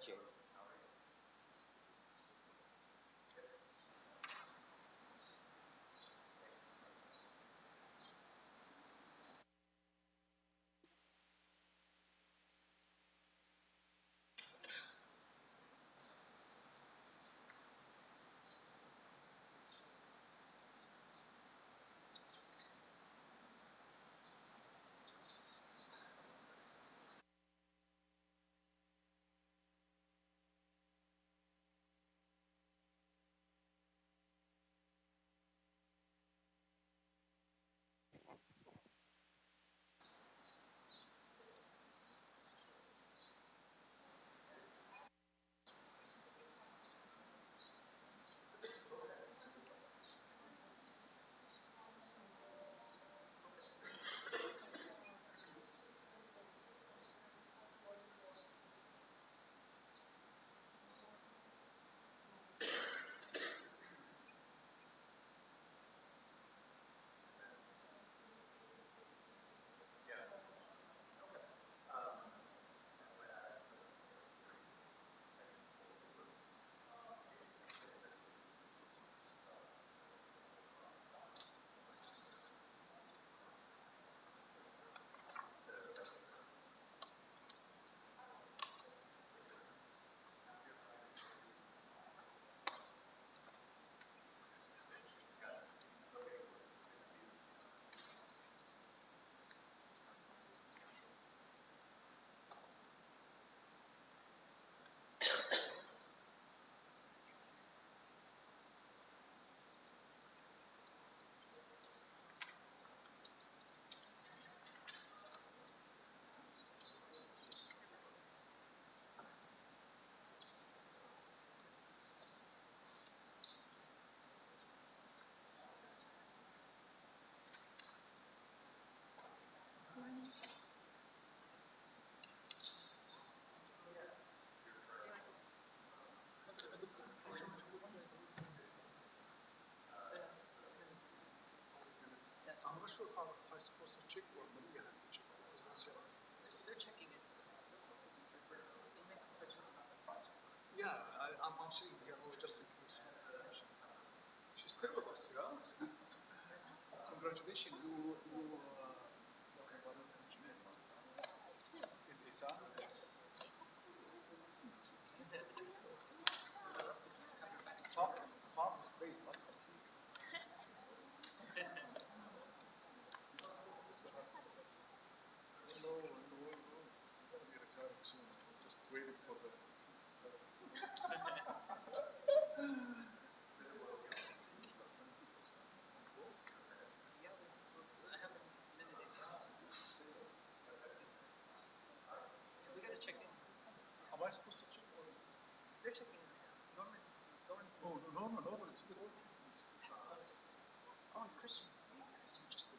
Jane. I'm not sure how I'm supposed to check or maybe yes, check because that's your. They're checking it. Yeah, I'm saying here, oh, just in case. She's still with us, yeah? Congratulations, you engineer. In ISA? Farm is based, not complete. No, I'm going to be retiring soon. I'm just waiting for the We gotta check in. Am I supposed to check or? They're checking in. Norman. Oh, no, it's good. Oh, it's Christian. Just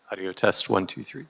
Audio test 1, 2, 3.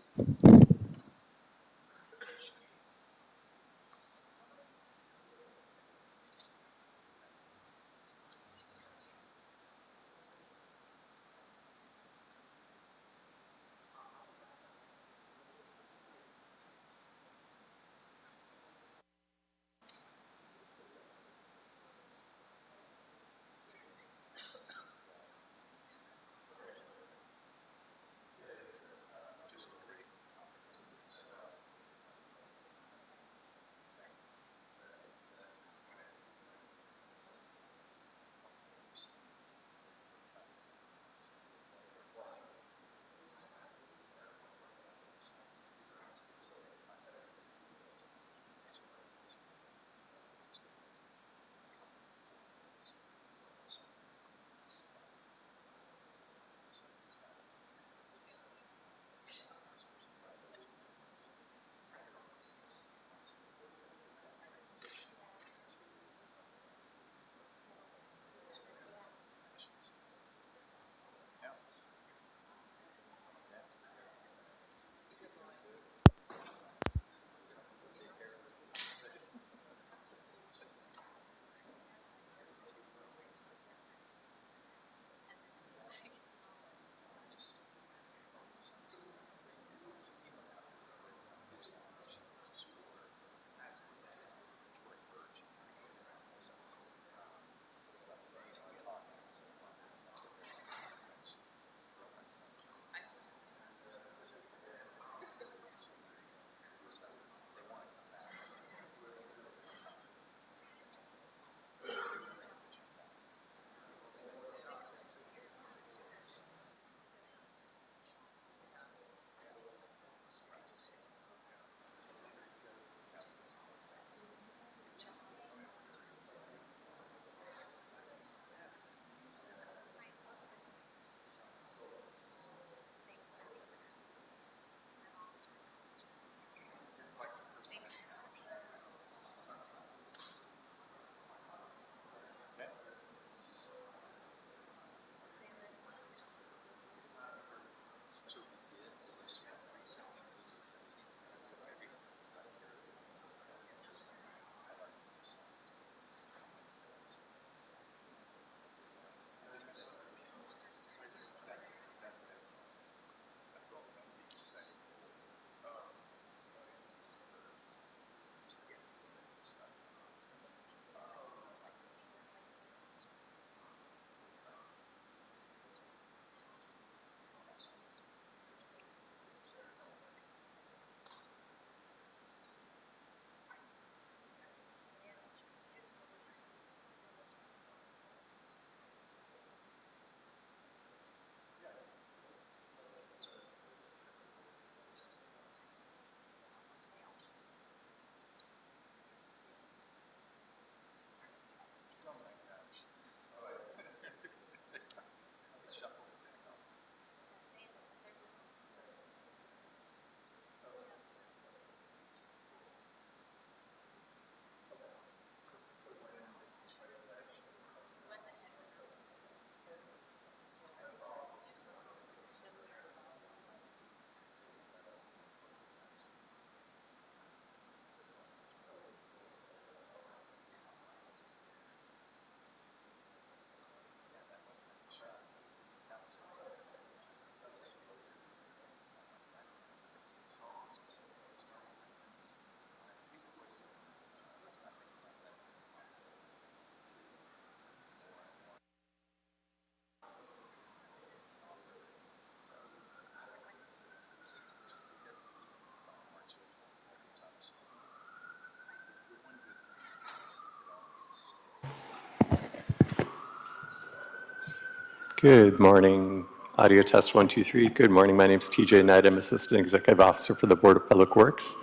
Good morning. Audio test 1, 2, 3. Good morning. My name is TJ Knight. I'm Assistant Executive Officer for the Board of Public Works.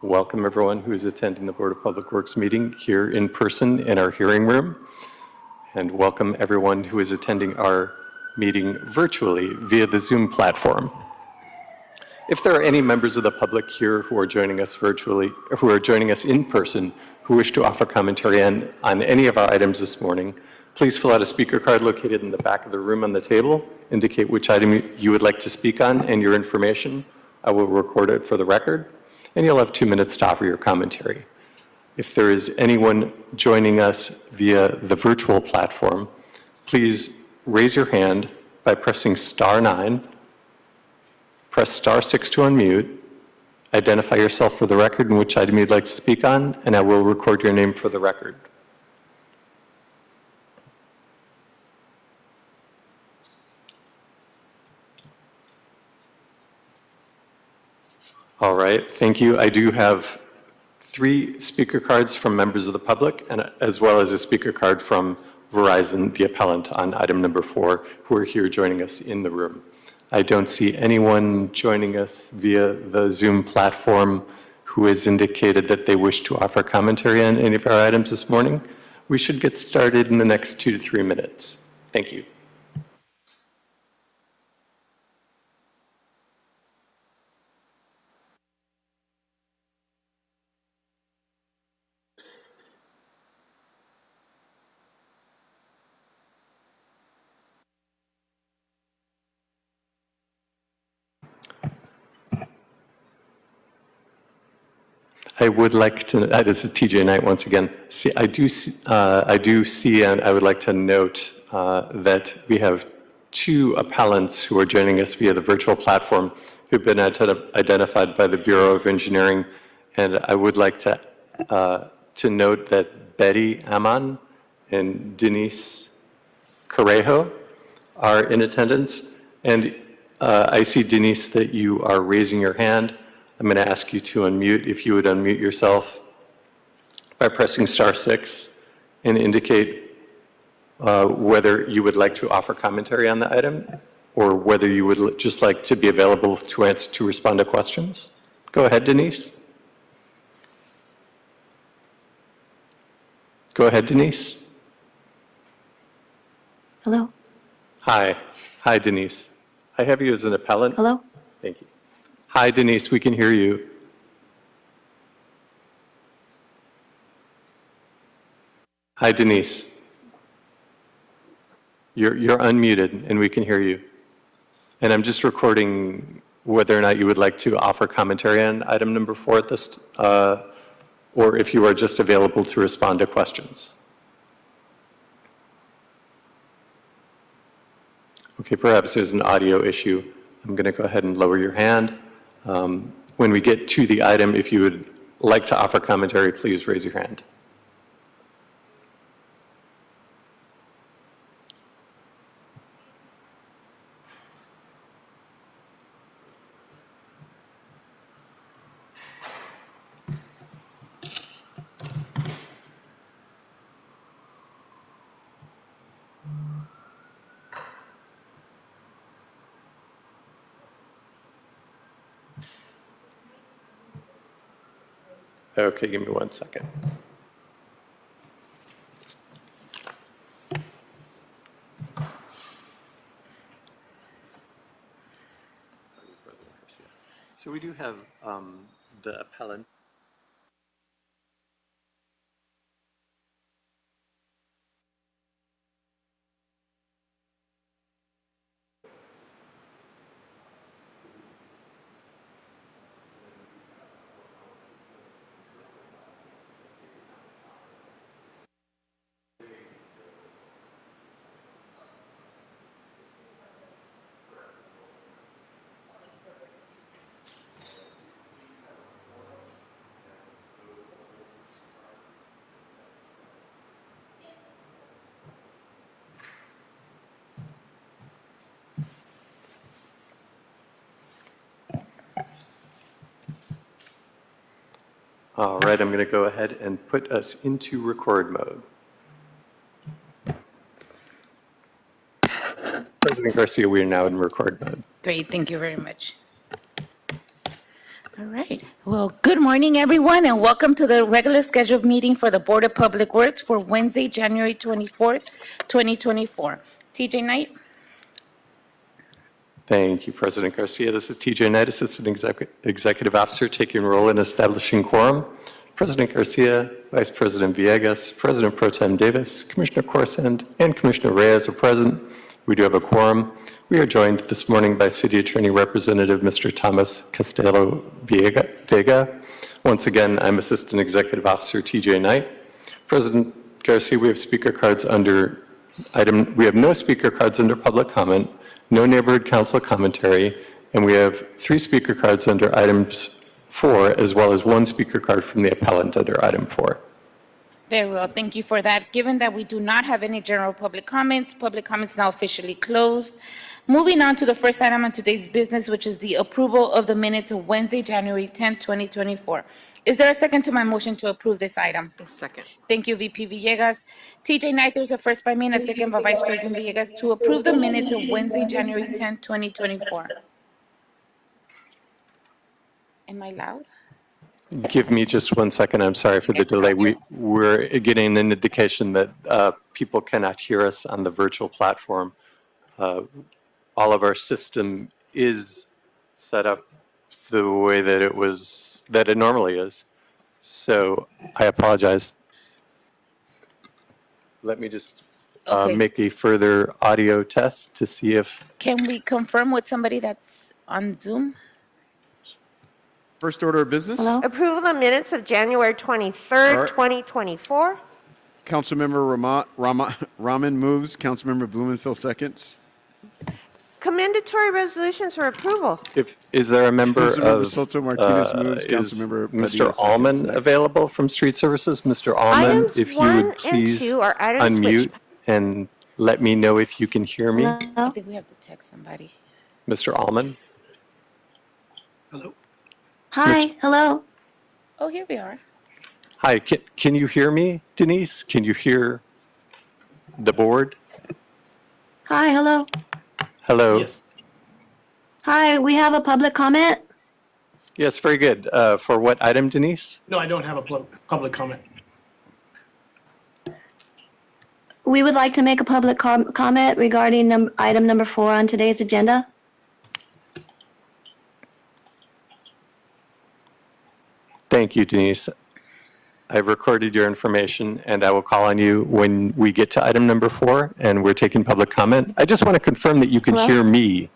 Welcome everyone who is attending the Board of Public Works meeting here in person in our hearing room. And welcome everyone who is attending our meeting virtually via the Zoom platform. If there are any members of the public here who are joining us virtually, who are joining us in person, who wish to offer commentary on any of our items this morning, Please fill out a speaker card located in the back of the room on the table. Indicate which item you would like to speak on and your information. I will record it for the record, and you'll have 2 minutes to offer your commentary. If there is anyone joining us via the virtual platform, please raise your hand by pressing *9, press *6 to unmute, identify yourself for the record and which item you'd like to speak on, and I will record your name for the record. All right, thank you. I do have 3 speaker cards from members of the public, and as well as a speaker card from Verizon, the appellant on item number 4, who are here joining us in the room. I don't see anyone joining us via the Zoom platform who has indicated that they wish to offer commentary on any of our items this morning. We should get started in the next 2 to 3 minutes. Thank you. I would like to, this is TJ Knight once again. I do see, and I would like to note that we have 2 appellants who are joining us via the virtual platform who've been identified by the Bureau of Engineering. And I would like to note that Betty Amon and Denise Correjo are in attendance. And I see, Denise, that you are raising your hand. I'm going to ask you to unmute. If you would unmute yourself by pressing *6 and indicate whether you would like to offer commentary on the item or whether you would just like to be available to respond to questions. Go ahead, Denise. Go ahead, Denise. Hello? Hi. Hi, Denise. I have you as an appellant. Hello? Thank you. Hi, Denise, we can hear you. Hi, Denise. You're unmuted and we can hear you. And I'm just recording whether or not you would like to offer commentary on item number 4 at this, or if you are just available to respond to questions. Okay, perhaps there's an audio issue. I'm going to go ahead and lower your hand. When we get to the item, if you would like to offer commentary, please raise your hand. Okay, give me 1 second. So we do have the appellant. All right, I'm going to go ahead and put us into record mode. President Garcia, we are now in record mode. Great, thank you very much. All right, well, good morning, everyone, and welcome to the regular scheduled meeting for the Board of Public Works for Wednesday, January 24th, 2024. TJ Knight? Thank you, President Garcia. This is TJ Knight, Assistant Executive Officer, taking role in establishing quorum. President Garcia, Vice President Villegas, President Pro Tem Davis, Commissioner Corsand, and Commissioner Reyes are present. We do have a quorum. We are joined this morning by City Attorney Representative Mr. Thomas Castelo Vega. Once again, I'm Assistant Executive Officer TJ Knight. President Garcia, we have speaker cards under we have no speaker cards under public comment, no neighborhood council commentary, and we have 3 speaker cards under items 4, as well as 1 speaker card from the appellant under item 4. Very well, thank you for that. Given that we do not have any general public comments now officially closed. Moving on to the first item on today's business, which is the approval of the minutes of Wednesday, January 10th, 2024. Is there a second to my motion to approve this item? Second. Thank you, VP Villegas. TJ Knight, there's a first by me and a second by Vice President Villegas to approve the minutes of Wednesday, January 10th, 2024. Am I loud? Give me just 1 second. I'm sorry for the delay. We're getting an indication that people cannot hear us on the virtual platform. All of our system is set up the way that it normally is. So I apologize. Let me just Okay. make a further audio test to see if, Can we confirm with somebody that's on Zoom? First order of business. Hello? Approval of minutes of January All 23rd, right. 2024. Councilmember Rahman moves. Councilmember Blumenfield seconds. Commendatory resolutions for approval. is there a member Councilmember of, Soto Martinez moves. is Councilmember Mr. Padilla Allman seconds. available from Street Services? Mr. Allman, Items if you 1 would and please 2 are items unmute which- and let me know if you can hear me. I Hello? think we have to text somebody. Mr. Allman? Hello? Hi, hello. Oh, here we are. Hi, can you hear me, Denise? Can you hear the board? Hi, hello. Hello? Yes. Hi, we have a public comment. Yes, very good. For what item, Denise? No, I don't have a public comment. We would like to make a public comment regarding item number 4 on today's agenda. Thank you, Denise. I've recorded your information, and I will call on you when we get to item number 4, and we're taking public comment. I just want to confirm that you can Hello? hear me.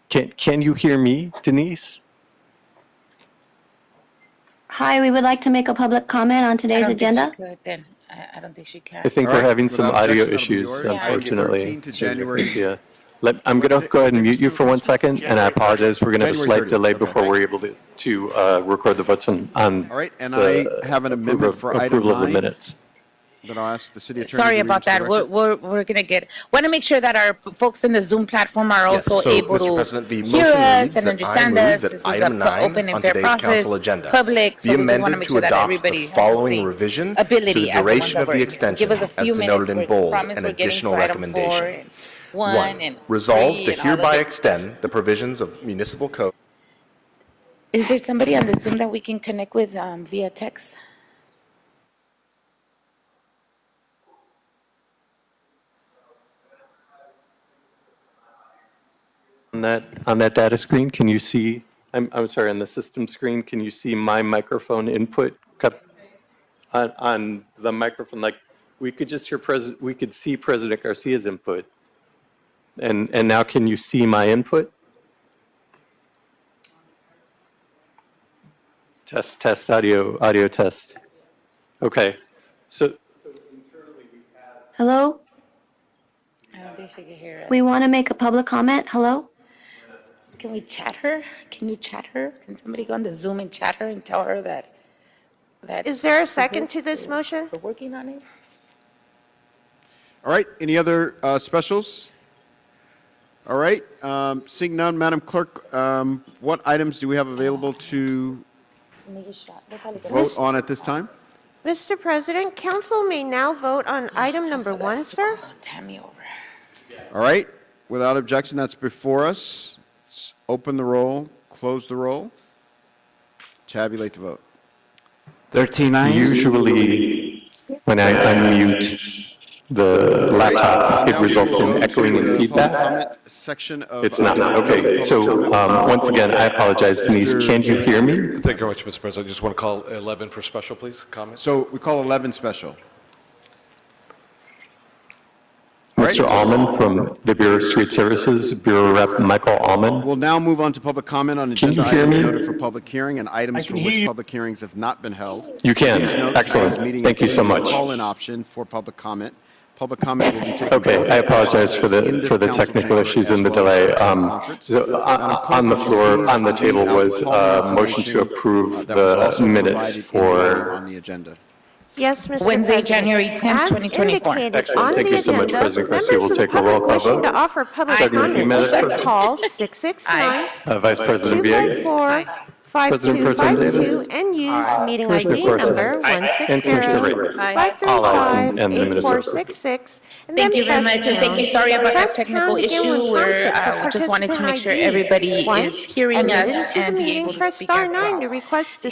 Can you hear me, Denise? Hi, we would like to make a public comment on I today's don't think she agenda. could then. I don't think she can. I think All we're right, having some without audio objection, that'll be issues, yours. Yeah. unfortunately. 13 to Senator January. Garcia. I'm going to go ahead and mute you for 1 second, and I apologize. We're going to have a January slight delay 30th, before okay. we're able to record the votes on All right, and I have an amendment for item approval of the 9 minutes. that I'll ask the city attorney. Sorry to read about into the that. record. We're going to want to make sure that our folks in the Zoom platform are Yes, also so, able Mr. to President, the hear motion us reads and that I understand move us. that This is item a 9 open and on fair today's process, council agenda public, so be we just want to amended make to sure that adopt the everybody has the following same revision ability to the as the ones duration that of the we're- extension, Give us a as few denoted minutes. in We bold, promise an we're getting additional to item 4 recommendation. and 1 and Resolved 3 to and all the hereby good stuff. extend the provisions of municipal code. Is there somebody on the Zoom that we can connect with via text? On that data screen, can you see, I'm sorry, on the system screen, can you see my microphone input on the microphone? Like, we could just hear we could see President Garcia's input. And now can you see my input? Test, audio test. Okay, so Hello? I don't think she can hear us. We want to make a public comment. Hello? Can we chat her? Can you chat her? Can somebody go on the Zoom and chat her and tell her that? Is there a second to this motion? We're working on it. All right, any other specials? All right, seeing none, Madam Clerk, what items do we have available to Make a shot. They're probably gonna- vote on at this time? Mr. President, council may now vote on item number 1, sir. Tammy over. All right, without objection, that's before us. Let's open the roll, close the roll, tabulate the vote. 13 ayes. usually when I unmute the laptop, it Now we results will in go echoing to and the public feedback. comment Section of. It's not. Okay, so once again, I apologize. Denise, can you hear me? Thank you very much, Mr. President. I just want to call 11 for special, please, comments. So we call 11 special. right. Mr. Allman from the Bureau of Street Services, Bureau Rep. Michael Allman. We'll now move on to public comment on Can you agenda hear items me? noted for public hearing and items for can which hear you. public hearings have not been held. You can. Please note Excellent. today's meeting Thank you so includes a much. Call-in option for public comment. Public comment will be taken. Okay, both I apologize for in the this for the council technical chamber issues as and the well as delay. at the conference. So Madam Clerk, on the would you floor, please on the read table out was call-in a motion to information, approve that was the also minutes provided in writing for. on the agenda. Yes, Mr. Wednesday, President. January 10th, As 2024. indicated Excellent. on Thank the you so much, agenda, President Garcia. We'll members of take a the roll public call wishing vote. to offer public Starting with you, comment Madam should call 669 Vice President Villegas. 254 President Pro Tem 5252 Davis. and use meeting Commissioner ID Corson. number And Commissioner Reyes. 160 All ayes and the minutes are 535 Thank you very much, and thank you. Sorry about that technical issue where we just wanted to make sure everybody is hearing us and be able to speak as well.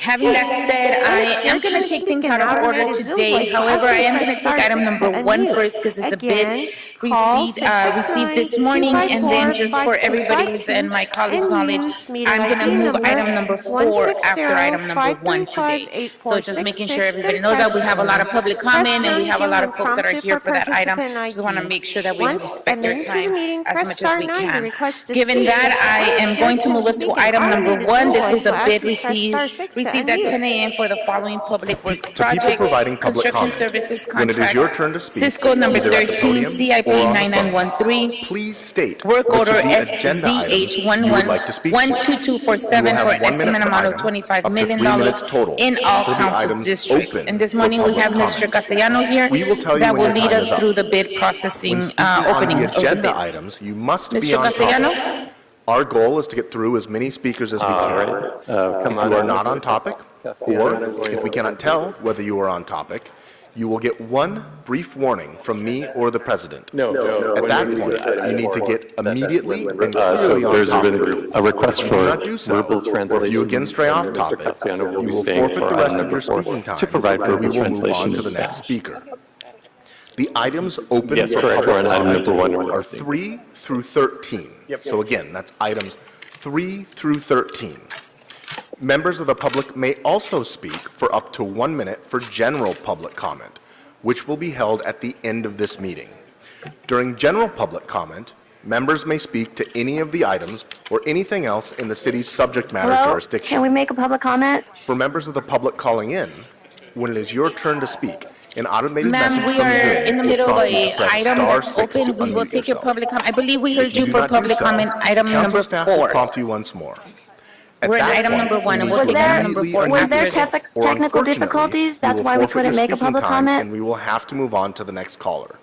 Having that said, I am going to take things out of order today. However, I am going to take item number 1 first because it's a bid received this morning, and then just for everybody's and my colleagues' knowledge, I'm going to move item number 4 after item number 1 today. So just making sure everybody knows that we have a lot of public comment and we have a lot of folks that are here for that item. Just want to make sure that we respect their time as much as we can. Given that, I am going to move us to item number 1. This is a bid received at 10 a.m. for the following public works project. providing public Construction comment, services when it is contract. your turn to speak, Cisco number either at the 13, podium CIP or on the phone, 9913. Please state Work which order of the agenda items you would like to speak to. SZ11-12247 You will for have an 1 minute estimate per amount of item, $25 up to million 3 minutes total in all for the council items districts. open And this for morning, we public have Mr. comment. Castellano here We will tell you that when will your lead time us is up. through the bid processing, When speaking on opening the of the agenda bids. items, you must be Mr. on Castellano? topic. Our goal is to get through as many speakers as we can. If you are not on topic, or if we cannot tell whether you are on topic, you will get 1 brief warning from me or the president. At that point, you need to get immediately and So clearly on there's topic. been a request If you do for not do so, verbal or if translation. you again stray off Mr. topic, Castellano will you be will staying forfeit for the item rest of number your 4 speaking time. to provide and verbal we will move on translation to in the next Spanish. speaker. The items open Yes, for correct. public We're on item comment number 1 and are 3 through 13. So again, that's items 3 through 13. Members of the public may also speak for up to 1 minute for general public comment, which will be held at the end of this meeting. During general public comment, members may speak to any of the items or anything else in the city's subject matter Hello? jurisdiction. Can we make a public comment? For members of the public calling in, when it is your turn to speak, an automated Ma'am, message we from are Zoom in the will middle of prompt you to a press item star that's 6 to open. We will unmute take your yourself. public comment. I believe we heard If you do for not do public so, comment, item council number staff will 4. prompt you once more. At We're at that item point, number 1, you and need we'll to take item number immediately 4 Was there after this. technical or unfortunately, difficulties? you That's will why we forfeit your couldn't make a speaking public time, comment? And we will have to move on to the next caller.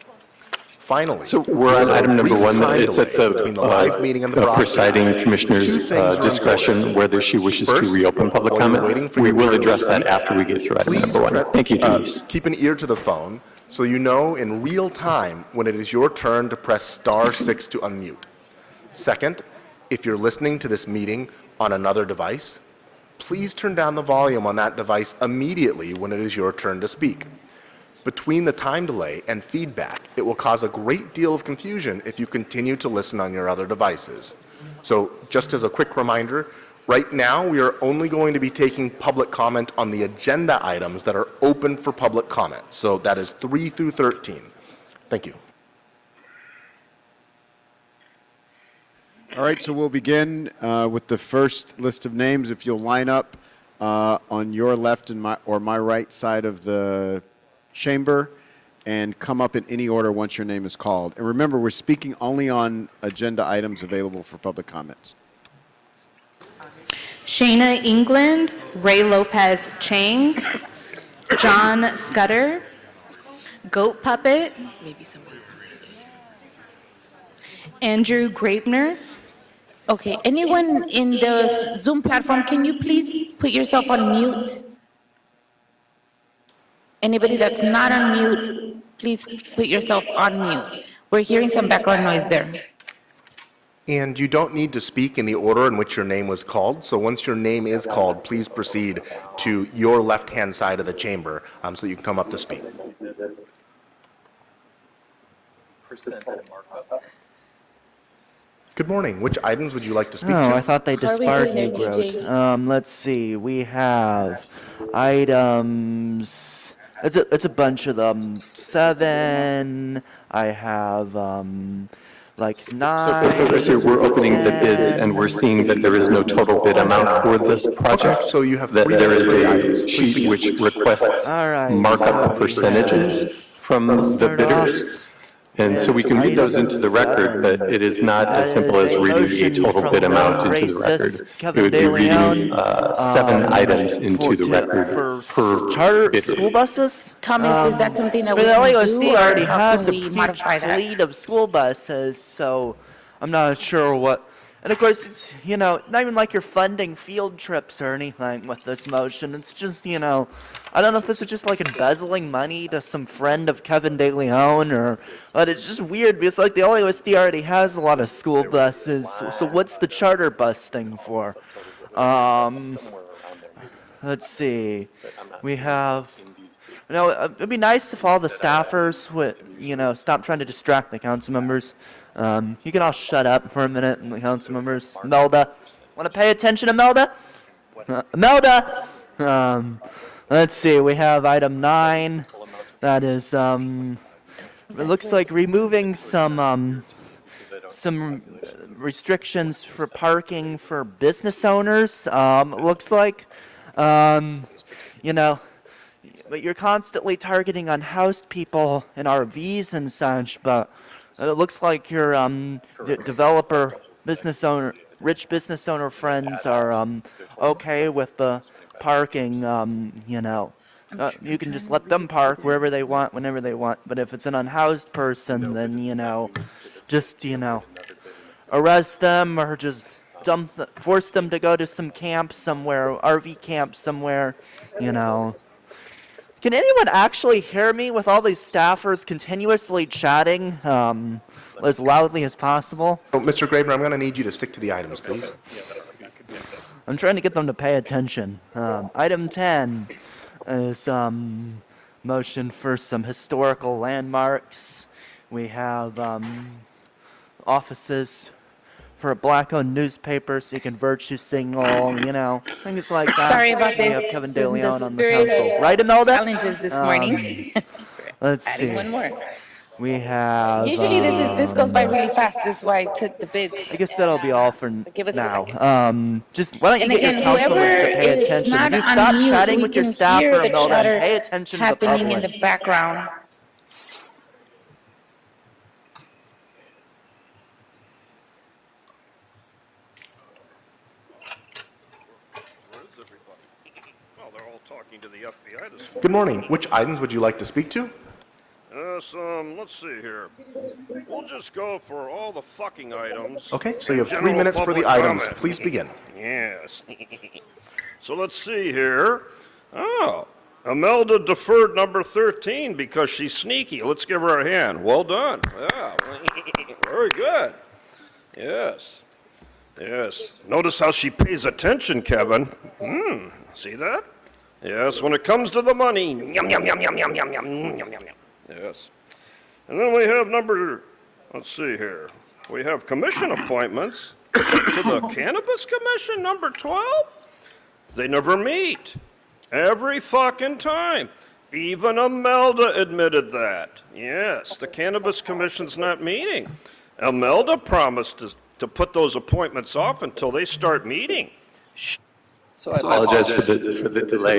Finally. So we're there on is a item number brief 1. time It's at delay the between the live meeting and the broadcast. presiding commissioner's 2 things are discretion important. whether she wishes to First, reopen public while you're waiting comment. for We your will turn to address that speak, after we get through item Please number 1. Thank you, Denise. keep an ear to the phone so you know in real time when it is your turn to press star 6 to unmute. Second, if you're listening to this meeting on another device, please turn down the volume on that device immediately when it is your turn to speak. Between the time delay and feedback, it will cause a great deal of confusion if you continue to listen on your other devices. So just as a quick reminder, right now we are only going to be taking public comment on the agenda items that are open for public comment. So that is 3 through 13. Thank you. All right, so we'll begin with the first list of names. If you'll line up on your left and my right side of the chamber and come up in any order once your name is called. And remember, we're speaking only on agenda items available for public comments. Shayna England, Ray Lopez Chang, John Scudder, Goat Puppet, Andrew Grapener. Okay, anyone in the Zoom platform, can you please put yourself on mute? Anybody that's not on mute, please put yourself on mute. We're hearing some background noise there. And you don't need to speak in the order in which your name was called. So once your name is called, please proceed to your left-hand side of the chamber so that you can come up to speak. Good morning. Which items would you like to speak Oh, to? I thought they How are we doing there, disbarred you, TJ? Let's see. We have items. It's a bunch of them. 7. I have like 9. So we're opening the bids and we're seeing that there is no total bid amount for this project. So you have That 3 there minutes is for the a items. Please sheet begin. which requests All right, markup so percentages from the start bidders. And so we can read those into the record, but it is not as simple as reading a total bid amount into the record. It would be reading 7 items into the record per charter bidder. school buses. Thomas, is that something that we But can LAUSD do, or already how has can a we huge modify that? fleet of school buses, so I'm not sure what. And of course, it's, not even like you're funding field trips or anything with this motion. It's just, I don't know if this is just like embezzling money to some friend of Kevin De Leon, but it's just weird because like the LAUSD already has a lot of school buses. So what's the charter bus thing for? Let's see. We have. It'd be nice if all the staffers would, stop trying to distract the council members. You can all shut up for a minute, and the council members. Melda, want to pay attention, Imelda? Imelda. Let's see. We have item 9. That is it looks like removing some restrictions for parking for business owners. Looks like, but you're constantly targeting unhoused people in RVs and such, but it looks like your developer, rich business owner friends are okay with the parking, you can just let them park wherever they want, whenever they want, but if it's an unhoused person, then, just, arrest them or just force them to go to some camp somewhere, RV camp somewhere, Can anyone actually hear me with all these staffers continuously chatting as loudly as possible? Oh, Mr. Gravener, I'm going to need you to stick to the items, please. I'm trying to get them to pay attention. Item 10 is motion for some historical landmarks. We have offices for a black-owned newspaper so you can virtue signal, things like that. Sorry about We this. have Kevin It's De in the Leon on the spirit council. of Right, Imelda? Challenges this morning. Let's Adding see. one more. We have... Usually this goes by really fast. This is why I took the bid. I guess that'll be all for Give us a now. second. Just why don't you And get again, your council members to whoever pay is attention? not You stop on mute, chatting we with your can staff hear for a the moment. chatter Pay attention to the happening in public. the background. They're all talking to the FBI this morning. Good morning. Which items would you like to speak to? Let's see here. We'll just go for all the fucking items. Okay, so you have 3 General minutes for the public items. comment. Please begin. Yes. So let's see here. Oh, Imelda deferred number 13 because she's sneaky. Let's give her a hand. Well done. Yeah. Very good. Yes. Yes. Notice how she pays attention, Kevin. See that? Yes, when it comes to the money. Yum, yum, yum, yum, yum, yum, yum, yum, yum, yum. Yes. And then we have let's see here. We have commission appointments to the Cannabis Commission, number 12. They never meet. Every fucking time. Even Imelda admitted that. Yes, the Cannabis Commission's not meeting. Imelda promised to put those appointments off until they start meeting. So I apologize for the delay.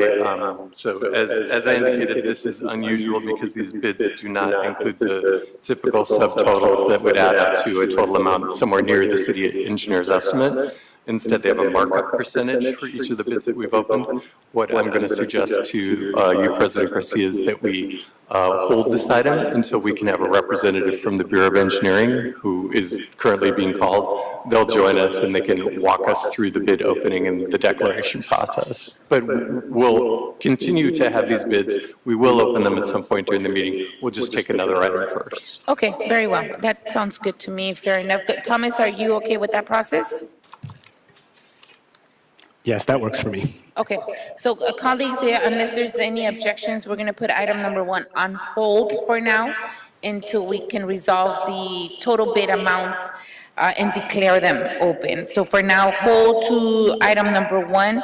So as I indicated, this is unusual because these bids do not include the typical subtotals that would add up to a total amount somewhere near the city engineer's estimate. Instead, they have a markup percentage for each of the bids that we've opened. What I'm going to suggest to you, President Garcia, is that we hold this item until we can have a representative from the Bureau of Engineering, who is currently being called. They'll join us and they can walk us through the bid opening and the declaration process. But we'll continue to have these bids. We will open them at some point during the meeting. We'll just take another item first. Okay, very well. That sounds good to me. Fair enough. Good. Thomas, are you okay with that process? Yes, that works for me. Okay, so colleagues, unless there's any objections, we're going to put item number 1 on hold for now. until we can resolve the total bid amounts and declare them open. So for now, hold to item number 1,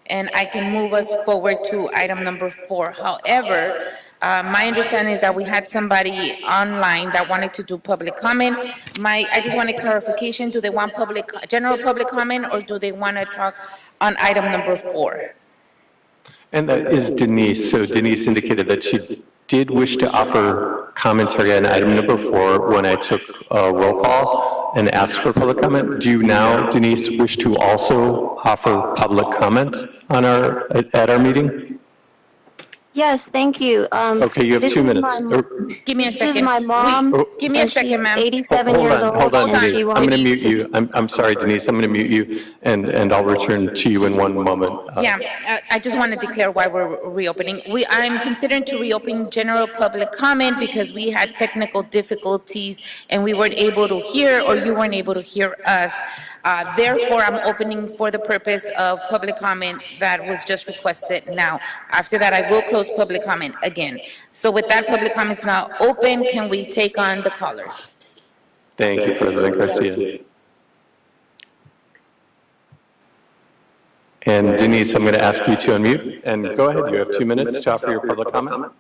and I can move us forward to item number 4. However, my understanding is that we had somebody online that wanted to do public comment. I just wanted clarification, do they want general public comment, or do they want to talk on item number 4? And that is Denise. So Denise indicated that she did wish to offer commentary on item number 4 when I took a roll call and asked for public comment. Do you now, Denise, wish to also offer public comment on at our meeting? Yes, thank you. Okay, you have this 2 is minutes. my- Give me a This is second. my mom, Give me a and second, she's ma'am. 87 years old. Hold on, and she Denise. I'm wants- going to mute you. I'm sorry, Denise. I'm going to mute you, and I'll return to you in 1 moment. Yeah, I just want to declare why we're reopening. I'm considering to reopen general public comment because we had technical difficulties and we weren't able to hear, or you weren't able to hear us. Therefore, I'm opening for the purpose of public comment that was just requested now. After that, I will close public comment again. So with that, public comment's now open. Can we take on the caller? Thank you, President Garcia. And Denise, I'm going to ask you to unmute, and go ahead. You have 2 minutes to offer your public comment.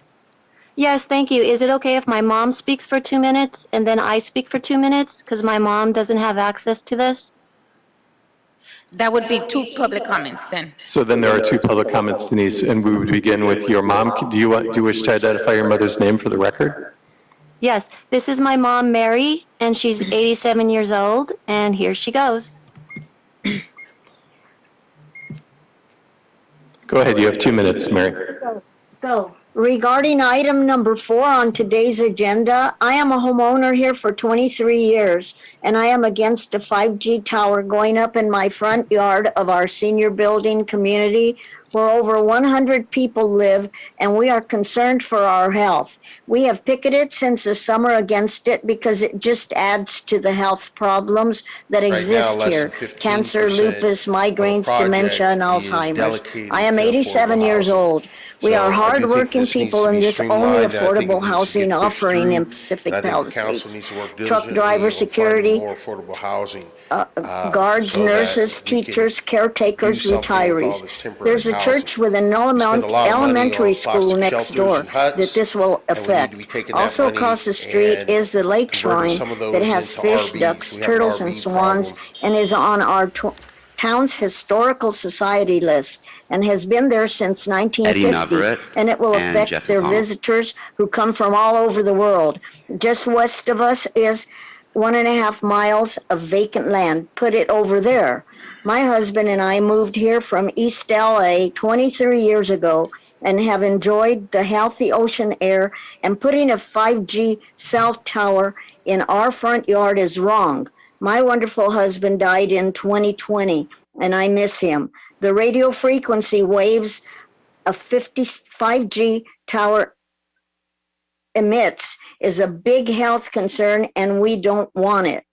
Yes, thank you. Is it okay if my mom speaks for 2 minutes and then I speak for 2 minutes? Because my mom doesn't have access to this? That would be 2 public comments then. So then there are 2 public comments, Denise, and we would begin with your mom. Do you wish to identify your mother's name for the record? Yes, this is my mom, Mary, and she's 87 years old, and here she goes. Go ahead. You have 2 minutes, Mary. Go. Regarding item number 4 on today's agenda, I am a homeowner here for 23 years, and I am against a 5G tower going up in my front yard of our senior building community where over 100 people live, and we are concerned for our health. We have picketed since the summer against it because it just adds to the health problems that exist here. Cancer, lupus, migraines, dementia, and Alzheimer's. I am 87 years old. We are hardworking people in this only affordable housing offering in Pacific Palisades. Truck driver, security, guards, nurses, teachers, caretakers, retirees. There's a church with an elementary school next door that this will affect. Also across the street is the lake shrine that has fish, ducks, turtles, and swans, and is on our town's historical society list and has been there since 1950, and it will affect their visitors who come from all over the world. Just west of us is 1.5 miles of vacant land. Put it over there. My husband and I moved here from East LA 23 years ago and have enjoyed the healthy ocean air, and putting a 5G cell tower in our front yard is wrong. My wonderful husband died in 2020, and I miss him. The radio frequency waves a 5G tower emits is a big health concern, and we don't want it.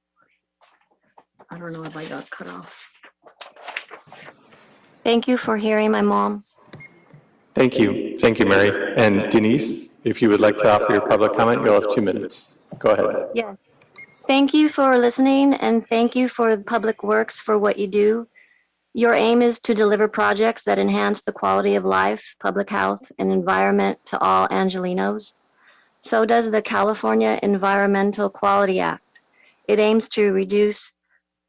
I don't know if I got cut off. Thank you for hearing my mom. Thank you. Thank you, Mary. And Denise, if you would like to offer your public comment, you'll have 2 minutes. Go ahead. Yes. Thank you for listening, and thank you for Public Works for what you do. Your aim is to deliver projects that enhance the quality of life, public health, and environment to all Angelenos. So does the California Environmental Quality Act. It aims to reduce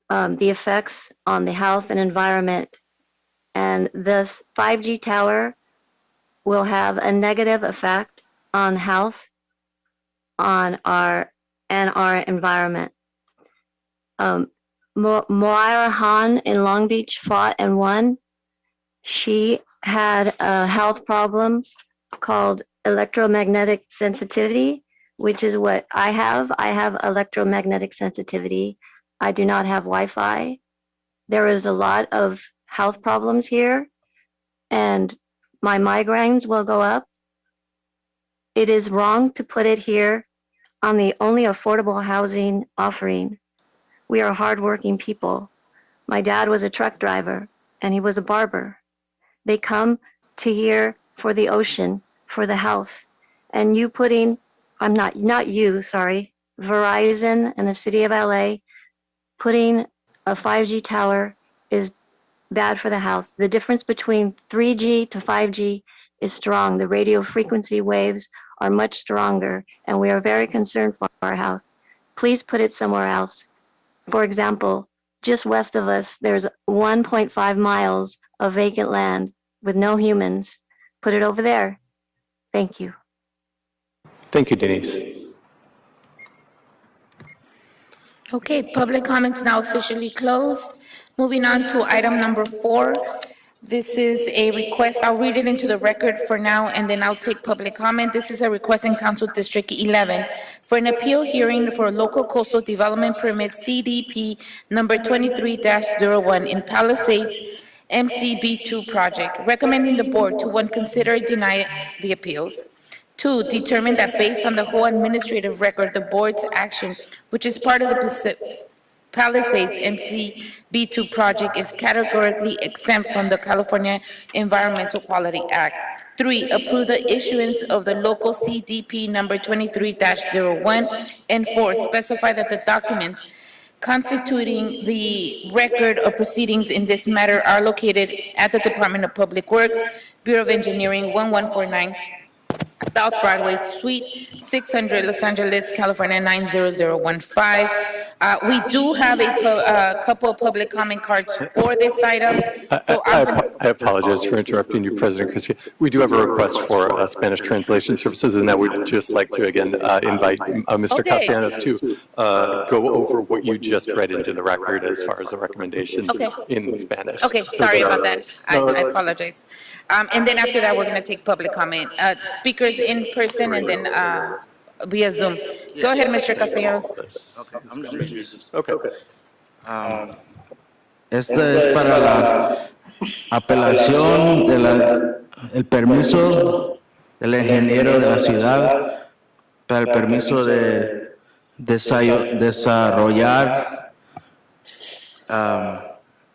the effects on the health and environment, and this 5G tower will have a negative effect on health, on our environment. Moira Han in Long Beach fought and won. She had a health problem called electromagnetic sensitivity, which is what I have. I have electromagnetic sensitivity. I do not have Wi-Fi. There is a lot of health problems here, and my migraines will go up. It is wrong to put it here on the only affordable housing offering. We are hardworking people. My dad was a truck driver, and he was a barber. They come to here for the ocean, for the health, and you putting not you, sorry, Verizon and the city of LA, putting a 5G tower is bad for the health. The difference between 3G to 5G is strong. The radio frequency waves are much stronger, and we are very concerned for our health. Please put it somewhere else. For example, just west of us, there's 1.5 miles of vacant land with no humans. Put it over there. Thank you. Thank you, Denise. Okay, public comments now officially closed. Moving on to item number 4. This is a request, I'll read it into the record for now, and then I'll take public comment. This is a request in Council District 11 for an appeal hearing for local coastal development permit CDP number 23-01 in Palisades MCB2 project, recommending the board to, 1, consider and deny the appeals. 2, determine that based on the whole administrative record, the board's action, which is part of the Palisades MCB2 project, is categorically exempt from the California Environmental Quality Act. 3, approve the issuance of the local CDP number 23-01. And 4, specify that the documents constituting the record of proceedings in this matter are located at the Department of Public Works, Bureau of Engineering, 1149 South Broadway, Suite 600, Los Angeles, California, 90015. We do have a couple of public comment cards for this item. So I apologize for interrupting you, President Garcia. We do have a request for Spanish translation services, and I would just like to, again, invite Mr. Okay. Castellanos to go over what you just read into the record as far as the recommendations Okay. in Spanish. Okay, So sorry that about our- that. No, I that's- apologize. And then after that, we're going to take public comment. Speakers in person and then via Zoom. Go ahead, Mr. Castellanos. Okay. Esta es para la apelación el permiso del ingeniero de la ciudad para el permiso de desarrollar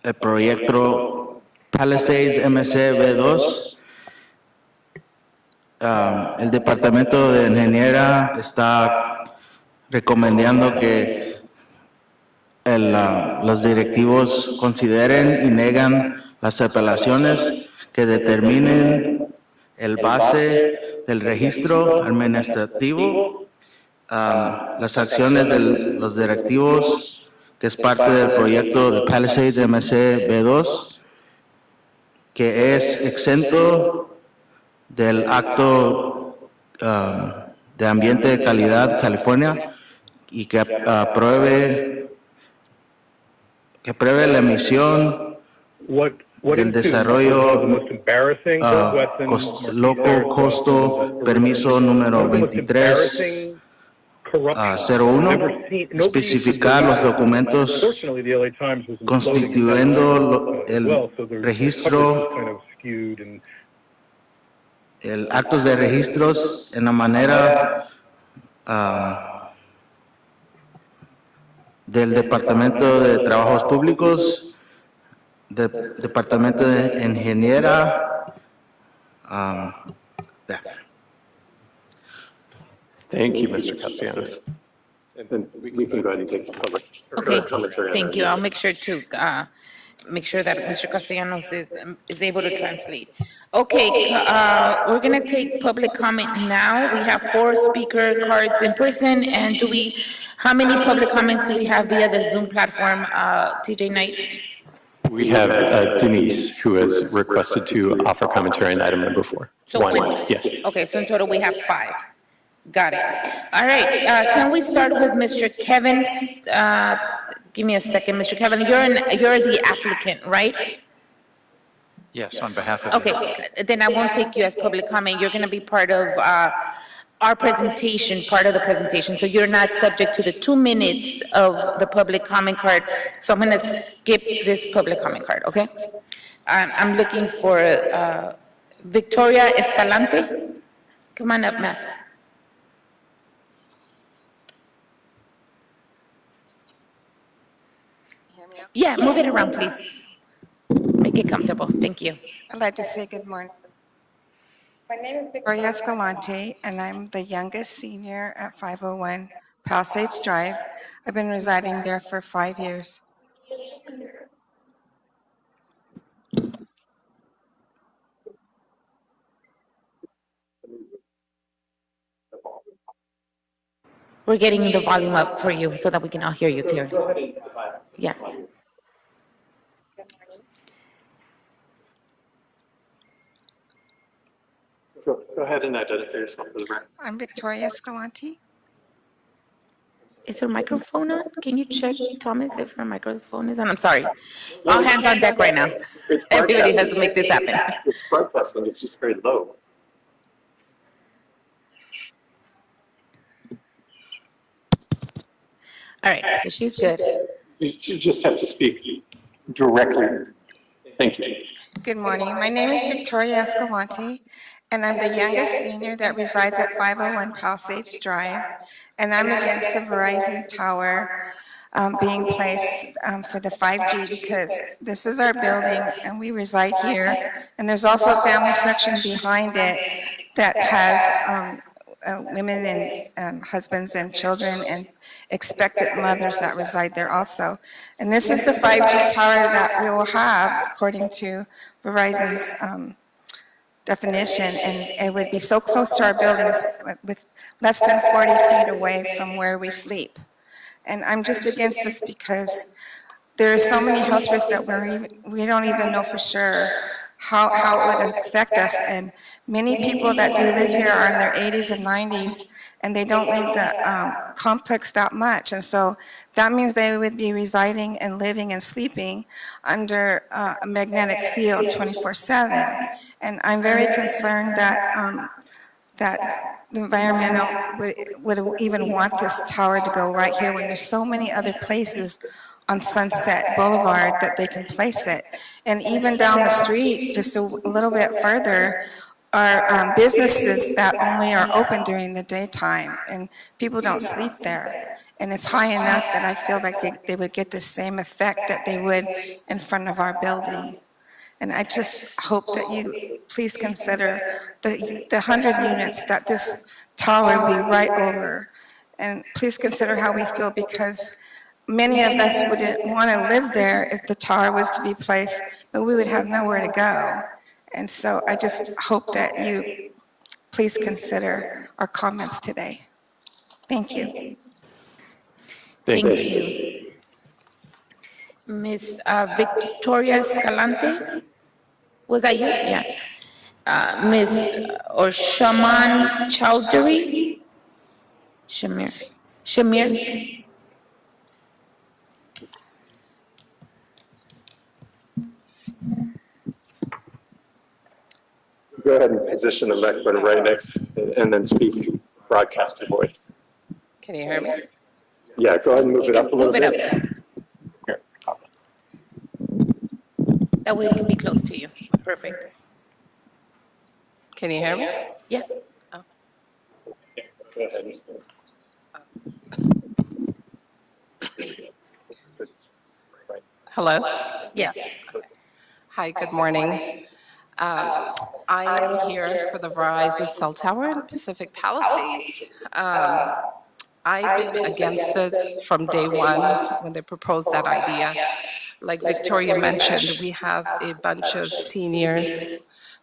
el proyecto Palisades MCB2. El Departamento de Ingeniería está recomendando que los directivos consideren y negan las apelaciones que determinen el base del registro administrativo, las acciones de los directivos, que es parte del proyecto de Palisades MCB2, que es exento del Acto de Ambiente de Calidad California y que apruebe la emisión del desarrollo loco costo permiso número 2301, especificar los documentos constituyendo el registro, el actos de registros en la manera del Departamento de Trabajos Públicos, del Departamento de Ingeniería. Thank you, Mr. Castellanos. And then we can go ahead and take the public Okay, commentary on thank that. you. I'll make sure to, make sure that Mr. Castellanos is able to translate. Okay, we're going to take public comment now. We have 4 speaker cards in person, and how many public comments do we have via the Zoom platform, TJ Knight? We have Denise, who has requested to offer commentary on item number 4. So One, when- yes. Okay, so in total, we have 5. Got it. All right, can we start with Mr. Kevin? Give me a second, Mr. Kevin, you're the applicant, right? Yes, on behalf of. Okay, then I won't take you as public comment. You're going to be part of our presentation, part of the presentation. So you're not subject to the 2 minutes of the public comment card. So I'm going to skip this public comment card, okay? I'm looking for Victoria Escalante. Come on up, ma'am. Yeah, move it around, please. Make it comfortable. Thank you. I'd like to say good morning. My name is Victoria Escalante, and I'm the youngest senior at 501 Palisades Drive. I've been residing there for 5 years. We're getting the volume up for you so that we can all hear you clearly. Yeah. Go ahead and identify yourself for the record. I'm Victoria Escalante. Is her microphone on? Can you check, Thomas, if her microphone is on? I'm sorry. All hands on deck right now. Everybody has to make this happen. It's broadcasting, it's just very low. All right, so she's good. You just have to speak directly. Thank you. Good morning. My name is Victoria Escalante, and I'm the youngest senior that resides at 501 Palisades Drive. And I'm against the Verizon tower being placed for the 5G because this is our building and we reside here. And there's also a family section behind it that has women and husbands and children and expectant mothers that reside there also. And this is the 5G tower that we will have according to Verizon's definition, and it would be so close to our buildings with less than 40 feet away from where we sleep. And I'm just against this because there are so many health risks that we don't even know for sure how it would affect us. And many people that do live here are in their 80s and 90s, and they don't leave the complex that much. And so that means they would be residing and living and sleeping under a magnetic field 24/7. And I'm very concerned that that the environmental would even want this tower to go right here when there's so many other places on Sunset Boulevard that they can place it. And even down the street, just a little bit further, are businesses that only are open during the daytime, and people don't sleep there. And it's high enough that I feel like they would get the same effect that they would in front of our building. And I just hope that you please consider the 100 units that this tower will be right over. And please consider how we feel, because many of us wouldn't want to live there if the tower was to be placed, but we would have nowhere to go. And so I just hope that you please consider our comments today. Thank you. Thank you. Ms. Victoria Escalante, was that you? Yeah. Ms. or Shaman Chowdhury? Shamir? Go ahead and position the microphone right next, and then speak, broadcast your voice. Can you hear me? Yeah, go ahead and move it up a little bit. Here. That way it can be close to you. Perfect. Can you hear me? Yeah. Go ahead. Hello? Yes. Hi, good morning. I am here for the Verizon cell tower in Pacific Palisades. I've been against it from day one when they proposed that idea. Like Victoria mentioned, we have a bunch of seniors.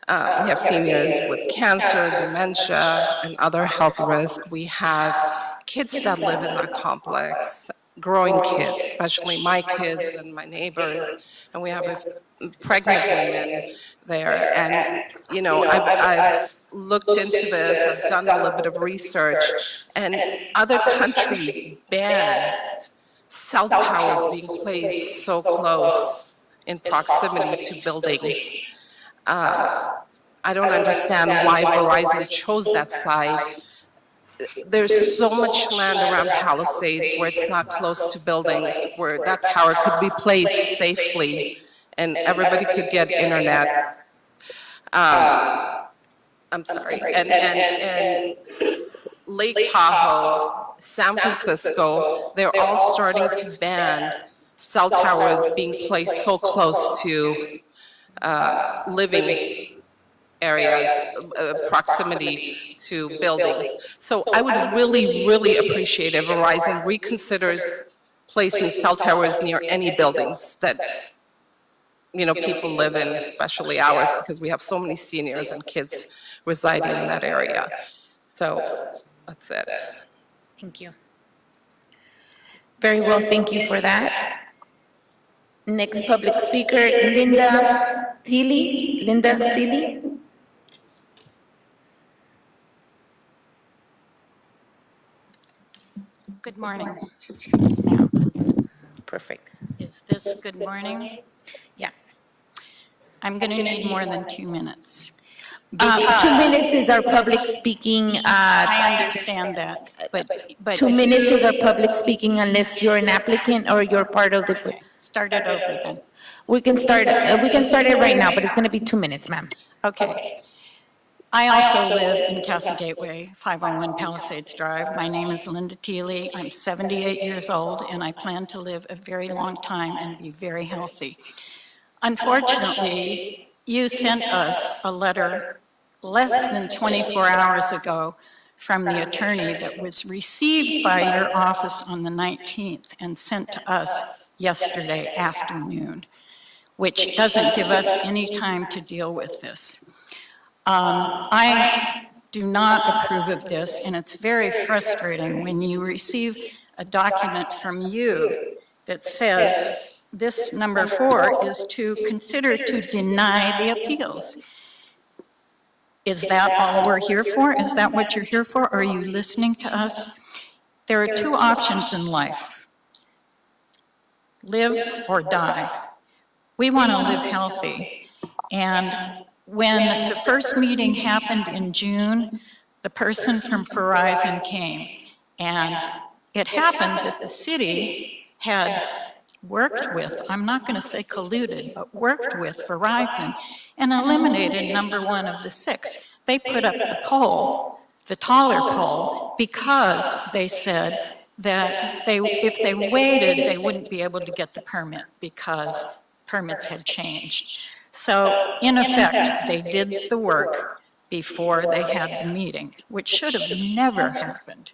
We have seniors with cancer, dementia, and other health risks. We have kids that live in that complex, growing kids, especially my kids and my neighbors, and we have pregnant women there. And, you know, I've looked into this, I've done a little bit of research, and other countries ban cell towers being placed so close in proximity to buildings. I don't understand why Verizon chose that site. There's so much land around Palisades where it's not close to buildings, where that tower could be placed safely and everybody could get internet. I'm sorry, and Lake Tahoe, San Francisco, they're all starting to ban cell towers being placed so close to living areas, proximity to buildings. So I would really, really appreciate if Verizon reconsiders placing cell towers near any buildings that, you know, people live in, especially ours, because we have so many seniors and kids residing in that area. So that's it. Thank you. Very well, thank you for that. Next public speaker, Linda Thiele. Linda Thiele. Good morning. Perfect. Is this good morning? Yeah. I'm going to need more than 2 minutes. 2 minutes is our public speaking. I understand that, but 2 minutes is our public speaking unless you're an applicant or you're part of the. Okay, start it over then. We can start it right now, but it's going to be 2 minutes, ma'am. Okay. I also live in Castle Gateway, 501 Palisades Drive. My name is Linda Thiele. I'm 78 years old, and I plan to live a very long time and be very healthy. Unfortunately, you sent us a letter less than 24 hours ago from the attorney that was received by your office on the 19th and sent to us yesterday afternoon, which doesn't give us any time to deal with this. I do not approve of this, and it's very frustrating when you receive a document from you that says this number 4 is to consider to deny the appeals. Is that all we're here for? Is that what you're here for? Are you listening to us? There are 2 options in life: live or die. We want to live healthy, and when the first meeting happened in June, the person from Verizon came, and it happened that the city had worked with, I'm not going to say colluded, but worked with Verizon and eliminated number 1 of the 6. They put up the pole, the taller pole, because they said that if they waited, they wouldn't be able to get the permit because permits had changed. So, in effect, they did the work before they had the meeting, which should have never happened.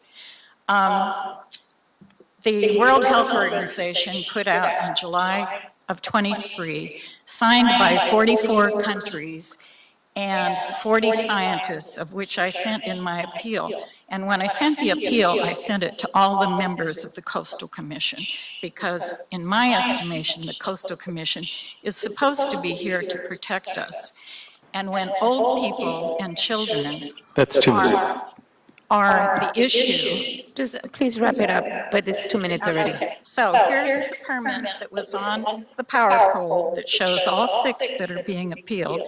The World Health Organization put out in July of 23, signed by 44 countries and 40 scientists, of which I sent in my appeal. And when I sent the appeal, I sent it to all the members of the Coastal Commission, because in my estimation, the Coastal Commission is supposed to be here to protect us. And when old people and children That's 2 minutes. are the issue. Just please wrap it up, but it's 2 minutes already. Okay, so here's the permit that was on the power pole that shows all 6 that are being appealed,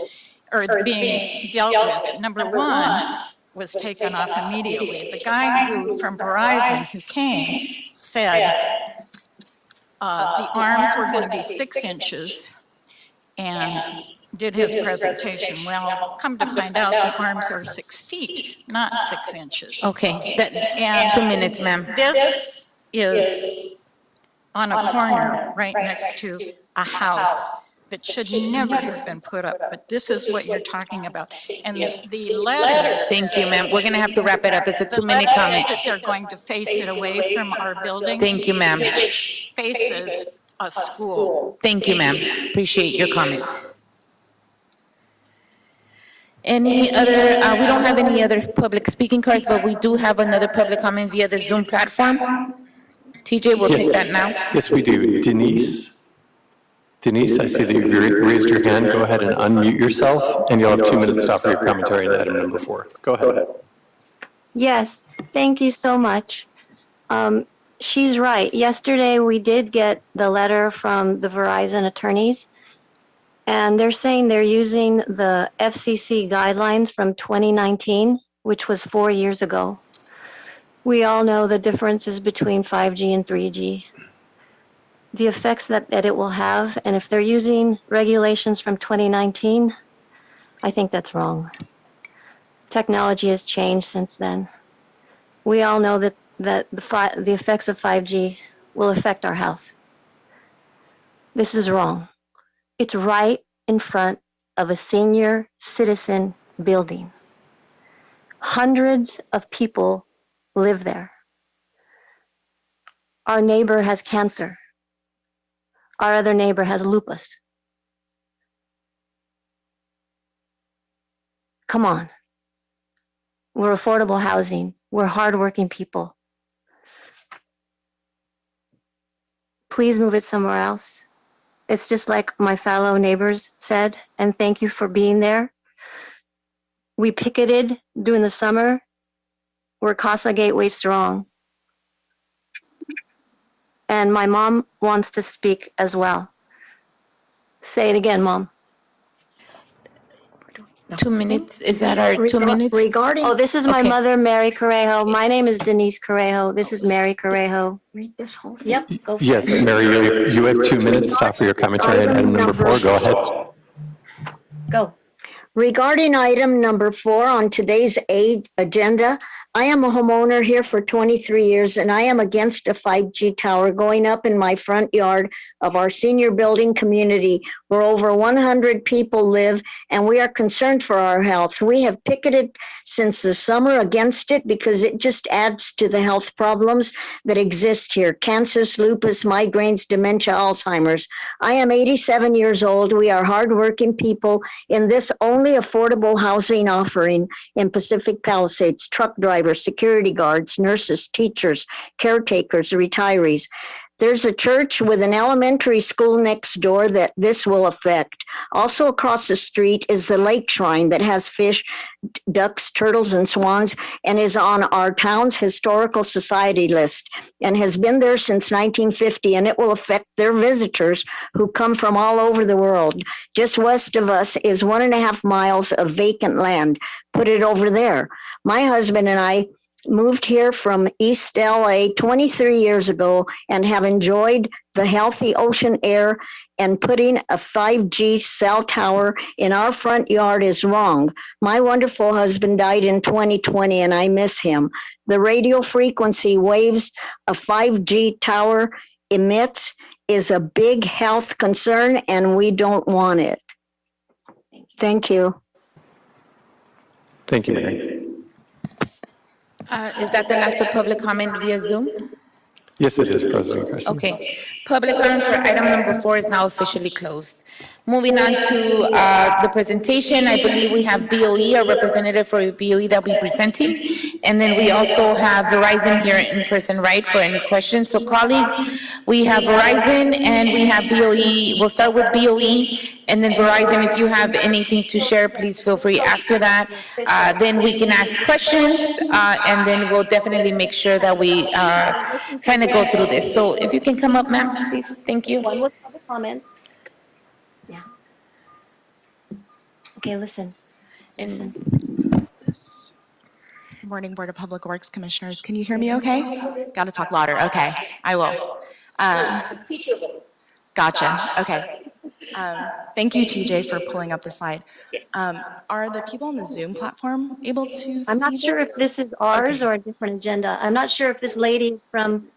or being dealt with. Number 1 was taken off immediately. The guy from Verizon who came said the arms were going to be 6 inches and did his presentation. Well, come to find out, the arms are 6 feet, not 6 inches. Okay, And 2 minutes, ma'am. this is on a corner right next to a house that should never have been put up, but this is what you're talking about. And the letters. Thank you, ma'am. We're going to have to wrap it up. It's a 2-minute The letter comment. says that they're going to face it away from our building. Thank you, ma'am. Which faces a school. Thank you, ma'am. Appreciate your comment. Any other, we don't have any other public speaking cards, but we do have another public comment via the Zoom platform. TJ, we'll take that now. Yes, we do. Denise, I see that you raised your hand. Go ahead and unmute yourself, and you'll have 2 minutes to offer your commentary on item number 4. Go ahead. Yes, thank you so much. She's right. Yesterday, we did get the letter from the Verizon attorneys, and they're saying they're using the FCC guidelines from 2019, which was 4 years ago. We all know the differences between 5G and 3G, the effects that it will have, and if they're using regulations from 2019, I think that's wrong. Technology has changed since then. We all know that the effects of 5G will affect our health. This is wrong. It's right in front of a senior citizen building. Hundreds of people live there. Our neighbor has cancer. Our other neighbor has lupus. Come on. We're affordable housing. We're hardworking people. Please move it somewhere else. It's just like my fellow neighbors said, and thank you for being there. We picketed during the summer. We're Casa Gateway strong. And my mom wants to speak as well. Say it again, Mom. 2 minutes, is that our 2 minutes? Regarding, oh, this is my Okay. mother, Mary Correjo. My name is Denise Correjo. This is Mary Correjo. Read this whole thing. Yep, go for Yes, it. Mary, you have 2 minutes to offer your commentary on item number 4. Go ahead. Go. Regarding item number 4 on today's agenda, I am a homeowner here for 23 years and I am against a 5G tower going up in my front yard of our senior building community where over 100 people live, and we are concerned for our health. We have picketed since the summer against it because it just adds to the health problems that exist here. Cancer, lupus, migraines, dementia, Alzheimer's. I am 87 years old. We are hardworking people in this only affordable housing offering in Pacific Palisades, truck drivers, security guards, nurses, teachers, caretakers, retirees. There's a church with an elementary school next door that this will affect. Also across the street is the lake shrine that has fish, ducks, turtles, and swans, and is on our town's historical society list and has been there since 1950, and it will affect their visitors who come from all over the world. Just west of us is 1.5 miles of vacant land. Put it over there. My husband and I moved here from East LA 23 years ago and have enjoyed the healthy ocean air, and putting a 5G cell tower in our front yard is wrong. My wonderful husband died in 2020 and I miss him. The radio frequency waves a 5G tower emits is a big health concern and we don't want it. Thank you. Thank you, Mary. Is that the last of public comment via Zoom? Yes, it is, President Garcia. Okay. Public comment for item number 4 is now officially closed. Moving on to the presentation, I believe we have BOE, a representative for BOE that will be presenting. And then we also have Verizon here in person, right, for any questions. So colleagues, we have Verizon and we have BOE. We'll start with BOE, and then Verizon, if you have anything to share, please feel free after that. Then we can ask questions, and then we'll definitely make sure that we kind of go through this. So if you can come up, ma'am, please. Thank you. One with public comments. Yeah. Okay, listen. Listen. Good morning, Board of Public Works Commissioners. Can you hear me okay? Got to talk louder. Okay, I will. Gotcha. Okay. Thank you, TJ, for pulling up the slide. Are the people on the Zoom platform able to see I'm not sure if this is ours or a different agenda. I'm not sure if this lady is from,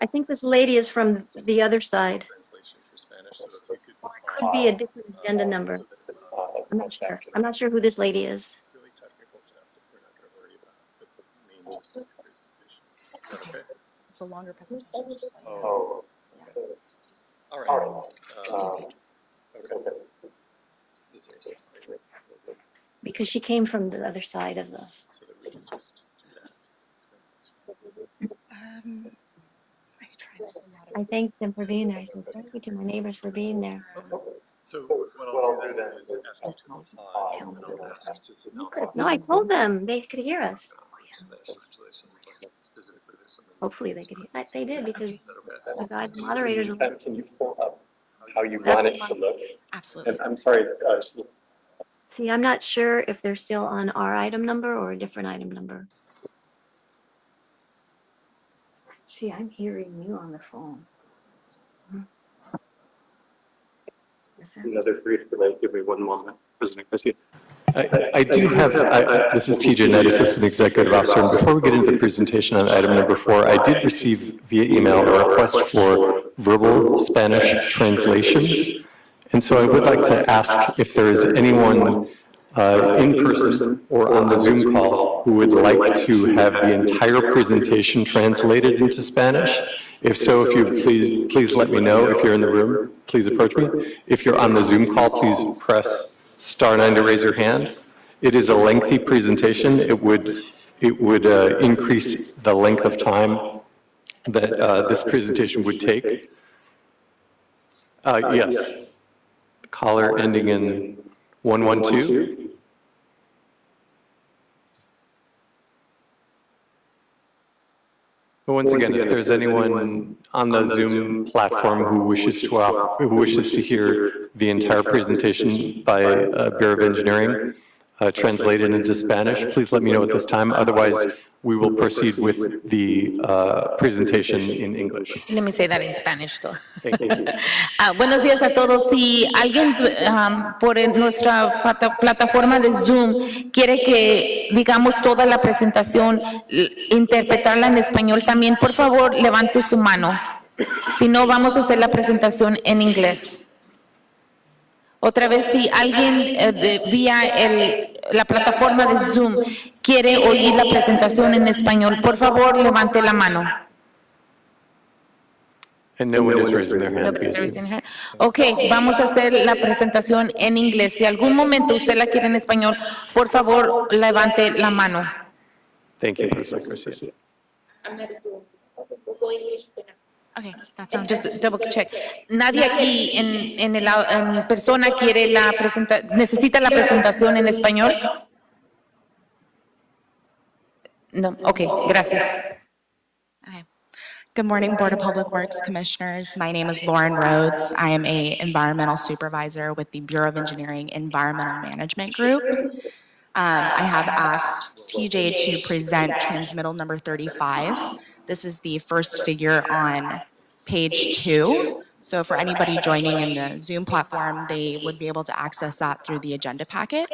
I think this lady is from the other side. Or it could be a different agenda number. I'm not sure. I'm not sure who this lady is. Okay. It's a longer presentation. Oh. All right. Because she came from the other side of the. I thanked them for being there. I said, thank you to my neighbors for being there. So what I'll do then is ask you to pause, and I'll ask to sit down. No, I told them. They could hear us. Hopefully they could hear. They did because the guy, the moderators. Can you pull up how you want it to look? Absolutely. And I'm sorry. See, I'm not sure if they're still on our item number or a different item number. See, I'm hearing you on the phone. Another 3 delay. Give me 1 moment, President Garcia. I do have, this is TJ Knight, Assistant Executive Officer, and before we get into the presentation on item number 4, I did receive via email a request for verbal Spanish translation. And so I would like to ask if there is anyone in person or on the Zoom call who would like to have the entire presentation translated into Spanish? If so, if you please let me know. If you're in the room, please approach me. If you're on the Zoom call, please press *9 to raise your hand. It is a lengthy presentation. It would increase the length of time that this presentation would take. Yes. Caller ending in 112. But once again, if there's anyone on the Zoom platform who wishes to hear the entire presentation by Bureau of Engineering translated into Spanish, please let me know at this time. Otherwise, we will proceed with the presentation in English. Let me say that in Spanish, though. Thank you. Buenos días a todos. Si alguien por nuestra plataforma de Zoom quiere que digamos toda la presentación, interpretarla en español también, por favor, levante su mano. Si no, vamos a hacer la presentación en inglés. Otra vez, si alguien vía la plataforma de Zoom quiere oír la presentación en español, por favor, levante la mano. And no one is raising their hand. Nobody's raising her. Ok, vamos a hacer la presentación en inglés. Si algún momento usted la quiere en español, por favor, levante la mano. Thank you, President Garcia. Okay, that sounds Just double check. Nadie aquí en persona quiere necesita la presentación en español. No, okay, gracias. Okay. Good morning, Board of Public Works Commissioners. My name is Lauren Rhodes. I am an environmental supervisor with the Bureau of Engineering Environmental Management Group. I have asked TJ to present transmittal number 35. This is the first figure on page 2. So for anybody joining in the Zoom platform, they would be able to access that through the agenda packet.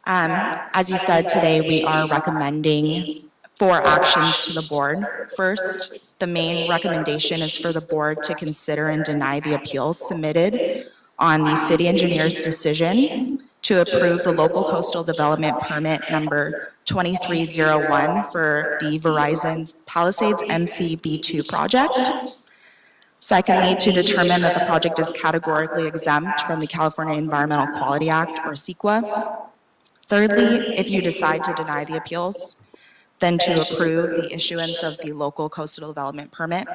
As you said, today we are recommending 4 actions to the board. First, the main recommendation is for the board to consider and deny the appeals submitted on the city engineer's decision to approve the local coastal development permit number 2301 for the Verizon's Palisades MCB2 project. Secondly, to determine that the project is categorically exempt from the California Environmental Quality Act, or CEQA. Thirdly, if you decide to deny the appeals, then to approve the issuance of the local coastal development permit.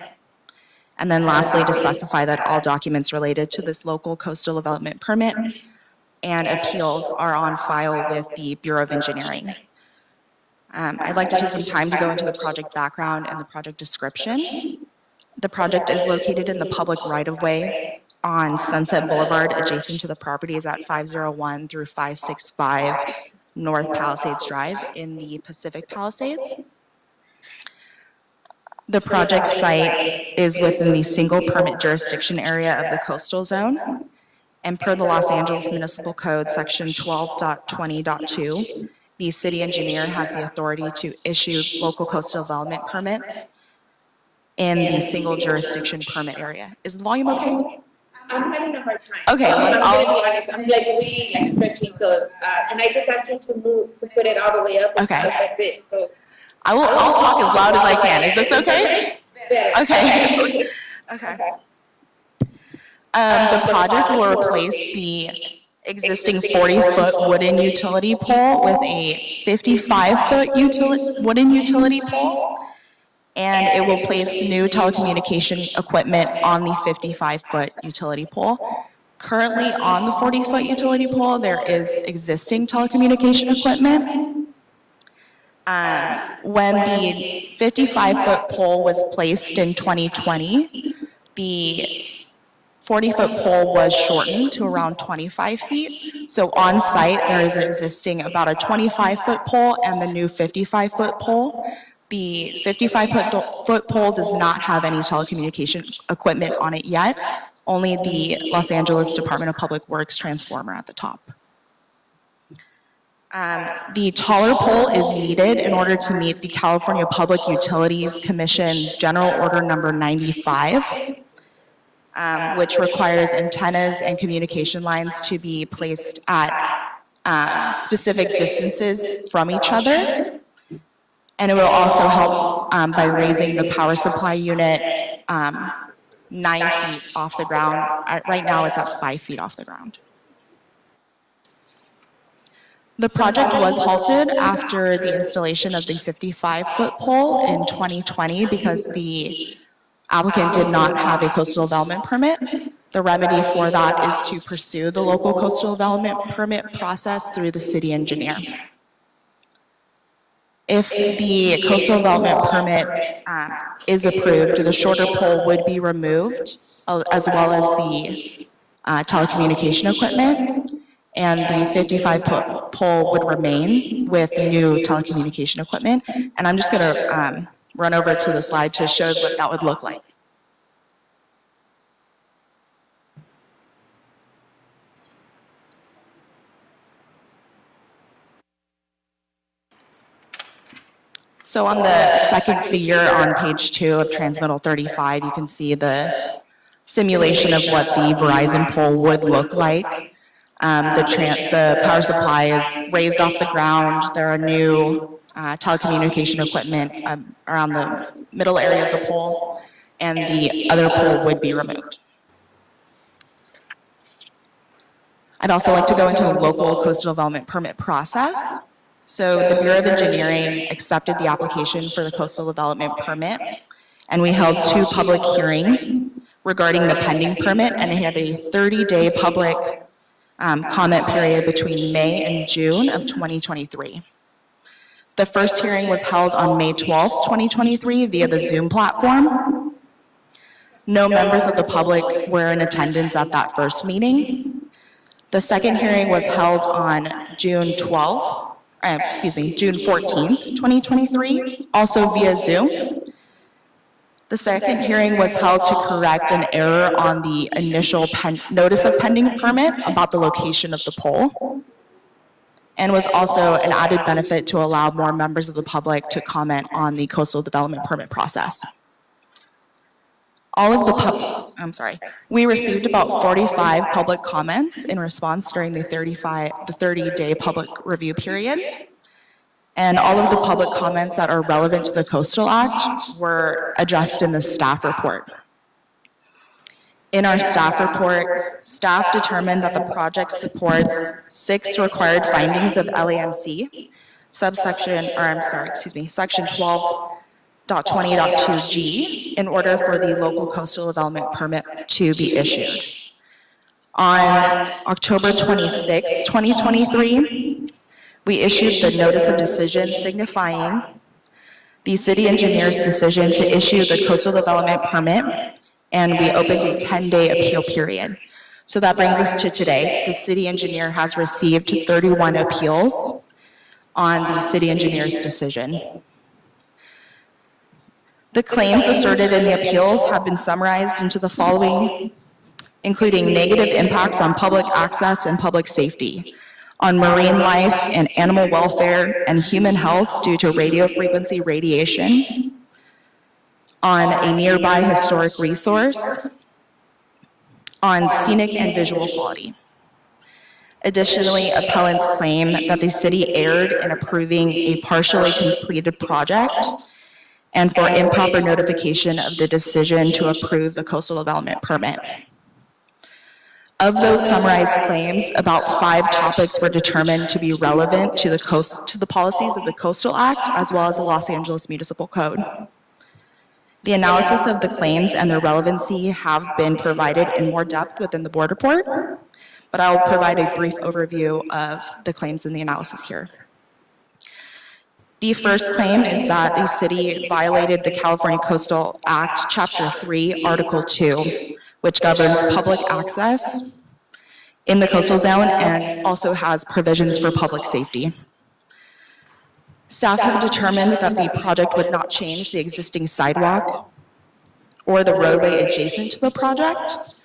And then lastly, to specify that all documents related to this local coastal development permit and appeals are on file with the Bureau of Engineering. I'd like to take some time to go into the project background and the project description. The project is located in the public right-of-way on Sunset Boulevard, adjacent to the properties at 501 through 565 North Palisades Drive in the Pacific Palisades. The project site is within the single permit jurisdiction area of the coastal zone. And per the Los Angeles Municipal Code, section 12.20.2, the city engineer has the authority to issue local coastal development permits in the single jurisdiction permit area. Is the volume okay? I'm having a hard time. Okay, I'm really honest. I'm like really stretching the, and I just asked you to put it all the way up. Okay. So that's it. So I'll talk as loud as I can. Is this okay? Okay. Okay. The project will replace the existing 40-foot wooden utility pole with a 55-foot wooden utility pole, and it will place new telecommunication equipment on the 55-foot utility pole. Currently on the 40-foot utility pole, there is existing telecommunication equipment. When the 55-foot pole was placed in 2020, the 40-foot pole was shortened to around 25 feet. So on site, there is existing about a 25-foot pole and the new 55-foot pole. The 55-foot pole does not have any telecommunication equipment on it yet, only the Los Angeles Department of Public Works transformer at the top. The taller pole is needed in order to meet the California Public Utilities Commission General Order Number 95, which requires antennas and communication lines to be placed at specific distances from each other. And it will also help by raising the power supply unit 9 feet off the ground. Right now, it's at 5 feet off the ground. The project was halted after the installation of the 55-foot pole in 2020 because the applicant did not have a coastal development permit. The remedy for that is to pursue the local coastal development permit process through the city engineer. If the coastal development permit is approved, the shorter pole would be removed, as well as the telecommunication equipment, and the 55-foot pole would remain with new telecommunication equipment. And I'm just going to run over to the slide to show what that would look like. So on the second figure on page 2 of Transmittal 35, you can see the simulation of what the Verizon pole would look like. The power supply is raised off the ground. There are new telecommunication equipment around the middle area of the pole, and the other pole would be removed. I'd also like to go into the local coastal development permit process. So the Bureau of Engineering accepted the application for the coastal development permit, and we held 2 public hearings regarding the pending permit, and it had a 30-day public comment period between May and June of 2023. The first hearing was held on May 12th, 2023 via the Zoom platform. No members of the public were in attendance at that first meeting. The second hearing was held on June 14th, 2023, also via Zoom. The second hearing was held to correct an error on the initial notice of pending permit about the location of the pole, and was also an added benefit to allow more members of the public to comment on the coastal development permit process. We received about 45 public comments in response during the 30-day public review period. And all of the public comments that are relevant to the Coastal Act were addressed in the staff report. In our staff report, staff determined that the project supports 6 required findings of LAMC, section 12.20.2G, in order for the local coastal development permit to be issued. On October 26, 2023, we issued the notice of decision signifying the city engineer's decision to issue the coastal development permit, and we opened a 10-day appeal period. So that brings us to today. The city engineer has received 31 appeals on the city engineer's decision. The claims asserted in the appeals have been summarized into the following, including negative impacts on public access and public safety, on marine life and animal welfare and human health due to radio frequency radiation, on a nearby historic resource, on scenic and visual quality. Additionally, appellants claim that the city erred in approving a partially completed project and for improper notification of the decision to approve the coastal development permit. Of those summarized claims, about 5 topics were determined to be relevant to the policies of the Coastal Act, as well as the Los Angeles Municipal Code. The analysis of the claims and their relevancy have been provided in more depth within the board report, but I will provide a brief overview of the claims and the analysis here. The first claim is that the city violated the California Coastal Act, Chapter 3, Article 2, which governs public access in the coastal zone and also has provisions for public safety. Staff have determined that the project would not change the existing sidewalk or the roadway adjacent to the project.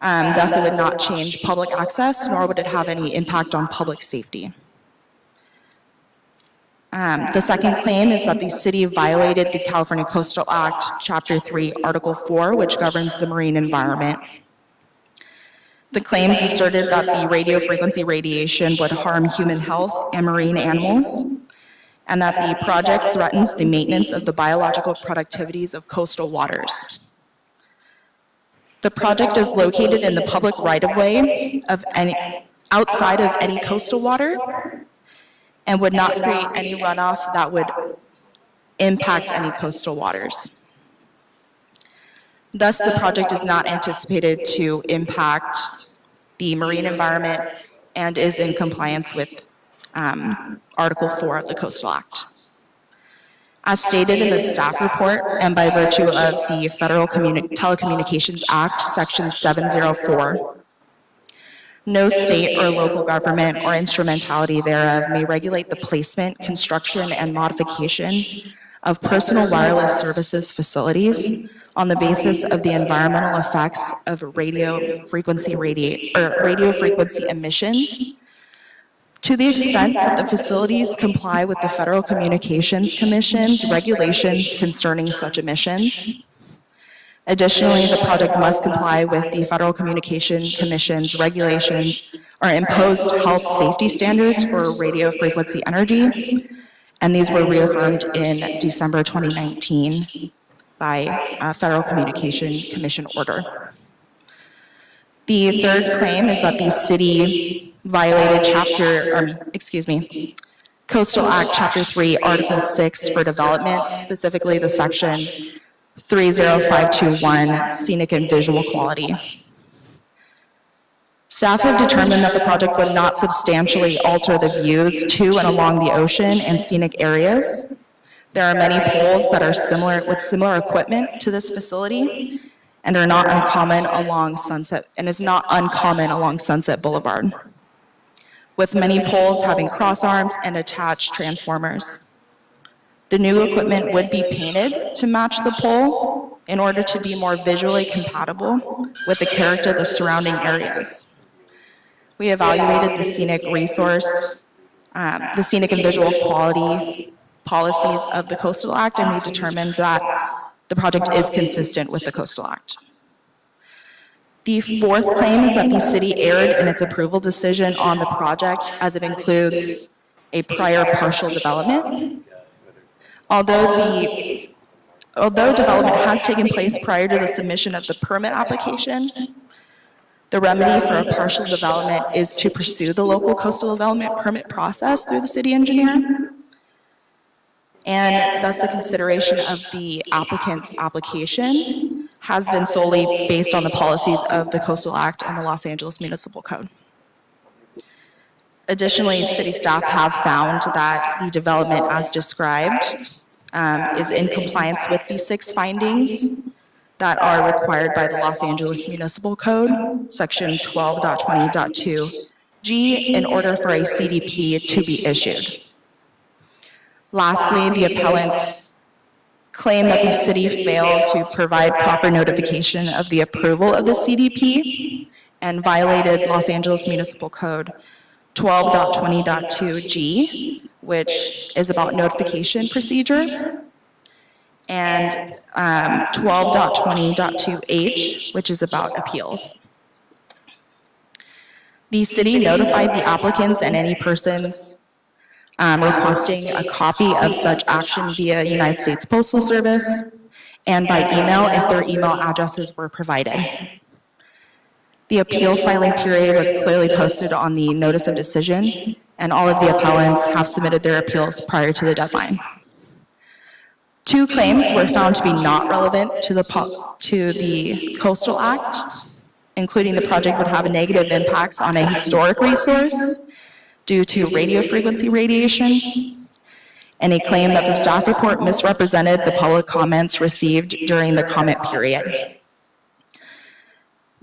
Thus, it would not change public access, nor would it have any impact on public safety. The second claim is that the city violated the California Coastal Act, Chapter 3, Article 4, which governs the marine environment. The claims asserted that the radio frequency radiation would harm human health and marine animals, and that the project threatens the maintenance of the biological productivities of coastal waters. The project is located in the public right-of-way outside of any coastal water and would not create any runoff that would impact any coastal waters. Thus, the project is not anticipated to impact the marine environment and is in compliance with Article 4 of the Coastal Act. As stated in the staff report, and by virtue of the Federal Telecommunications Act, Section 704, no state or local government or instrumentality thereof may regulate the placement, construction, and modification of personal wireless services facilities on the basis of the environmental effects of radio frequency emissions, to the extent that the facilities comply with the Federal Communications Commission's regulations concerning such emissions. Additionally, the project must comply with the Federal Communications Commission's regulations or imposed health safety standards for radio frequency energy, and these were reaffirmed in December 2019 by a Federal Communications Commission order. The third claim is that the city violated Coastal Act Chapter 3, Article 6 for development, specifically the section 30521, scenic and visual quality. Staff have determined that the project would not substantially alter the views to and along the ocean and scenic areas. There are many poles that are similar equipment to this facility and are not uncommon along Sunset Boulevard, with many poles having cross arms and attached transformers. The new equipment would be painted to match the pole in order to be more visually compatible with the character of the surrounding areas. We evaluated the scenic and visual quality policies of the Coastal Act, and we determined that the project is consistent with the Coastal Act. The fourth claim is that the city erred in its approval decision on the project as it includes a prior partial development. Although development has taken place prior to the submission of the permit application, the remedy for a partial development is to pursue the local coastal development permit process through the city engineer. And thus the consideration of the applicant's application has been solely based on the policies of the Coastal Act and the Los Angeles Municipal Code. Additionally, city staff have found that the development as described is in compliance with the 6 findings that are required by the Los Angeles Municipal Code, Section 12.20.2G, in order for a CDP to be issued. Lastly, the appellants claim that the city failed to provide proper notification of the approval of the CDP and violated Los Angeles Municipal Code 12.20.2G, which is about notification procedure, and 12.20.2H, which is about appeals. The city notified the applicants and any persons requesting a copy of such action via United States Postal Service and by email if their email addresses were provided. The appeal filing period was clearly posted on the notice of decision, and all of the appellants have submitted their appeals prior to the deadline. 2 claims were found to be not relevant to the Coastal Act, including the project would have negative impacts on a historic resource due to radio frequency radiation, and a claim that the staff report misrepresented the public comments received during the comment period.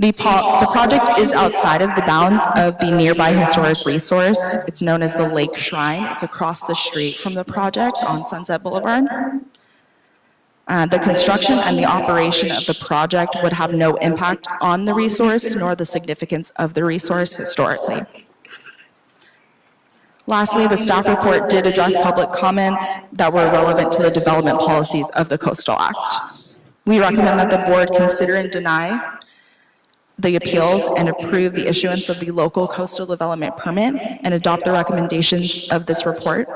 The project is outside of the bounds of the nearby historic resource. It's known as the Lake Shrine. It's across the street from the project on Sunset Boulevard. The construction and the operation of the project would have no impact on the resource nor the significance of the resource historically. Lastly, the staff report did address public comments that were relevant to the development policies of the Coastal Act. We recommend that the board consider and deny the appeals and approve the issuance of the local coastal development permit and adopt the recommendations of this report.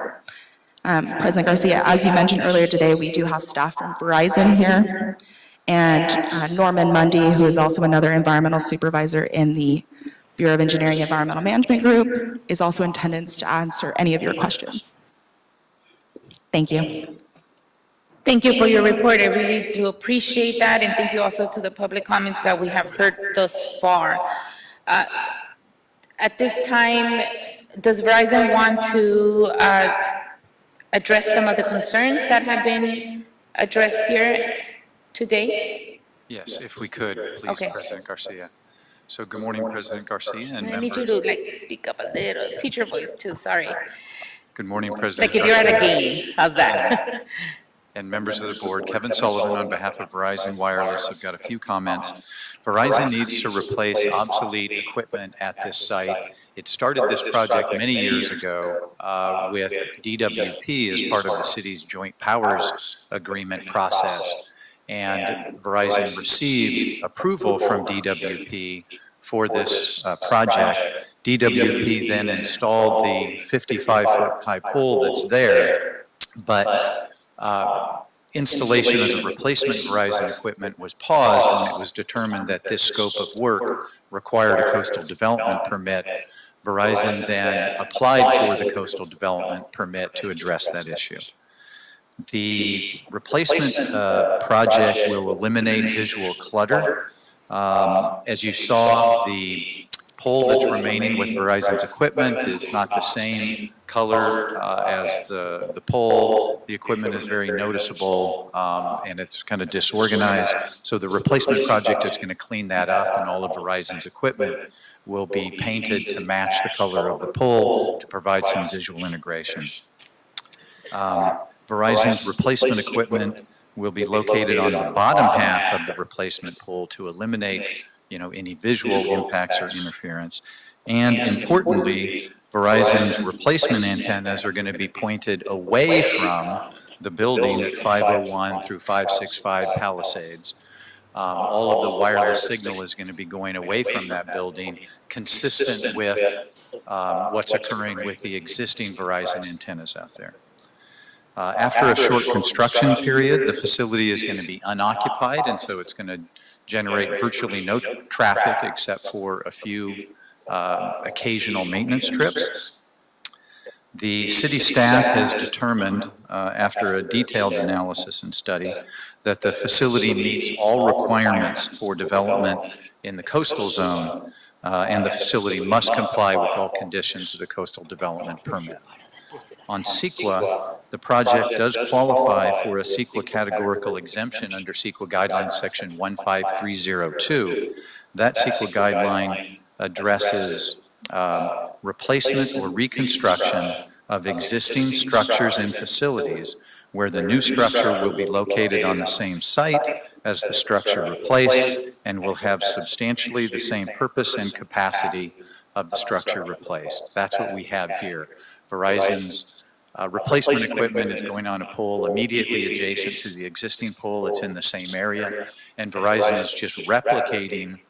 President Garcia, as you mentioned earlier today, we do have staff from Verizon here, and Norman Mundy, who is also another environmental supervisor in the Bureau of Engineering and Environmental Management Group, is also in attendance to answer any of your questions. Thank you. Thank you for your report. I really do appreciate that, and thank you also to the public comments that we have heard thus far. At this time, does Verizon want to address some of the concerns that have been addressed here today? Yes, if we could, please, Okay. President Garcia. So good morning, President Garcia and I need you members. to speak up a little, teacher voice too, sorry. Good morning, President Like if you're at a Garcia. game, how's that? And members of the board, Kevin Sullivan on behalf of Verizon Wireless have got a few comments. Verizon needs to replace obsolete equipment at this site. It started this project many years ago with DWP as part of the city's joint powers agreement process. And Verizon received approval from DWP for this project. DWP then installed the 55-foot high pole that's there, but installation of the replacement Verizon equipment was paused when it was determined that this scope of work required a coastal development permit. Verizon then applied for the coastal development permit to address that issue. The replacement project will eliminate visual clutter. As you saw, the pole that's remaining with Verizon's equipment is not the same color as the pole. The equipment is very noticeable and it's kind of disorganized. So the replacement project is going to clean that up, and all of Verizon's equipment will be painted to match the color of the pole to provide some visual integration. Verizon's replacement equipment will be located on the bottom half of the replacement pole to eliminate, any visual impacts or interference. And importantly, Verizon's replacement antennas are going to be pointed away from the building at 501 through 565 Palisades. All of the wireless signal is going to be going away from that building, consistent with what's occurring with the existing Verizon antennas out there. After a short construction period, the facility is going to be unoccupied, and so it's going to generate virtually no traffic except for a few occasional maintenance trips. The city staff has determined, after a detailed analysis and study, that the facility meets all requirements for development in the coastal zone, and the facility must comply with all conditions of the coastal development permit. On CEQA, the project does qualify for a CEQA categorical exemption under CEQA Guidelines Section 15302. That CEQA guideline addresses replacement or reconstruction of existing structures and facilities where the new structure will be located on the same site as the structure replaced and will have substantially the same purpose and capacity of the structure replaced. That's what we have here. Verizon's replacement equipment is going on a pole immediately adjacent to the existing pole. It's in the same area, and Verizon is just replicating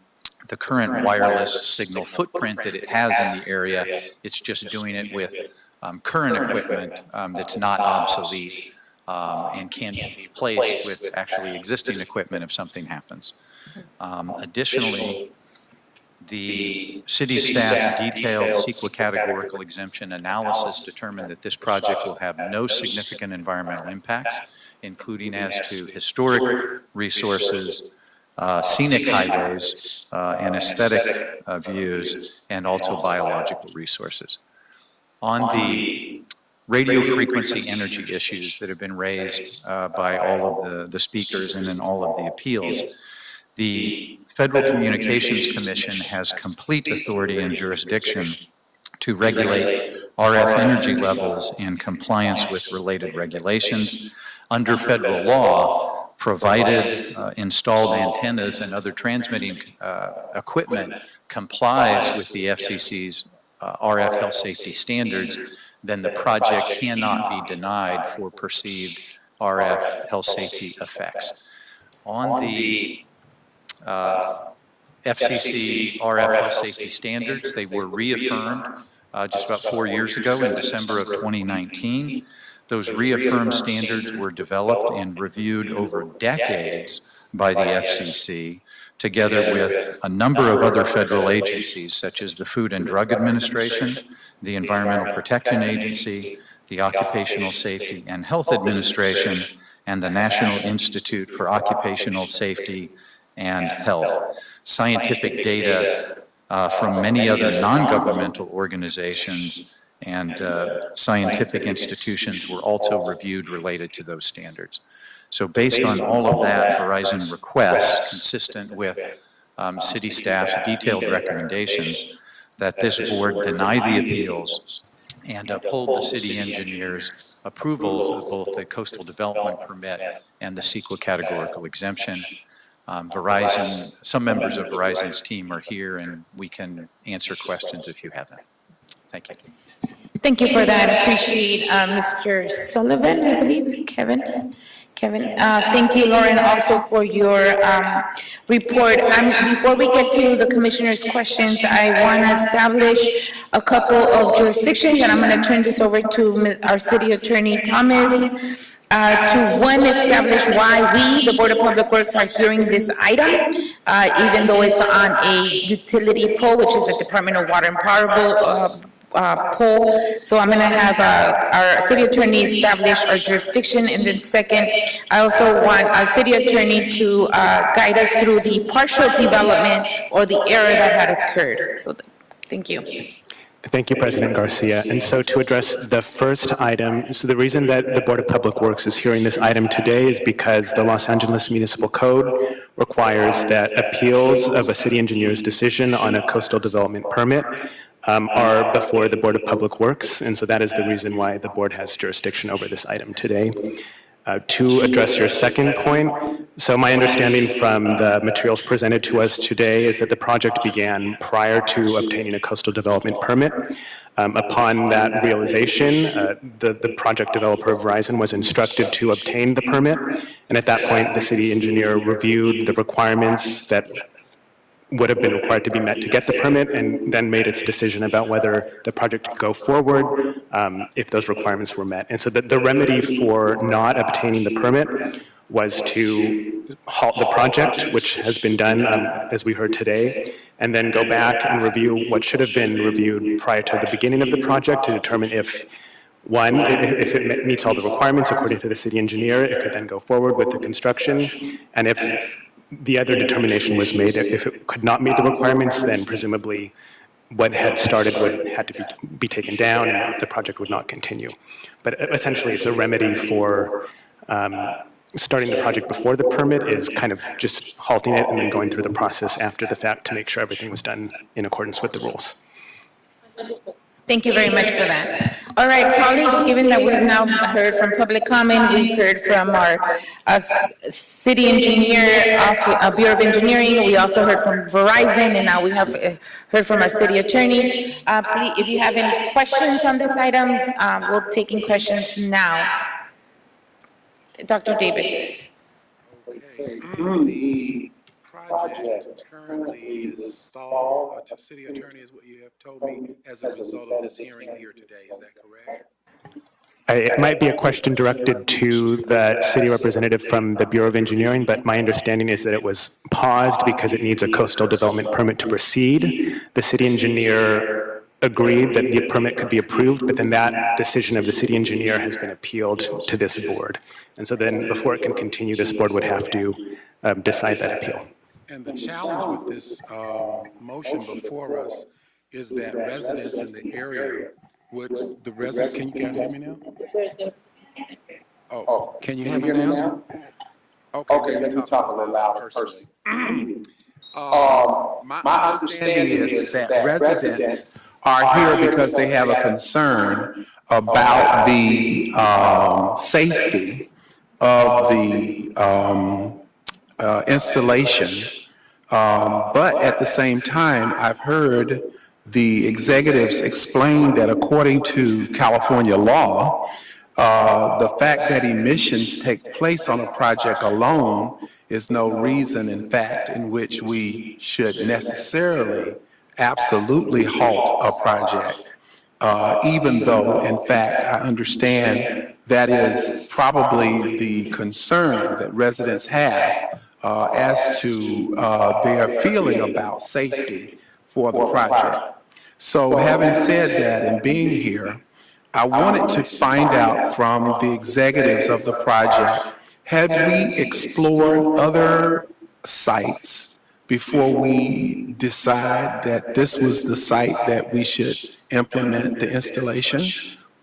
the current wireless signal footprint that it has in the area. It's just doing it with current equipment that's not obsolete and can be replaced with actually existing equipment if something happens. Additionally, the city staff detailed CEQA categorical exemption analysis determined that this project will have no significant environmental impacts, including as to historic resources, scenic highways, and aesthetic views, and also biological resources. On the radio frequency energy issues that have been raised by all of the speakers and in all of the appeals, the Federal Communications Commission has complete authority and jurisdiction to regulate RF energy levels in compliance with related regulations. Under federal law, provided installed antennas and other transmitting equipment complies with the FCC's RF health safety standards, then the project cannot be denied for perceived RF health safety effects. On the FCC RF health safety standards. They were reaffirmed just about 4 years ago in December of 2019. Those reaffirmed standards were developed and reviewed over decades by the FCC, together with a number of other federal agencies, such as the Food and Drug Administration, the Environmental Protection Agency, the Occupational Safety and Health Administration, and the National Institute for Occupational Safety and Health. Scientific data from many other non-governmental organizations and scientific institutions were also reviewed related to those standards. So based on all of that, Verizon requests, consistent with city staff's detailed recommendations, that this board deny the appeals and uphold the city engineer's approvals of both the coastal development permit and the CEQA categorical exemption. Verizon, some members of Verizon's team are here, and we can answer questions if you have them. Thank you. Thank you for that. Appreciate Mr. Sullivan, I believe, Kevin. Thank you, Lauren, also for your report. Before we get to the commissioner's questions, I want to establish a couple of jurisdictions, and I'm going to turn this over to our city attorney, Thomas, to one, establish why we, the Board of Public Works, are hearing this item, even though it's on a utility pole, which is a Department of Water and Power poll. So I'm going to have our city attorney establish our jurisdiction, and then second, I also want our city attorney to guide us through the partial development or the error that had occurred. So thank you. Thank you, President Garcia. And so to address the first item, so the reason that the Board of Public Works is hearing this item today is because the Los Angeles Municipal Code requires that appeals of a city engineer's decision on a coastal development permit are before the Board of Public Works, and so that is the reason why the board has jurisdiction over this item today. To address your second point, so my understanding from the materials presented to us today is that the project began prior to obtaining a coastal development permit. Upon that realization, the project developer, Verizon, was instructed to obtain the permit, and at that point, the city engineer reviewed the requirements that would have been required to be met to get the permit, and then made its decision about whether the project could go forward if those requirements were met. And so the remedy for not obtaining the permit was to halt the project, which has been done, as we heard today, and then go back and review what should have been reviewed prior to the beginning of the project to determine if, one, if it meets all the requirements according to the city engineer, it could then go forward with the construction, and if the other determination was made, if it could not meet the requirements, then presumably what had started would have to be taken down and the project would not continue. But essentially, it's a remedy for starting the project before the permit is kind of just halting it and then going through the process after the fact to make sure everything was done in accordance with the rules. Thank you very much for that. All right, colleagues, given that we've now heard from public comment, we've heard from our city engineer, Bureau of Engineering, we also heard from Verizon, and now we have heard from our city attorney. Please, if you have any questions on this item, we're taking questions now. Dr. Davis. Okay. The project currently is stalled, city attorney, is what you have told me, as a result of this hearing here today. Is that correct? It might be a question directed to the city representative from the Bureau of Engineering, but my understanding is that it was paused because it needs a coastal development permit to proceed. The city engineer agreed that the permit could be approved, but then that decision of the city engineer has been appealed to this board. And so then before it can continue, this board would have to decide that appeal. And the challenge with this motion before us is that residents in the area would, the residents, can you guys hear me now? Oh, can you hear me now? Okay, let me talk a little louder personally. My understanding is that residents are here because they have a concern about the safety of the installation. But at the same time, I've heard the executives explain that according to California law, the fact that emissions take place on a project alone is no reason, in fact, in which we should necessarily absolutely halt a project, even though, in fact, I understand that is probably the concern that residents have as to their feeling about safety for the project. So having said that and being here, I wanted to find out from the executives of the project, had we explored other sites before we decide that this was the site that we should implement the installation?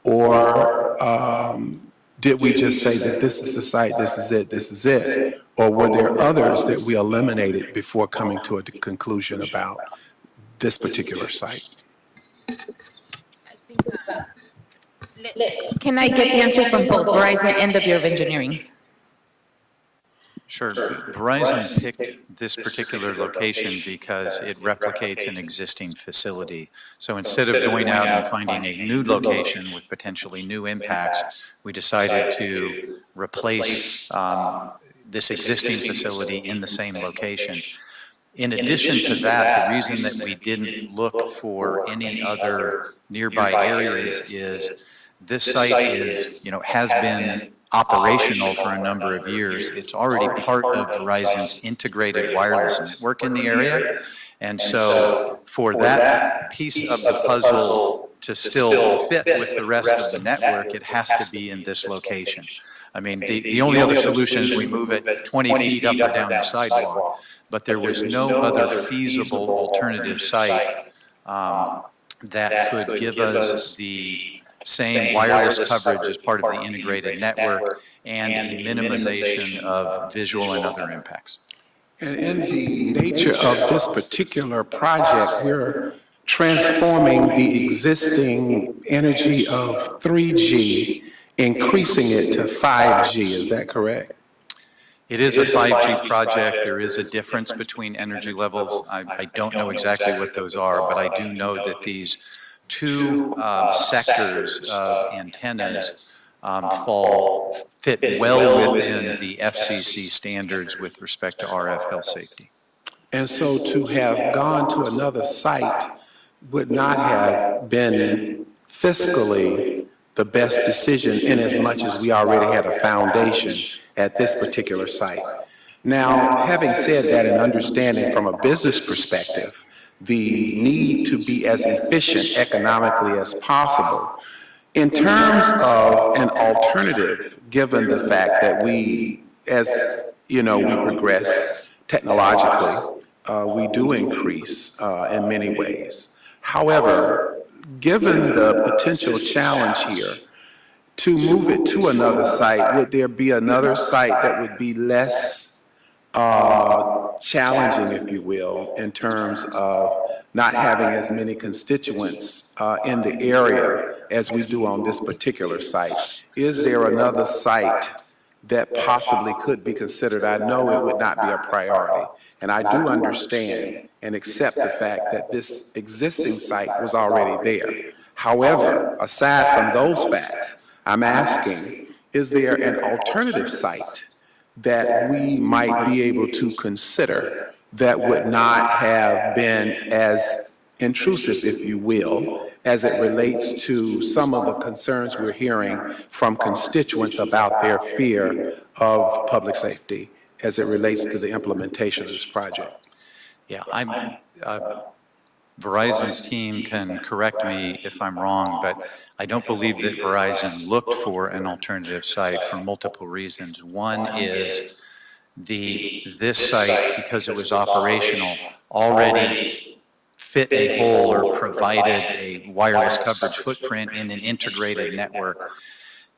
Or did we just say that this is the site, this is it? Or were there others that we eliminated before coming to a conclusion about this particular site? Can I get the answer from both Verizon and the Bureau of Engineering? Sure. Verizon picked this particular location because it replicates an existing facility. So instead of going out and finding a new location with potentially new impacts, we decided to replace this existing facility in the same location. In addition to that, the reason that we didn't look for any other nearby areas is this site is, has been operational for a number of years. It's already part of Verizon's integrated wireless network in the area. And so for that piece of the puzzle to still fit with the rest of the network, it has to be in this location. I mean, the only other solution is we move it 20 feet up or down the sidewalk, but there was no other feasible alternative site that could give us the same wireless coverage as part of the integrated network and a minimization of visual and other impacts. And in the nature of this particular project, we're transforming the existing energy of 3G, increasing it to 5G, is that correct? It is a 5G project. There is a difference between energy levels. I don't know exactly what those are, but I do know that these two sectors of antennas fit well within the FCC standards with respect to RF health safety. And so to have gone to another site would not have been fiscally the best decision in as much as we already had a foundation at this particular site. Now, having said that and understanding from a business perspective the need to be as efficient economically as possible, in terms of an alternative, given the fact that we, as we progress technologically, we do increase in many ways. However, given the potential challenge here, to move it to another site, would there be another site that would be less challenging, if you will, in terms of not having as many constituents in the area as we do on this particular site? Is there another site that possibly could be considered? I know it would not be a priority, and I do understand and accept the fact that this existing site was already there. However, aside from those facts, I'm asking, is there an alternative site that we might be able to consider that would not have been as intrusive, if you will, as it relates to some of the concerns we're hearing from constituents about their fear of public safety as it relates to the implementation of this project? Yeah, Verizon's team can correct me if I'm wrong, but I don't believe that Verizon looked for an alternative site for multiple reasons. One is this site, because it was operational, already fit a hole or provided a wireless coverage footprint in an integrated network.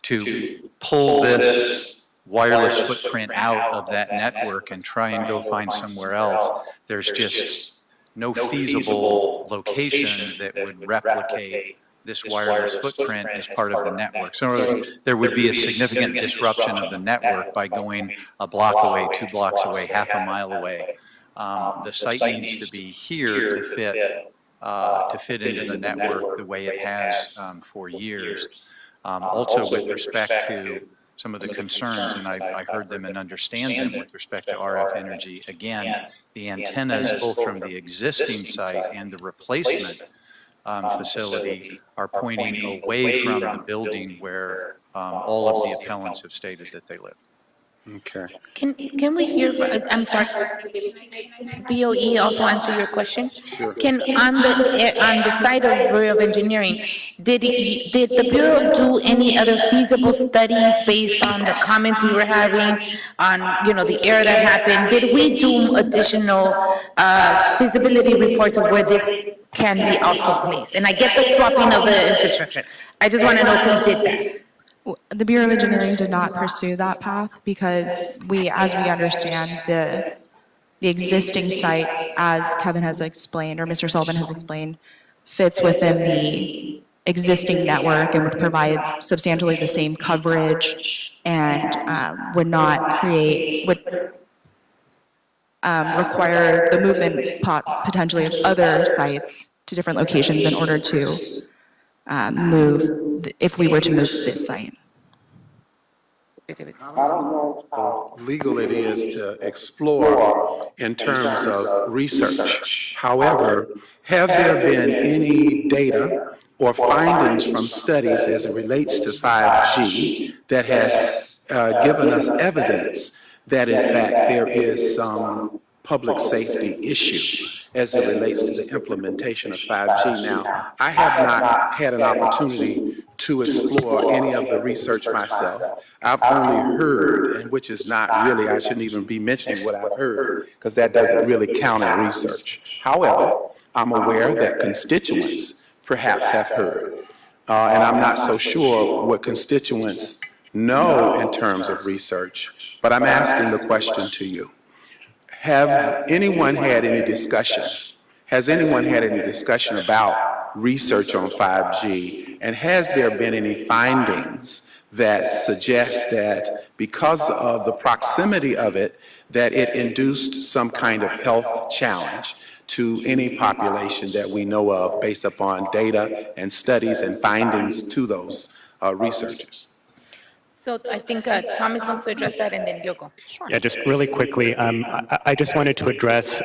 To pull this wireless footprint out of that network and try and go find somewhere else, there's just no feasible location that would replicate this wireless footprint as part of the network. So in other words, there would be a significant disruption of the network by going a block away, 2 blocks away, half a mile away. The site needs to be here to fit into the network the way it has for years. Also, with respect to some of the concerns, and I heard them and understand them with respect to RF energy. Again, the antennas, both from the existing site and the replacement facility, are pointing away from the building where all of the appellants have stated that they live. Okay. Can we hear, I'm sorry, BOE also answer your question? Sure. Can, on the side of Bureau of Engineering, did the Bureau do any other feasible studies based on the comments we were having on, you know, the error that happened? Did we do additional feasibility reports of where this can be also placed? And I get the swapping of the infrastructure. I just want to know if we did that. The Bureau of Engineering did not pursue that path because as we understand, the existing site, as Kevin has explained, or Mr. Sullivan has explained, fits within the existing network and would provide substantially the same coverage and would not require the movement potentially of other sites to different locations in order to if we were to move this site. I don't know how legal it is to explore in terms of research. However, have there been any data or findings from studies as it relates to 5G that has given us evidence that in fact there is some public safety issue as it relates to the implementation of 5G? Now, I have not had an opportunity to explore any of the research myself. I've only heard, and which is not really, I shouldn't even be mentioning what I've heard, because that doesn't really count in research. However, I'm aware that constituents perhaps have heard, and I'm not so sure what constituents know in terms of research, but I'm asking the question to you. Have anyone had any discussion? Has anyone had any discussion about research on 5G? And has there been any findings that suggest that because of the proximity of it, that it induced some kind of health challenge to any population that we know of based upon data and studies and findings to those researchers? So I think Thomas wants to address that, and then you'll go. Sure. Yeah, just really quickly, I just wanted to address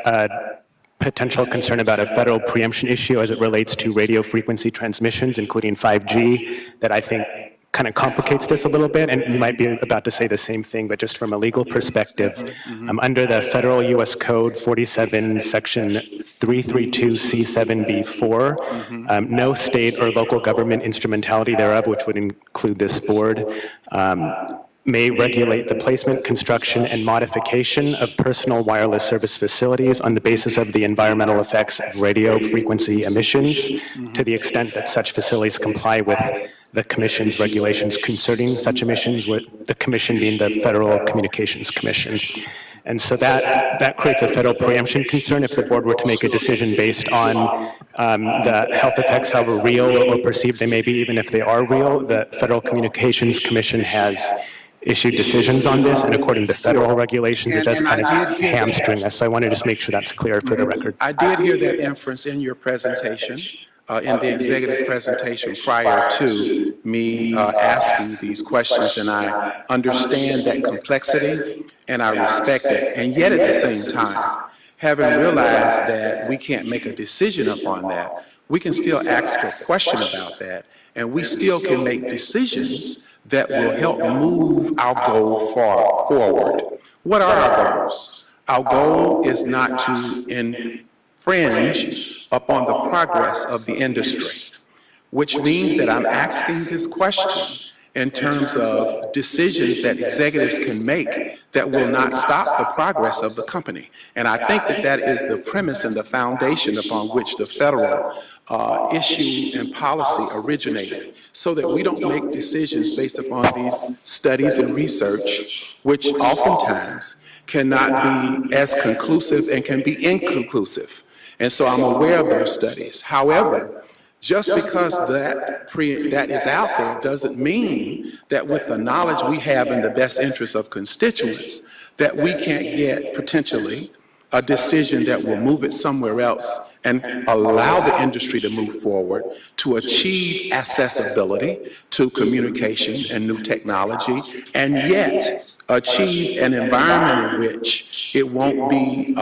potential concern about a federal preemption issue as it relates to radio frequency transmissions, including 5G, that I think kind of complicates this a little bit, and you might be about to say the same thing, but just from a legal perspective, under the Federal U.S. Code 47, Section 332C7B4, no state or local government instrumentality thereof, which would include this board, may regulate the placement, construction, and modification of personal wireless service facilities on the basis of the environmental effects of radio frequency emissions, to the extent that such facilities comply with the Commission's regulations concerning such emissions, with the Commission being the Federal Communications Commission. And so that creates a federal preemption concern if the board were to make a decision based on the health effects, however real or perceived they may be, even if they are real. The Federal Communications Commission has issued decisions on this, and according to federal regulations, it does kind of hamstring us. So I want to just make sure that's clear for the record. I did hear that inference in your presentation, in the executive presentation prior to me asking these questions, and I understand that complexity and I respect it. And yet at the same time, having realized that we can't make a decision upon that, we can still ask a question about that, and we still can make decisions that will help move our goal forward. What are our goals? Our goal is not to infringe upon the progress of the industry, which means that I'm asking this question in terms of decisions that executives can make that will not stop the progress of the company. And I think that that is the premise and the foundation upon which the federal issue and policy originated, so that we don't make decisions based upon these studies and research, which oftentimes cannot be as conclusive and can be inconclusive. And so I'm aware of those studies. However, just because that is out there doesn't mean that with the knowledge we have in the best interest of constituents, that we can't get potentially a decision that will move it somewhere else and allow the industry to move forward to achieve accessibility to communication and new technology, and yet achieve an environment in which it won't be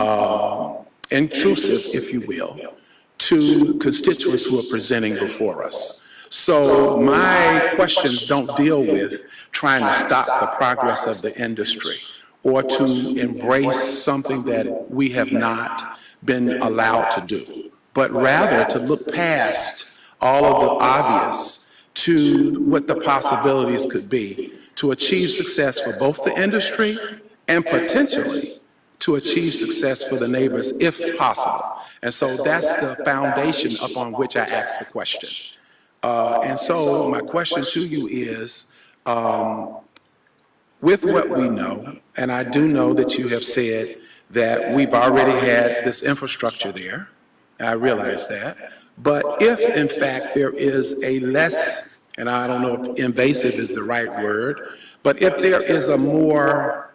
intrusive, if you will, to constituents who are presenting before us. So my questions don't deal with trying to stop the progress of the industry or to embrace something that we have not been allowed to do, but rather to look past all of the obvious to what the possibilities could be to achieve success for both the industry and potentially to achieve success for the neighbors if possible. And so that's the foundation upon which I asked the question. And so my question to you is, with what we know, and I do know that you have said that we've already had this infrastructure there, I realize that, but if in fact there is a less, and I don't know if invasive is the right word, but if there is a more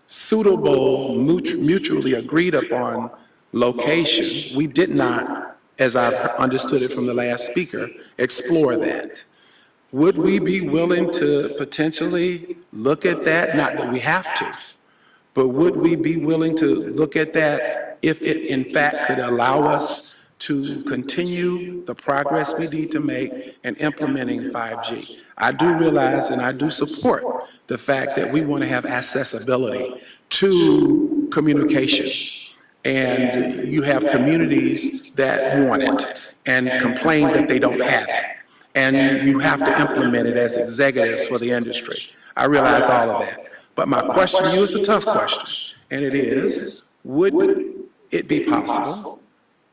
suitable, mutually agreed upon location, we did not, as I've understood it from the last speaker, explore that. Would we be willing to potentially look at that? Not that we have to, but would we be willing to look at that if it in fact could allow us to continue the progress we need to make in implementing 5G? I do realize and I do support the fact that we want to have accessibility to communication. And you have communities that want it and complain that they don't have it. And you have to implement it as executives for the industry. I realize all of that. But my question to you is a tough question. And it is, would it be possible,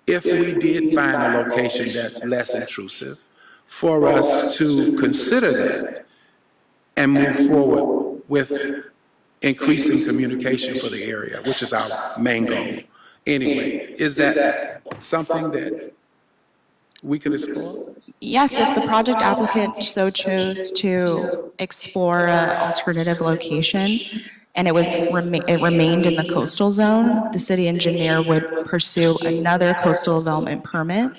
if we did find a location that's less intrusive, for us to consider that and move forward with increasing communication for the area, which is our main goal? Anyway, is that something that we can explore? Yes, if the project applicant so chose to explore an alternative location and it remained in the coastal zone, the city engineer would pursue another coastal development permit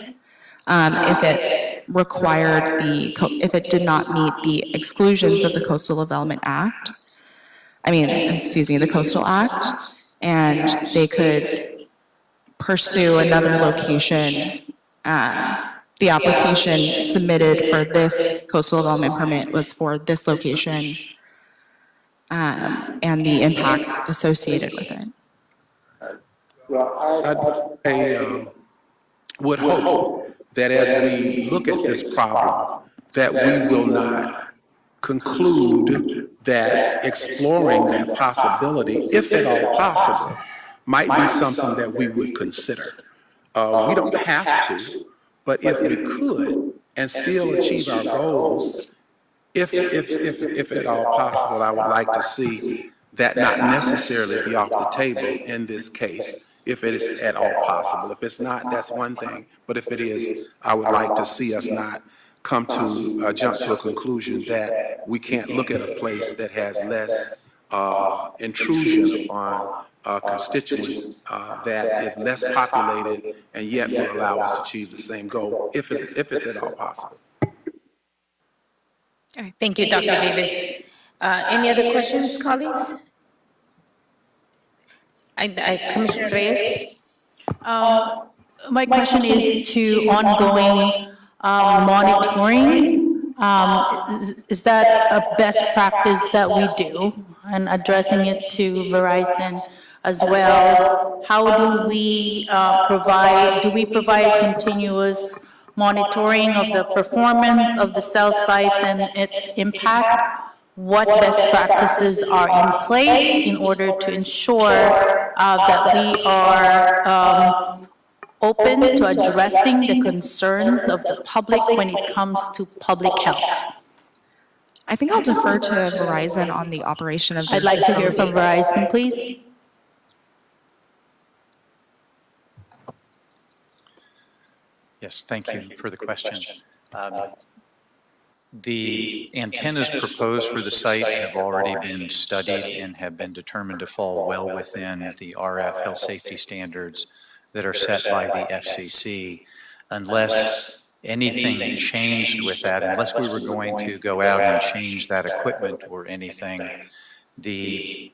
if it required if it did not meet the exclusions of the Coastal Development Act. The Coastal Act, and they could pursue another location. The application submitted for this coastal development permit was for this location and the impacts associated with it. I would hope that as we look at this problem, that we will not conclude that exploring that possibility, if at all possible, might be something that we would consider. We don't have to, but if we could and still achieve our goals, if at all possible, I would like to see that not necessarily be off the table in this case, if it is at all possible. If it's not, that's one thing, but if it is, I would like to see us not come to jump to a conclusion that we can't look at a place that has less intrusion on constituents that is less populated and yet will allow us to achieve the same goal, if it's at all possible. All right, thank you, Dr. Davis. Any other questions, colleagues? Commissioner Reyes? My question is to ongoing monitoring. Is that a best practice that we do? And addressing it to Verizon as well. How do we provide continuous monitoring of the performance of the cell sites and its impact? What best practices are in place in order to ensure that we are open to addressing the concerns of the public when it comes to public health? I think I'll defer to Verizon on the operation of their I'd like to hear from Verizon, please. Yes, thank you for the question. The antennas proposed for the site have already been studied and have been determined to fall well within the RF health safety standards that are set by the FCC. Unless anything changed with that, unless we were going to go out and change that equipment or anything, the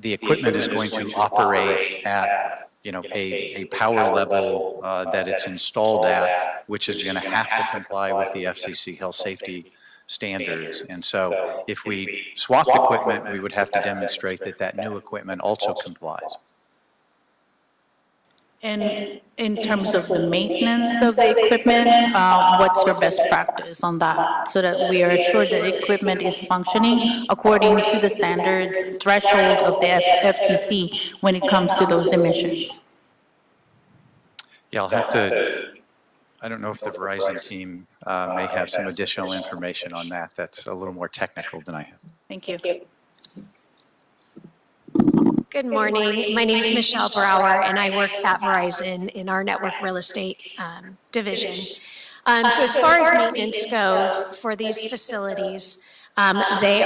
equipment is going to operate at a power level that it's installed at, which is going to have to comply with the FCC health safety standards. And so if we swapped equipment, we would have to demonstrate that that new equipment also complies. And in terms of the maintenance of the equipment, what's your best practice on that? So that we are sure the equipment is functioning according to the standards threshold of the FCC when it comes to those emissions. Yeah, I'll have to, I don't know if the Verizon team may have some additional information on that. That's a little more technical than I have. Thank you. Good morning. My name is Michelle Brower, and I work at Verizon in our network real estate division. So as far as maintenance goes for these facilities, they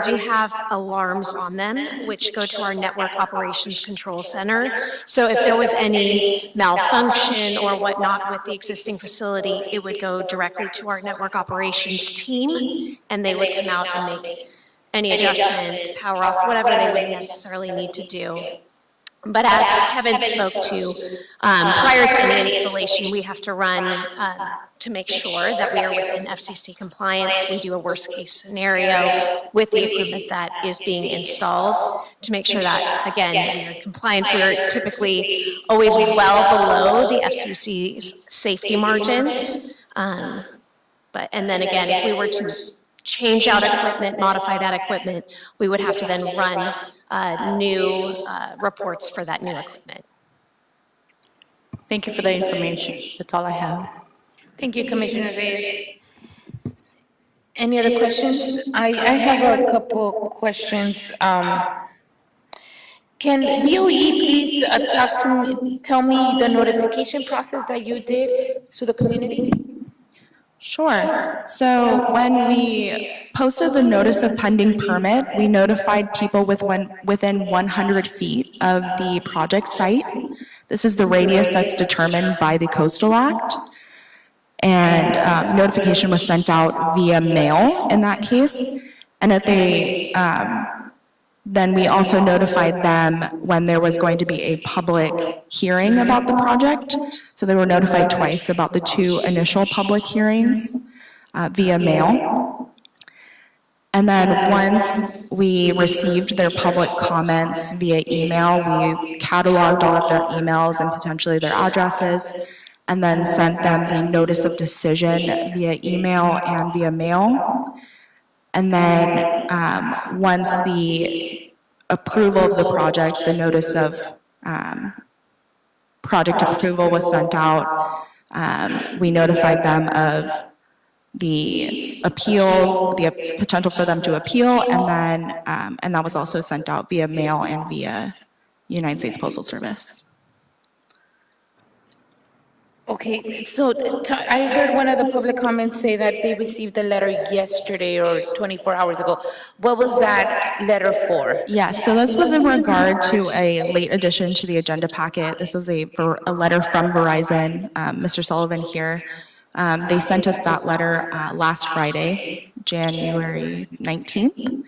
do have alarms on them, which go to our network operations control center. So if there was any malfunction or whatnot with the existing facility, it would go directly to our network operations team, and they would come out and make any adjustments, power off, whatever they would necessarily need to do. But as Kevin spoke to, prior to any installation, we have to run to make sure that we are within FCC compliance. We do a worst case scenario with the equipment that is being installed to make sure that, again, we are in compliance. We are typically always well below the FCC's safety margins. And then again, if we were to change out equipment, modify that equipment, we would have to then run new reports for that new equipment. Thank you for the information. That's all I have. Thank you, Commissioner Reyes. Any other questions? I have a couple questions. Can BOE please tell me the notification process that you did to the community? Sure. So when we posted the notice of pending permit, we notified people within 100 feet of the project site. This is the radius that's determined by the Coastal Act. And notification was sent out via mail in that case. And that then we also notified them when there was going to be a public hearing about the project. So they were notified twice about the two initial public hearings via mail. And then once we received their public comments via email, we cataloged all of their emails and potentially their addresses, and then sent them the notice of decision via email and via mail. And then once the approval of the project, the notice of project approval was sent out, we notified them of the appeals, the potential for them to appeal, and then and that was also sent out via mail and via United States Postal Service. Okay, so I heard one of the public comments say that they received a letter yesterday or 24 hours ago. What was that letter for? Yes, so this was in regard to a late addition to the agenda packet. This was a letter from Verizon, Mr. Sullivan here. They sent us that letter last Friday, January 19th.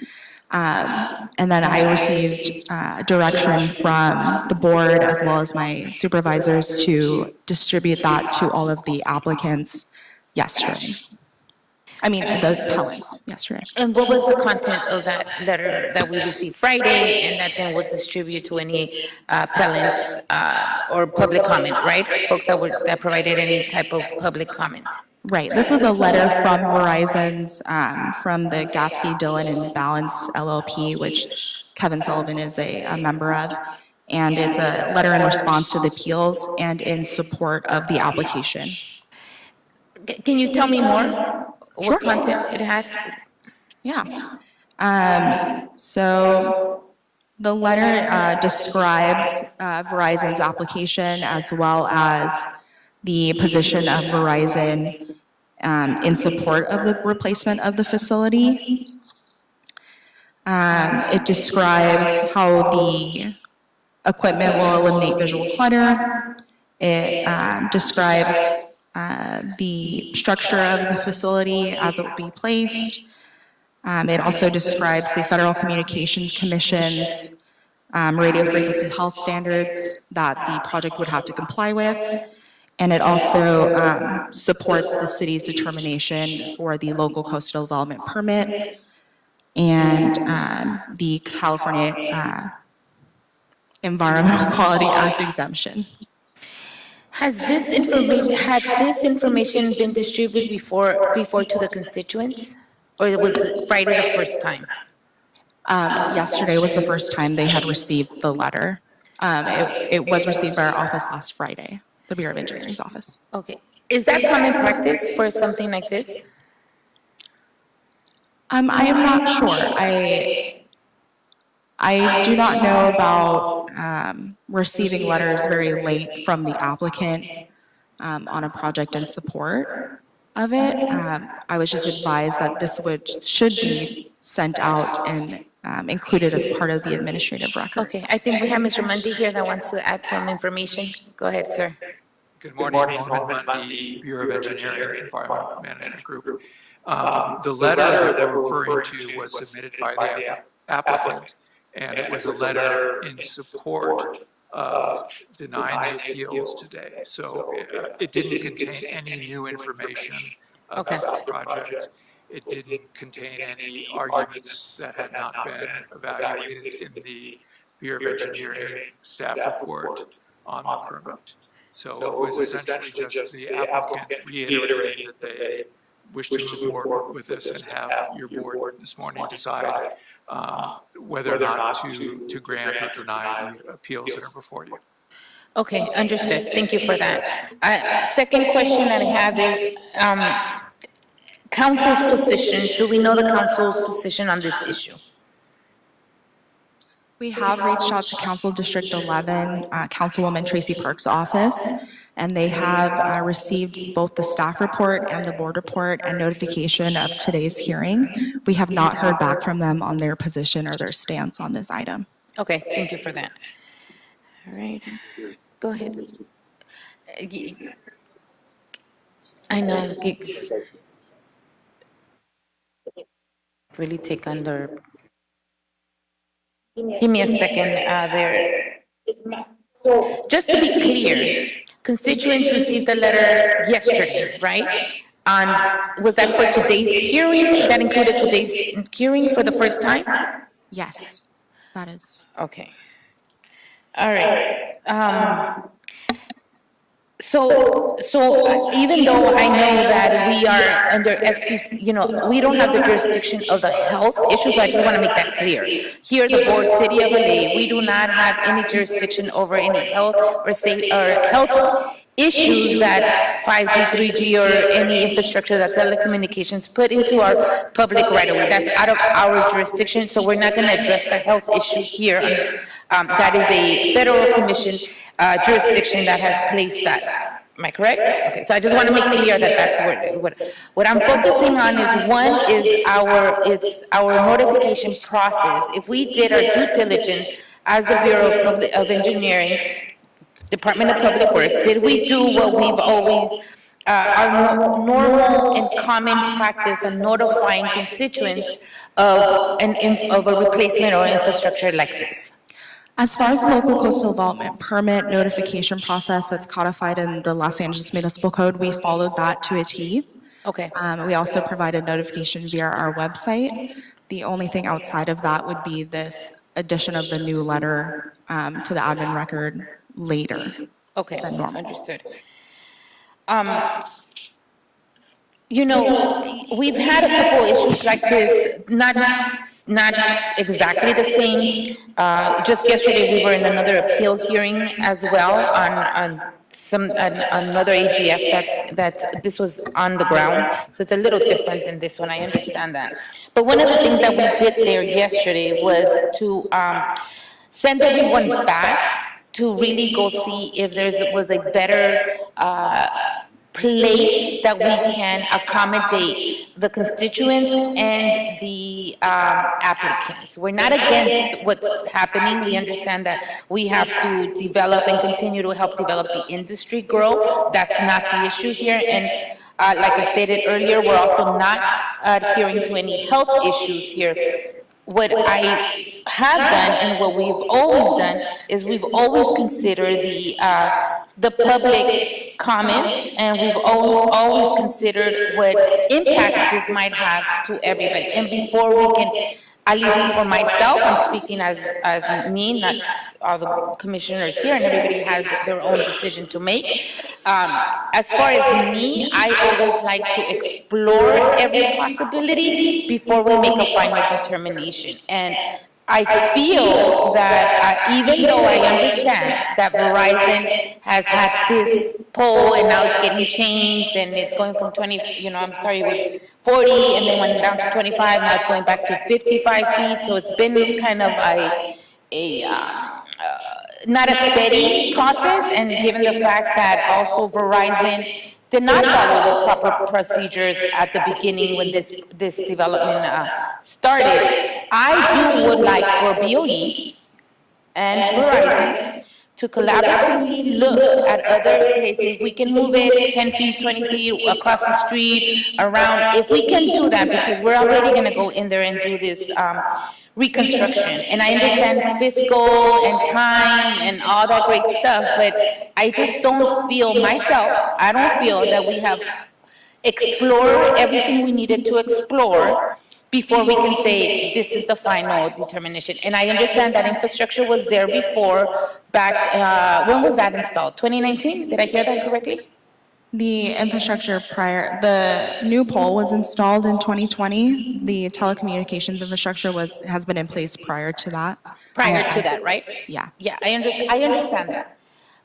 And then I received direction from the board as well as my supervisors to distribute that to all of the applicants yesterday. I mean, the appellants yesterday. And what was the content of that letter that we received Friday and that then was distributed to any appellants or public comment, right? Folks that provided any type of public comment. Right. This was a letter from Verizon's, from the Gatsky, Dillon, and Balance LLP, which Kevin Sullivan is a member of. And it's a letter in response to the appeals and in support of the application. Can you tell me more? Sure. What content it had? Yeah. So the letter describes Verizon's application as well as the position of Verizon in support of the replacement of the facility. It describes how the equipment will eliminate visual clutter. It describes the structure of the facility as it will be placed. It also describes the Federal Communications Commission's radio frequency health standards that the project would have to comply with. And it also supports the city's determination for the local coastal development permit and the California Environmental Quality Act exemption. Had this information been distributed before to the constituents? Or was Friday the first time? Yesterday was the first time they had received the letter. It was received by our office last Friday, the Bureau of Engineering's office. Okay. Is that common practice for something like this? I am not sure. I do not know about receiving letters very late from the applicant on a project in support of it. I was just advised that this should be sent out and included as part of the administrative record. Okay, I think we have Mr. Mundy here that wants to add some information. Go ahead, sir. Good morning, Mohammed Mundy, Bureau of Engineering and Environmental Management Group. The letter that we're referring to was submitted by the applicant, and it was a letter in support of denying the appeals today. So it didn't contain any new information about the project. It didn't contain any arguments that had not been evaluated in the Bureau of Engineering staff report on the permit. So it was essentially just the applicant reiterating that they wish to move forward with this and have your board this morning decide whether or not to grant or deny the appeals that are before you. Okay, understood. Thank you for that. Second question that I have is council's position. Do we know the council's position on this issue? We have reached out to Council District 11, Councilwoman Tracy Park's office, and they have received both the staff report and the board report and notification of today's hearing. We have not heard back from them on their position or their stance on this item. Okay, thank you for that. All right, go ahead. I know gigs really take under. Give me a second there. Just to be clear, constituents received the letter yesterday, right? Was that for today's hearing? That included today's hearing for the first time? Yes, that is. Okay. All right. So even though I know that we are under FCC, we don't have the jurisdiction of the health issues, so I just want to make that clear. Here, the board, City of LA, we do not have any jurisdiction over any health or health issues that 5G, 3G, or any infrastructure that telecommunications put into our public right-of-way. That's out of our jurisdiction, so we're not going to address the health issue here. That is a federal commission jurisdiction that has placed that. Am I correct? Okay, so I just want to make clear that that's what I'm focusing on is one is our notification process. If we did our due diligence as the Bureau of Engineering, Department of Public Works, did we do what we've always, our normal and common practice of notifying constituents of a replacement or infrastructure like this? As far as the local coastal development permit notification process that's codified in the Los Angeles Municipal Code, we followed that to a T. Okay. We also provided notification via our website. The only thing outside of that would be this addition of the new letter to the admin record later. Okay, than normal. Understood. We've had a couple issues like this, not exactly the same. Just yesterday, we were in another appeal hearing as well on another AGF this was on the ground, so it's a little different than this one, I understand that. But one of the things that we did there yesterday was to send everyone back to really go see if there was a better place that we can accommodate the constituents and the applicants. We're not against what's happening. We understand that we have to develop and continue to help develop the industry grow. That's not the issue here. And like I stated earlier, we're also not adhering to any health issues here. What I have done and what we've always done is we've always considered the public comments, and we've always considered what impacts this might have to everybody. And before we can, at least for myself, I'm speaking as me, not all the commissioners here, and everybody has their own decision to make. As far as me, I always like to explore every possibility before we make a final determination. And I feel that even though I understand that Verizon has had this poll and now it's getting changed and it's going from 20, I'm sorry, it was 40 and then went down to 25, now it's going back to 55 feet. So it's been kind of not a steady process, and given the fact that also Verizon did not follow the proper procedures at the beginning when this development started, I would like for BOE and Verizon to collaboratively look at other places. If we can move it 10 feet, 20 feet across the street, around, if we can do that, because we're already going to go in there and do this reconstruction. And I understand fiscal and time and all that great stuff, but I just don't feel I don't feel that we have explored everything we needed to explore before we can say this is the final determination. And I understand that infrastructure was there before, back, when was that installed? 2019? Did I hear that correctly? The infrastructure the new pole was installed in 2020. The telecommunications infrastructure has been in place prior to that. Prior to that, right? Yeah. Yeah, I understand that.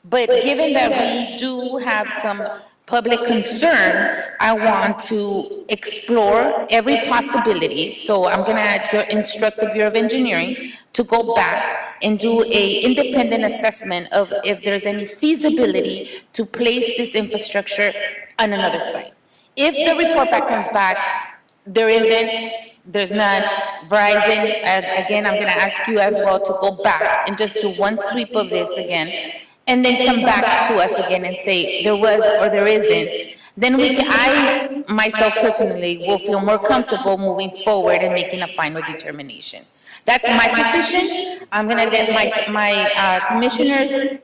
But given that we do have some public concern, I want to explore every possibility. So I'm going to instruct the Bureau of Engineering to go back and do an independent assessment of if there's any feasibility to place this infrastructure on another site. If the report back comes back, there's none, Verizon, again, I'm going to ask you as well to go back and just do one sweep of this again, and then come back to us again and say there was or there isn't, then I myself personally will feel more comfortable moving forward and making a final determination. That's my position. I'm going to let my commissioners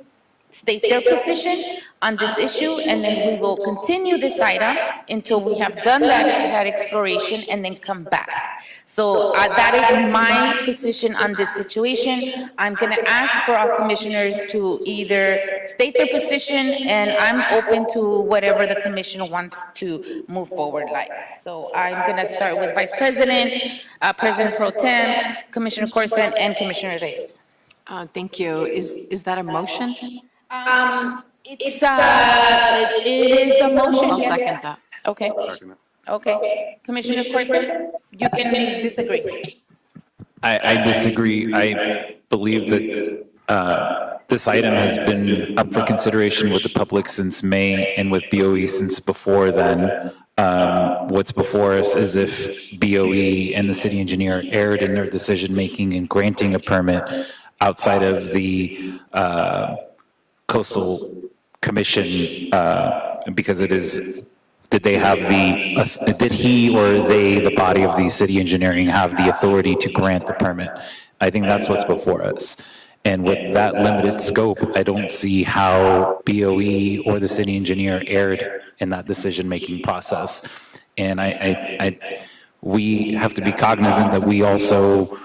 state their position on this issue, and then we will continue this item until we have done that exploration and then come back. So that is my position on this situation. I'm going to ask for our commissioners to either state their position, and I'm open to whatever the commission wants to move forward like. So I'm going to start with Vice President, President Pro Tem, Commissioner Corson, and Commissioner Reyes. Thank you. Is that a motion? It is a motion. I'll yes. second that. Okay. Okay. Commissioner Corson, you can disagree. I disagree. I believe that this item has been up for consideration with the public since May and with BOE since before then. What's before us is if BOE and the city engineer erred in their decision-making in granting a permit outside of the Coastal Commission, because it is, did he or they, the body of the city engineering, have the authority to grant the permit? I think that's what's before us. And with that limited scope, I don't see how BOE or the city engineer erred in that decision-making process. And we have to be cognizant that we also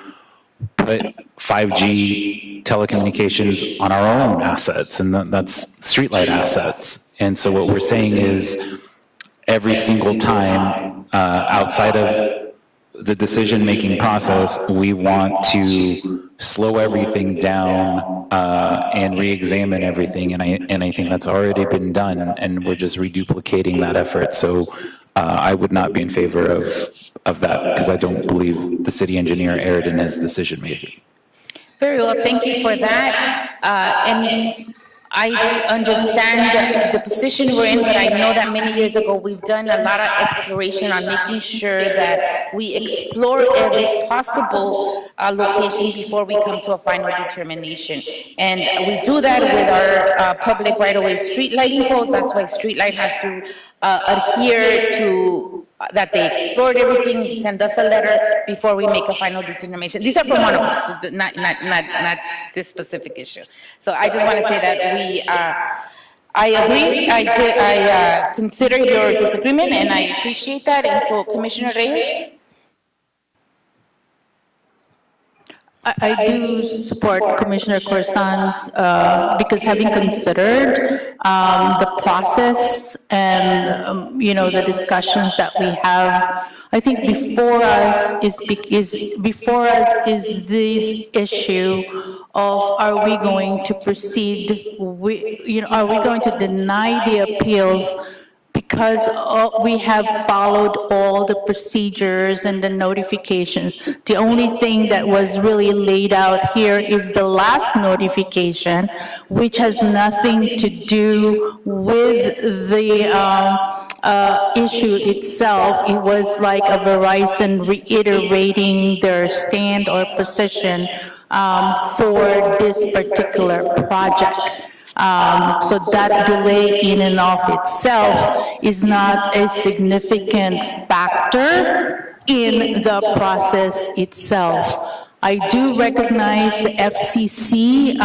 put 5G telecommunications on our own assets, and that's streetlight assets. And so what we're saying is every single time outside of the decision-making process, we want to slow everything down and re-examine everything. And I think that's already been done, and we're just reduplicating that effort. So I would not be in favor of that, because I don't believe the city engineer erred in his decision-making. Very well, thank you for that. And I understand the position we're in, but I know that many years ago, we've done a lot of exploration on making sure that we explore every possible location before we come to a final determination. And we do that with our public right-of-way street lighting poles. That's why Streetlight has to adhere to that they explored everything, send us a letter before we make a final determination. These are from one of us, so not this specific issue. So I just want to say that I agree, I consider your disagreement, and I appreciate that. And so Commissioner Reyes? I do support Commissioner Corsan's, because having considered the process and, the discussions that we have, I think before us is this issue of, are we going to proceed, are we going to deny the appeals because we have followed all the procedures and the notifications. The only thing that was really laid out here is the last notification, which has nothing to do with the issue itself. It was like a Verizon reiterating their stand or position for this particular project. So that delay in and of itself is not a significant factor in the process itself. I do recognize the FCC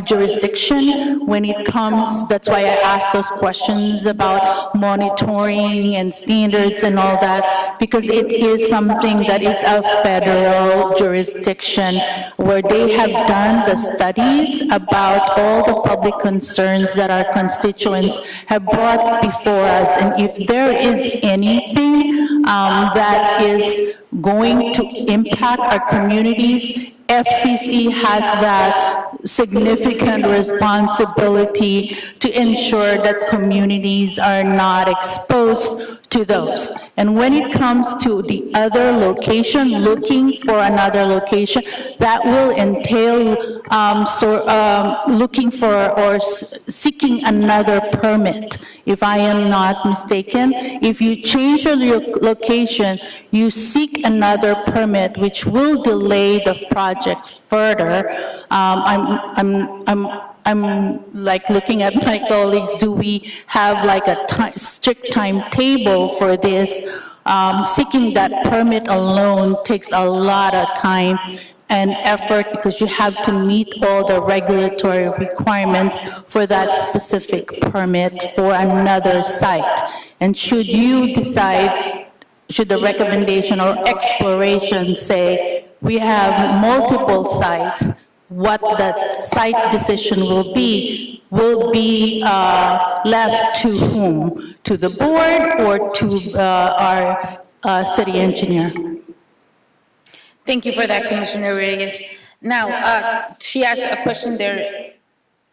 jurisdiction when it comes, that's why I asked those questions about monitoring and standards and all that, because it is something that is a federal jurisdiction where they have done the studies about all the public concerns that our constituents have brought before us. And if there is anything that is going to impact our communities, FCC has that significant responsibility to ensure that communities are not exposed to those. And when it comes to the other location, looking for another location, that will entail looking for or seeking another permit, if I am not mistaken. If you change your location, you seek another permit, which will delay the project further. I'm like looking at my colleagues, do we have like a strict timetable for this? Seeking that permit alone takes a lot of time and effort because you have to meet all the regulatory requirements for that specific permit for another site. And should you decide, should the recommendation or exploration say, we have multiple sites, what that site decision will be left to whom? To the board or to our city engineer? Thank you for that, Commissioner Reyes. Now, she asked a question there.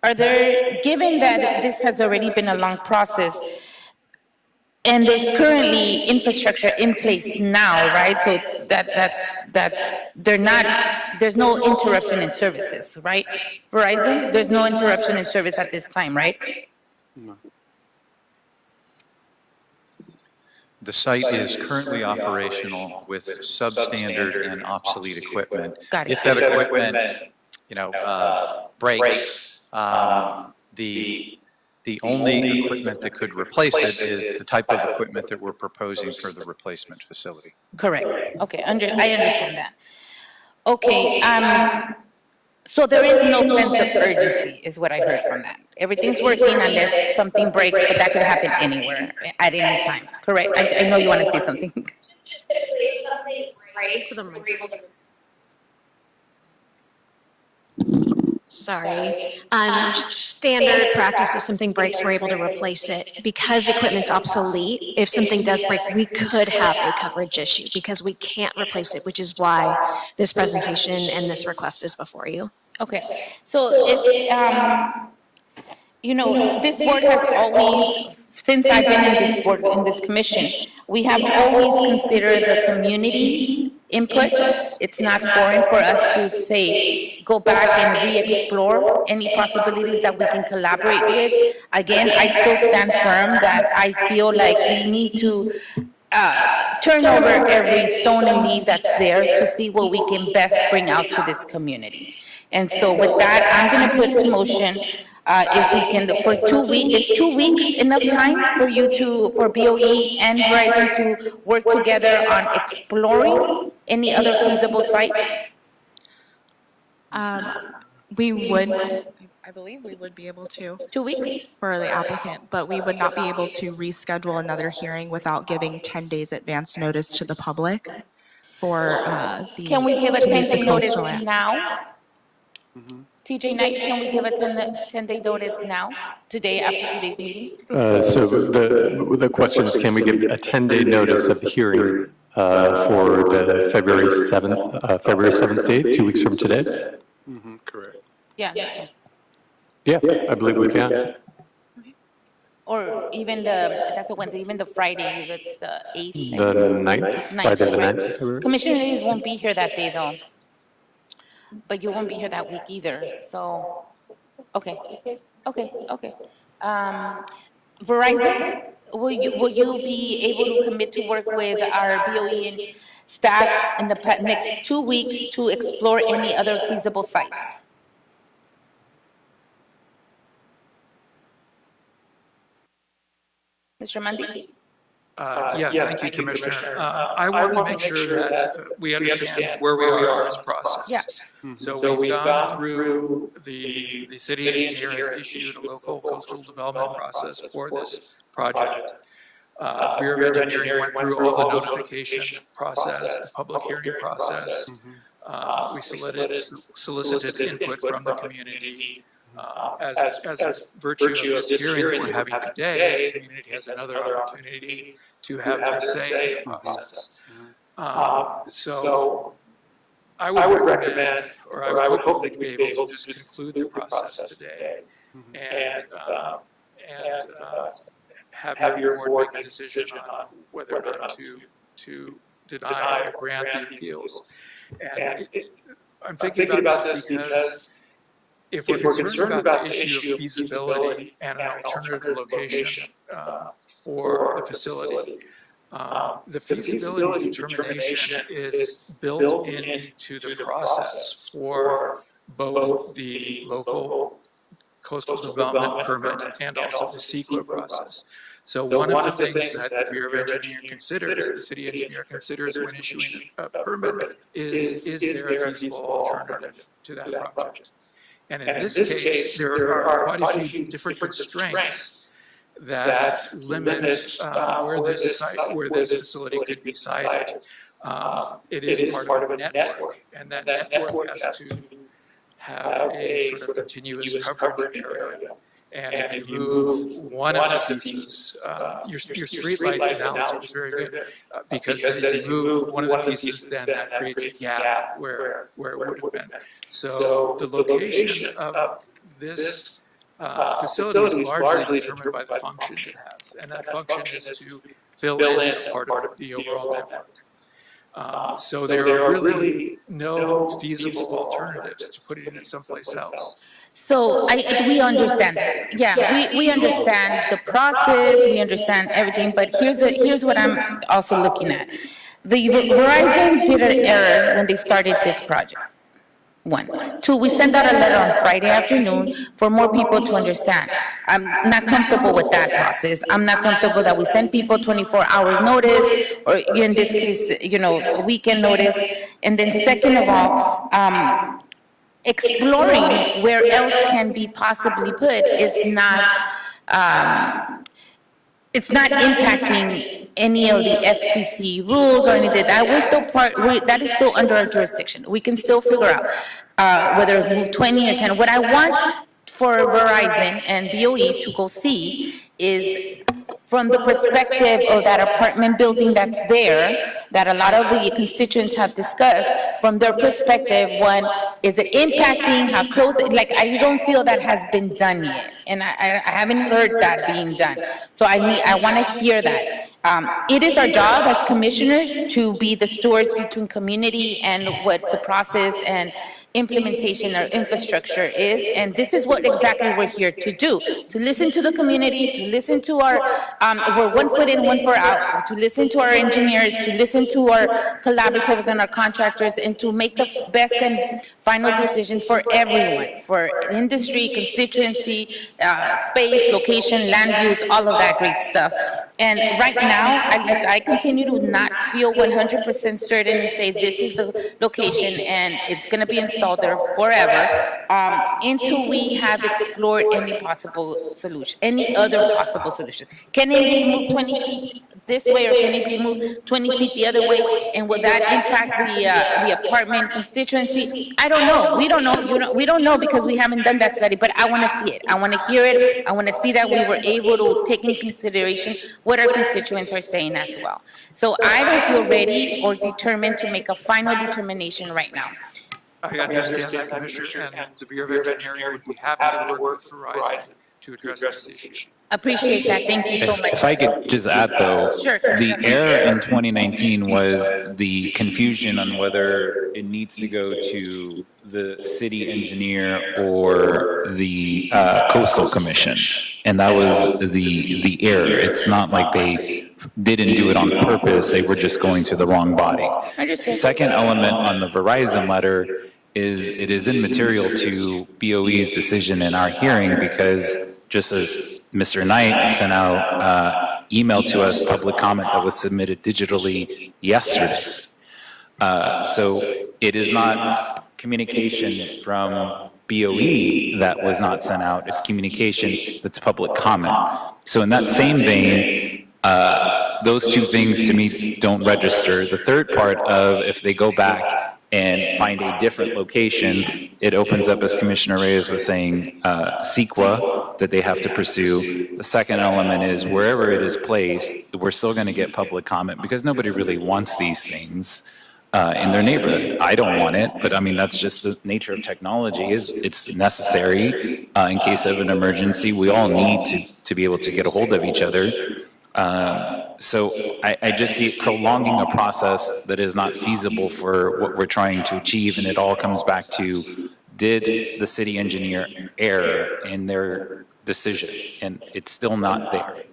Given that this has already been a long process, and there's currently infrastructure in place now, right? So there's no interruption in services, right? Verizon, there's no interruption in service at this time, right? No. The site is currently operational with substandard and obsolete equipment. Got it. If that equipment, breaks, the only equipment that could replace it is the type of equipment that we're proposing for the replacement facility. Correct. Okay, I understand that. Okay, so there is no sense of urgency, is what I heard from that. Everything's working unless something breaks, but that could happen anywhere, at any time, correct? I know you want to say something. Just typically if something breaks, we're able to. Sorry. Just standard practice, if something breaks, we're able to replace it. Because equipment's obsolete, if something does break, we could have a coverage issue because we can't replace it, which is why this presentation and this request is before you. Okay, so if, this board has always, since I've been in this board, in this commission, we have always considered the community's input It's not foreign for us to say, go back and re-explore any possibilities that we can collaborate with. Again, I still stand firm that I feel like we need to turn over every stone and leaf that's there to see what we can best bring out to this community. And so with that, I'm going to put to motion, if we can, for 2 weeks, is 2 weeks enough time for you to, for BOE and Verizon to work together on exploring any other feasible sites? We would, I believe we would be able to. 2 weeks? For the applicant, but we would not be able to reschedule another hearing without giving 10 days advance notice to the public for the. Can we give a to meet 10-day the notice Coastal Act. now? TJ Knight, can we give a 10-day notice now, today, after today's meeting? So the question is, can we give a 10-day notice of the hearing for the February 7th date, 2 weeks from today? Correct. Yeah, that's fine. Yeah, I believe we can. Or even that's a Wednesday, even the Friday, that's the 8th. The 9th, Friday the 9th of February? Commissioner Reyes won't be here that day, though. But you won't be here that week either, so, okay. Verizon, will you be able to commit to work with our BOE and staff in the next 2 weeks to explore any other feasible sites? Mr. Mandi? Yeah, thank you, Commissioner. I want to make sure that we understand where we are in this process. Yeah. So we've gone through, the city engineer has issued a local coastal development process for this project. Bureau of Engineering went through all the notification process, the public hearing process. We solicited input from the community. As a virtue of this hearing that we're having today, the community has another opportunity to have their say in the process. So I would recommend, or I would hope to be able to just conclude the process today and have your board make a decision on whether or not to deny or grant the appeals. And I'm thinking about this because if we're concerned about the issue of feasibility and an alternative location for the facility, the feasibility determination is built into the process for both the local coastal development permit and also the CEQA process. So one of the things that the Bureau of Engineering considers, the city engineer considers when issuing a permit is there a feasible alternative to that project? And in this case, there are quite a few different constraints that limit where this facility could be sited. It is part of a network, and that network has to have a sort of continuous coverage area. And if you move one of the pieces, your streetlight analogy is very good, because if you move one of the pieces, then that creates a gap where it would have been. So the location of this facility is largely determined by the function it has, and that function is to fill in a part of the overall network. So there are really no feasible alternatives to putting it someplace else. So we understand that. Yeah, we understand the process, we understand everything, but here's what I'm also looking at. Verizon did an error when they started this project. 1. 2, we sent out a letter on Friday afternoon for more people to understand. I'm not comfortable with that process. I'm not comfortable that we send people 24 hours notice, or in this case, a weekend notice. And then second of all, exploring where else can be possibly put is not, it's not impacting any of the FCC rules or anything. That that is still under our jurisdiction. We can still figure out whether it's move 20 or 10. What I want for Verizon and BOE to go see is from the perspective of that apartment building that's there, that a lot of the constituents have discussed, from their perspective, one, is it impacting, how close, I don't feel that has been done yet. And I haven't heard that being done. So I want to hear that. It is our job as commissioners to be the stewards between community and what the process and implementation or infrastructure is, and this is what exactly we're here to do, to listen to the community, to listen to our, we're 1 foot in, 1 foot out, to listen to our engineers, to listen to our collaborators and our contractors, and to make the best and final decision for everyone, for industry, constituency, space, location, land use, all of that great stuff. And right now, at least I continue to not feel 100% certain and say this is the location and it's going to be installed there forever, until we have explored any possible solution, any other possible solution. Can it be moved 20 feet this way, or can it be moved 20 feet the other way? And will that impact the apartment constituency? I don't know. We don't know. We don't know because we haven't done that study, but I want to see it. I want to hear it. I want to see that we were able to take into consideration what our constituents are saying as well. So I don't feel ready or determined to make a final determination right now. I understand that, Commissioner, and the Bureau of Engineering would be happy to work with Verizon to address this issue. Appreciate that. Thank you so much. If I could just add, though, Sure. the error in 2019 was the confusion on whether it needs to go to the city engineer or the coastal commission, and that was the error. It's not like they didn't do it on purpose; they were just going to the wrong body. Understood. Second element on the Verizon letter is it is immaterial to BOE's decision in our hearing, because just as Mr. Knight sent out email to us, public comment that was submitted digitally yesterday. So it is not communication from BOE that was not sent out, it's communication that's public comment. So in that same vein, those two things to me don't register. The third part of if they go back and find a different location, it opens up, as Commissioner Reyes was saying, CEQA that they have to pursue. The second element is wherever it is placed, we're still going to get public comment because nobody really wants these things in their neighborhood. I don't want it, but I mean, that's just the nature of technology. It's necessary in case of an emergency. We all need to be able to get a hold of each other. So I just see it prolonging a process that is not feasible for what we're trying to achieve, and it all comes back to, did the city engineer err in their decision? And it's still not there.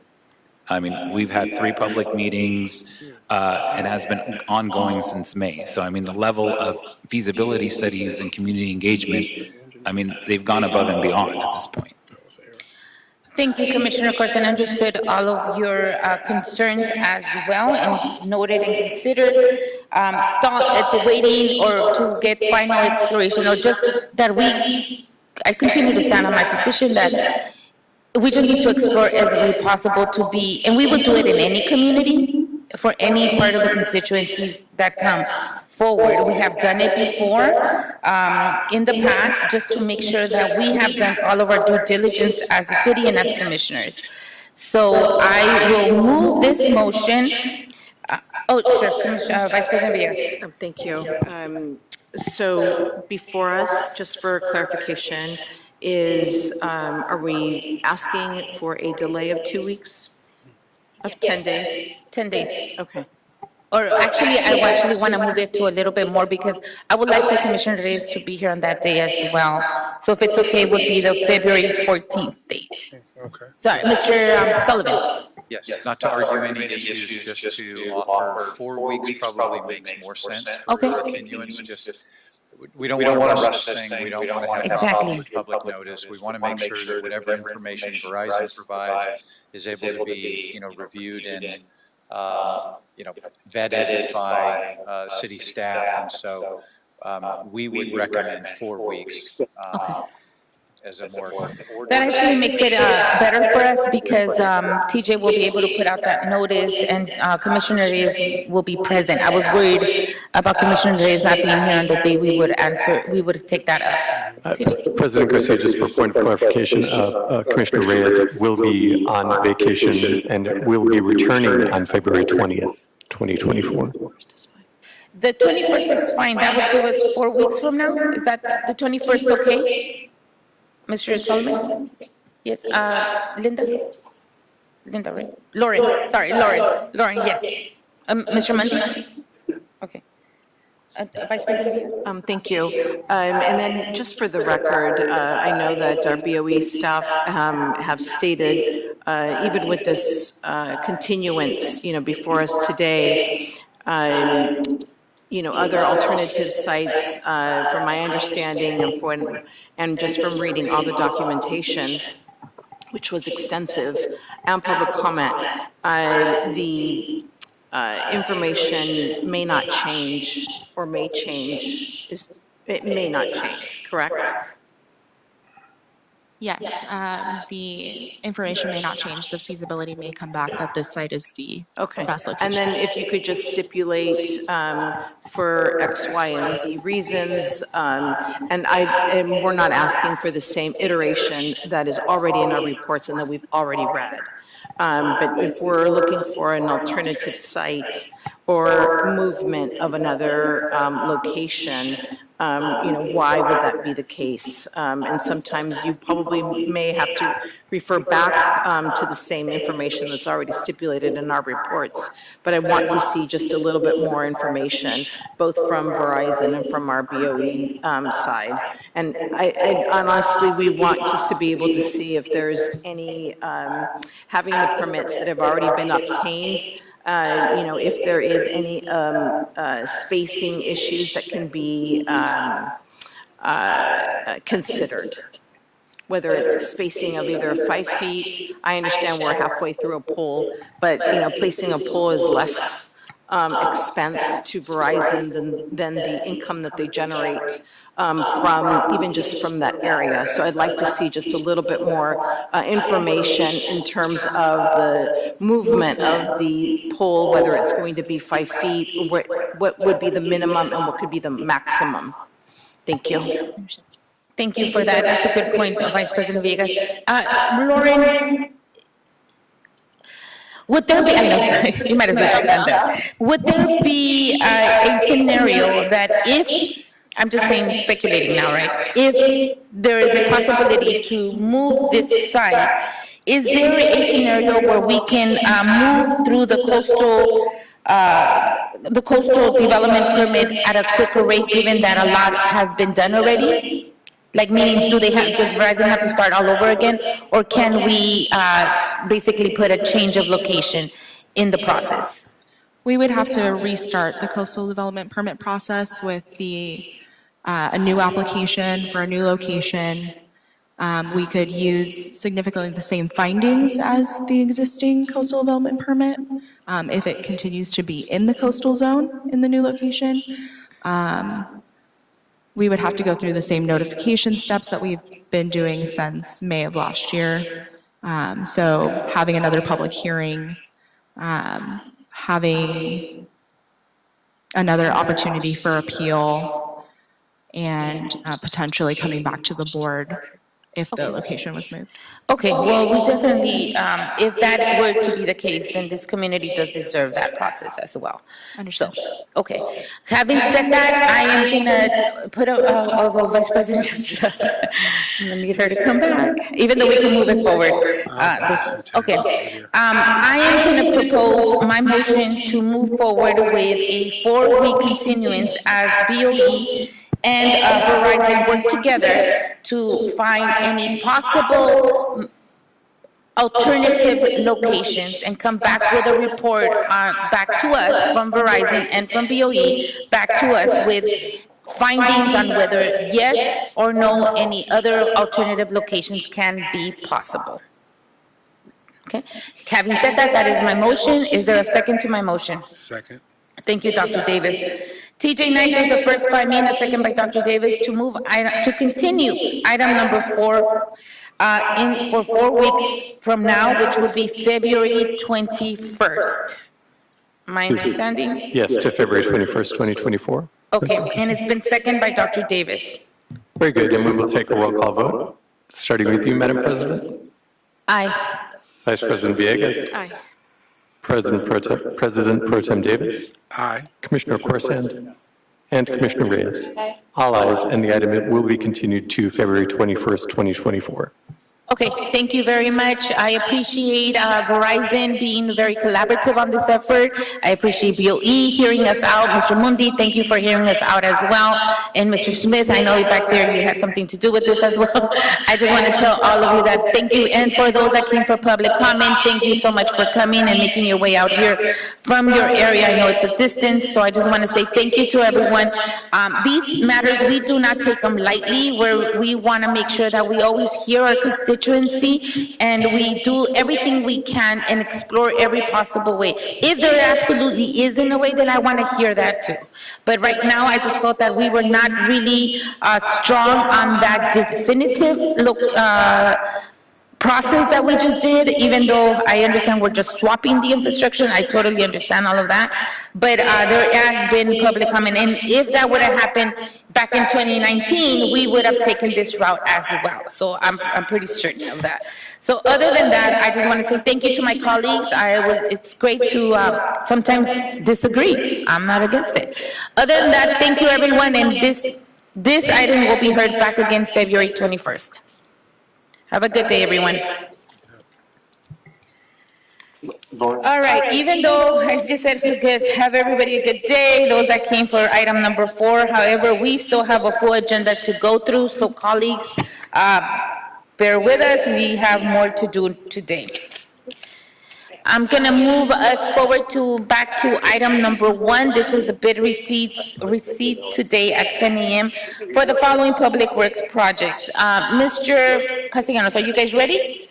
I mean, we've had 3 public meetings, and has been ongoing since May. So I mean, the level of feasibility studies and community engagement, I mean, they've gone above and beyond at this point. Thank you, Commissioner. Of course, and understood all of your concerns as well, and noted and considered. Stall at the waiting or to get final exploration, or just that I continue to stand on my position that we just need to explore as much possible to be, and we would do it in any community for any part of the constituencies that come forward. We have done it before in the past, just to make sure that we have done all of our due diligence as a city and as commissioners. So I will move this motion. Sure, Vice President Villas. Thank you. So before us, just for clarification, are we asking for a delay of 2 weeks? Of 10 days? 10 days. Okay. Or actually, I actually want to move it to a little bit more, because I would like for Commissioner Reyes to be here on that day as well. So if it's okay, it would be the February 14th date. Okay. Sorry, Mr. Sullivan. Yes, not to argue any issues, just to offer 4 weeks probably makes more sense for continuance. Just, we don't want to rush this thing. We don't want to have public notice. We want to make sure that whatever information Verizon provides is able to be, reviewed and, vetted by city staff. And so we would recommend 4 weeks. As a more That actually makes it better for us, because TJ will be able to put out that notice, and Commissioner Reyes will be present. I was worried about Commissioner Reyes not being here on the day we would take that up. President Garcia, just for point of clarification, Commissioner Reyes will be on vacation and will be returning on February 20th, 2024. The 21st is fine. That would give us 4 weeks from now. Is that the 21st okay? Mr. Sullivan? Yes, Linda? Linda, right? Lauren, sorry, Lauren, yes. Mr. Mundy? Okay. Vice President? Thank you. And then just for the record, I know that our BOE staff have stated, even with this continuance, before us today, other alternative sites, from my understanding and just from reading all the documentation, which was extensive, and public comment, the information may not change or may change. It may not change, correct? Yes, the information may not change. The feasibility may come back that this site is the best location. And then if you could just stipulate for X, Y, and Z reasons, and we're not asking for the same iteration that is already in our reports and that we've already read. But if we're looking for an alternative site or movement of another location, why would that be the case? And sometimes you probably may have to refer back to the same information that's already stipulated in our reports. But I want to see just a little bit more information, both from Verizon and from our BOE side. And I honestly, we want just to be able to see if there's any, having the permits that have already been obtained, if there is any spacing issues that can be considered, whether it's a spacing of either 5 feet. I understand we're halfway through a pole, but placing a pole is less expense to Verizon than the income that they generate from even just from that area. So I'd like to see just a little bit more information in terms of the movement of the pole, whether it's going to be 5 feet, what would be the minimum and what could be the maximum. Thank you. Thank you for that. That's a good point, Vice President Villegas. Lauren, would there be, I know, sorry, you might as well just stand there. Would there be a scenario that if, I'm just saying, speculating now, right? If there is a possibility to move this site, is there a scenario where we can move through the coastal development permit at a quicker rate, given that a lot has been done already? Like, meaning, does Verizon have to start all over again? Or can we basically put a change of location in the process? We would have to restart the coastal development permit process with a new application for a new location. We could use significantly the same findings as the existing coastal development permit if it continues to be in the coastal zone in the new location. We would have to go through the same notification steps that we've been doing since May of last year. So having another public hearing, having another opportunity for appeal, and potentially coming back to the board if the location was moved. Okay, well, we definitely, if that were to be the case, then this community does deserve that process as well. Understood. So, okay. Having said that, I am gonna put although Vice President just left, I'm gonna need her to come back, even though we can move it forward. Okay. I am gonna propose my motion to move forward with a 4-week continuance as BOE and Verizon work together to find any possible alternative locations and come back with a report back to us from Verizon and from BOE, back to us with findings on whether yes or no any other alternative locations can be possible. Okay. Having said that, that is my motion. Is there a second to my motion? Second. Thank you, Dr. Davis. TJ Knight, there's a first by me and a second by Dr. Davis to continue item number 4 for 4 weeks from now, which would be February 21st. My understanding? Yes, to February 21st, 2024. Okay, and it's been seconded by Dr. Davis. Very good, and we will take a roll call vote, starting with you, Madam President. Aye. Vice President Villegas. Aye. President Pro Tem Davis. Aye. Commissioner Corsand. And Commissioner Reyes. All ayes, and the item will be continued to February 21st, 2024. Okay, thank you very much. I appreciate Verizon being very collaborative on this effort. I appreciate BOE hearing us out. Mr. Mundi, thank you for hearing us out as well. And Mr. Smith, I know back there you had something to do with this as well. I just want to tell all of you that thank you. And for those that came for public comment, thank you so much for coming and making your way out here from your area. I know it's a distance, so I just want to say thank you to everyone. These matters, we do not take them lightly, where we want to make sure that we always hear our constituency, and we do everything we can and explore every possible way. If there absolutely is in a way, then I want to hear that too. But right now, I just felt that we were not really strong on that definitive process that we just did, even though I understand we're just swapping the infrastructure. I totally understand all of that. But there has been public comment, and if that would have happened back in 2019, we would have taken this route as well. So I'm pretty certain of that. So other than that, I just want to say thank you to my colleagues. It's great to sometimes disagree. I'm not against it. Other than that, thank you everyone, and this item will be heard back again February 21st. Have a good day, everyone. All right, even though, as you said, we could have everybody a good day, those that came for item number 4, however, we still have a full agenda to go through, so colleagues, bear with us, we have more to do today. I'm going to move us forward back to item number 1. This is a bid receipt today at 10 a.m. for the following public works projects. Mr. Castellanos, are you guys ready?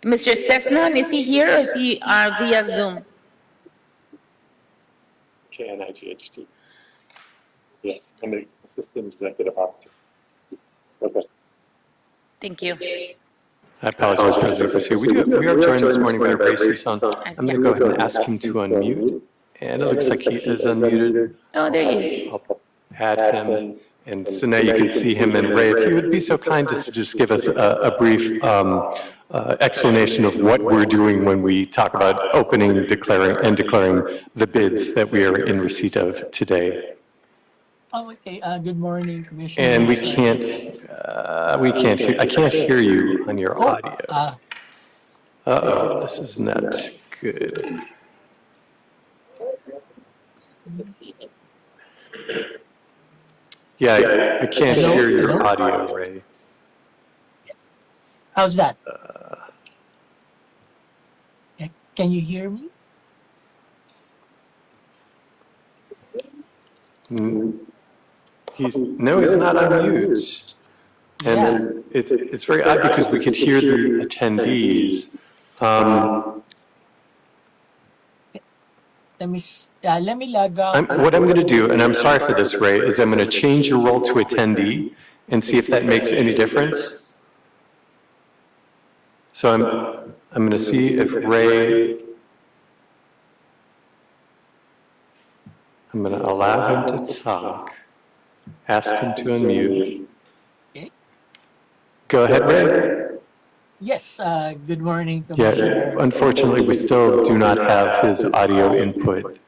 Mr. Cessna, is he here or is he via Zoom? KNIGHT. Yes, I'm the Assistant Executive Officer. Okay. Thank you. I apologize, President Garcia. We are joined this morning by Ray Sison. I'm going to go ahead and ask him to unmute. And it looks like he is unmuted. Oh, there he is. I'll add him. And so now you can see him. And Ray, if you would be so kind as to just give us a brief explanation of what we're doing when we talk about opening, declaring the bids that we are in receipt of today. Okay, good morning, Commissioner. And we can't hear, I can't hear you on your audio. Uh-oh, this is not good. Yeah, I can't hear your audio, Ray. How's that? Can you hear me? He's not on mute. And it's very odd because we could hear the attendees. Let me log on. What I'm going to do, and I'm sorry for this, Ray, is I'm going to change your role to attendee and see if that makes any difference. So I'm going to see if Ray, I'm going to allow him to talk. Ask him to unmute. Okay. Go ahead, Ray. Yes, good morning, Commissioner. Yeah, unfortunately, we still do not have his audio input.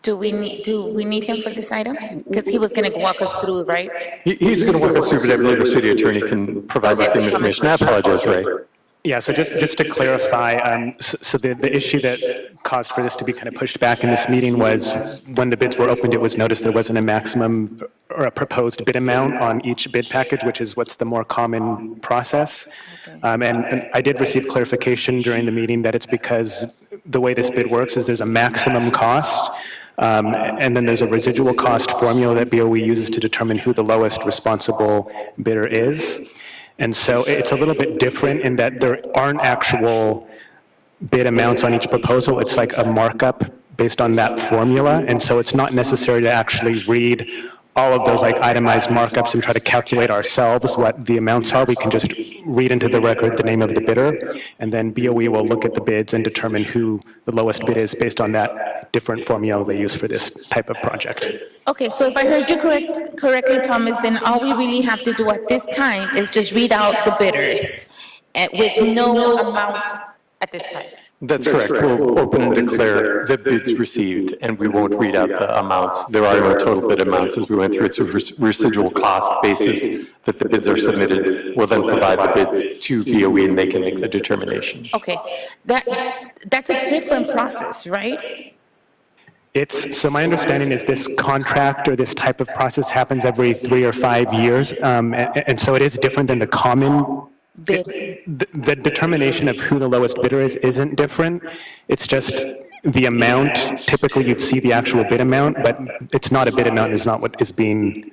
Do we need him for this item? Because he was going to walk us through, right? He's going to walk us through, but I believe our city attorney can provide the same information. I apologize, Ray. Yeah, so just to clarify, so the issue that caused for this to be kind of pushed back in this meeting was when the bids were opened, it was noticed there wasn't a maximum or a proposed bid amount on each bid package, which is what's the more common process. And I did receive clarification during the meeting that it's because the way this bid works is there's a maximum cost, and then there's a residual cost formula that BOE uses to determine who the lowest responsible bidder is. And so it's a little bit different in that there aren't actual bid amounts on each proposal. It's like a markup based on that formula. And so it's not necessary to actually read all of those like itemized markups and try to calculate ourselves what the amounts are. We can just read into the record the name of the bidder, and then BOE will look at the bids and determine who the lowest bid is based on that different formula they use for this type of project. Okay, so if I heard you correctly, Thomas, then all we really have to do at this time is just read out the bidders with no amount at this time. That's correct. We'll open and declare the bids received, and we won't read out the amounts. There are no total bid amounts as we went through. It's a residual cost basis that the bids are submitted. We'll then provide the bids to BOE, and they can make the determination. Okay, that's a different process, right? So my understanding is this contract or this type of process happens every 3 or 5 years, and so it is different than the common. The determination of who the lowest bidder is isn't different. It's just the amount. Typically, you'd see the actual bid amount, but it's not a bid amount. Is not what is being.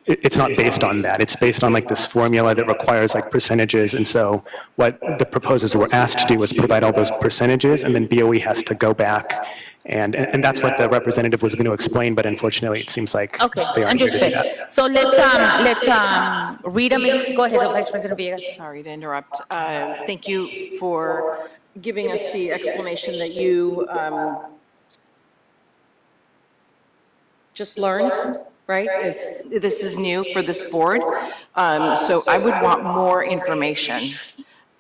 It's not based on that. It's based on like this formula that requires like percentages. And so what the proposers were asked to do was provide all those percentages, and then BOE has to go back. And that's what the representative was going to explain, but unfortunately, it seems like they aren't here to do Understood. that. So let's read them. Go ahead, Vice President Villegas. Sorry to interrupt. Thank you for giving us the explanation that you just learned, right? This is new for this board. So I would want more information.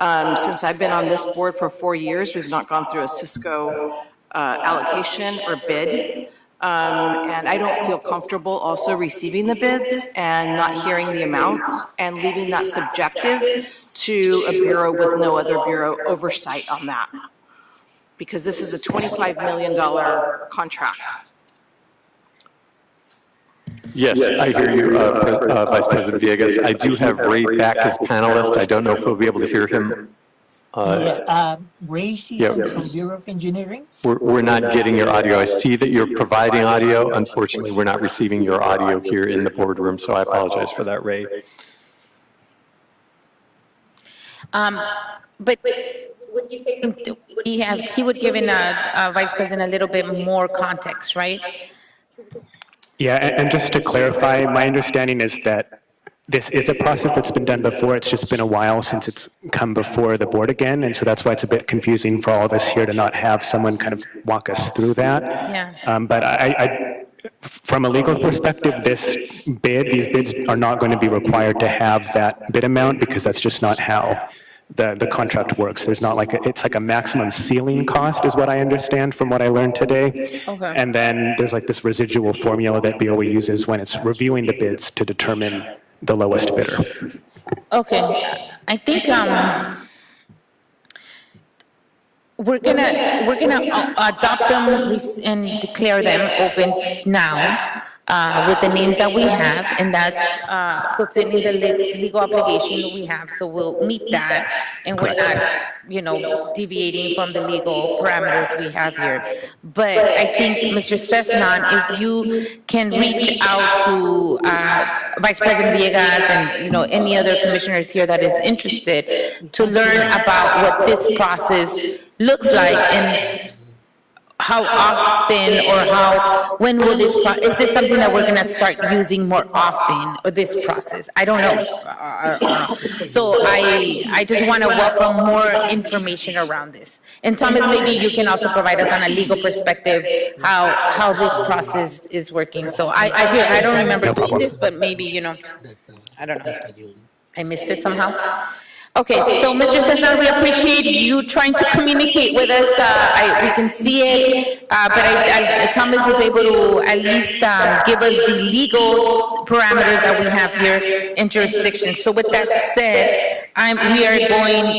Since I've been on this board for 4 years, we've not gone through a Cisco allocation or bid. And I don't feel comfortable also receiving the bids and not hearing the amounts and leaving that subjective to a bureau with no other bureau oversight on that. Because this is a $25 million contract. Yes, I hear you, Vice President Villegas. I do have Ray back as panelist. I don't know if we'll be able to hear him. Ray Season from Bureau of Engineering. We're not getting your audio. I see that you're providing audio. Unfortunately, we're not receiving your audio here in the boardroom, so I apologize for that, Ray. But would you say he would give in Vice President a little bit more context, right? Yeah, and just to clarify, my understanding is that this is a process that's been done before. It's just been a while since it's come before the board again, and so that's why it's a bit confusing for all of us here to not have someone kind of walk us through that. Yeah. But from a legal perspective, these bids are not going to be required to have that bid amount because that's just not how the contract works. There's not like it's like a maximum ceiling cost is what I understand from what I learned today. Okay. And then there's like this residual formula that BOE uses when it's reviewing the bids to determine the lowest bidder. Okay, I think we're gonna adopt them and declare them open now with the names that we have, and that's fulfilling the legal obligation that we have. So we'll meet that, and we're not, deviating from the legal parameters we have here. But I think, Mr. Cessnon, if you can reach out to Vice President Villegas and, any other commissioners here that is interested to learn about what this process looks like and how often or when will is this something that we're going to start using more often, or this process? I don't know. So I just want to welcome more information around this. And Thomas, maybe you can also provide us on a legal perspective how this process is working. So I don't remember doing this, but maybe, I don't know. I missed it somehow. Okay, so Mr. Cessna, we appreciate you trying to communicate with us. We can see it, but Thomas was able to at least give us the legal parameters that we have here in jurisdiction. So with that said,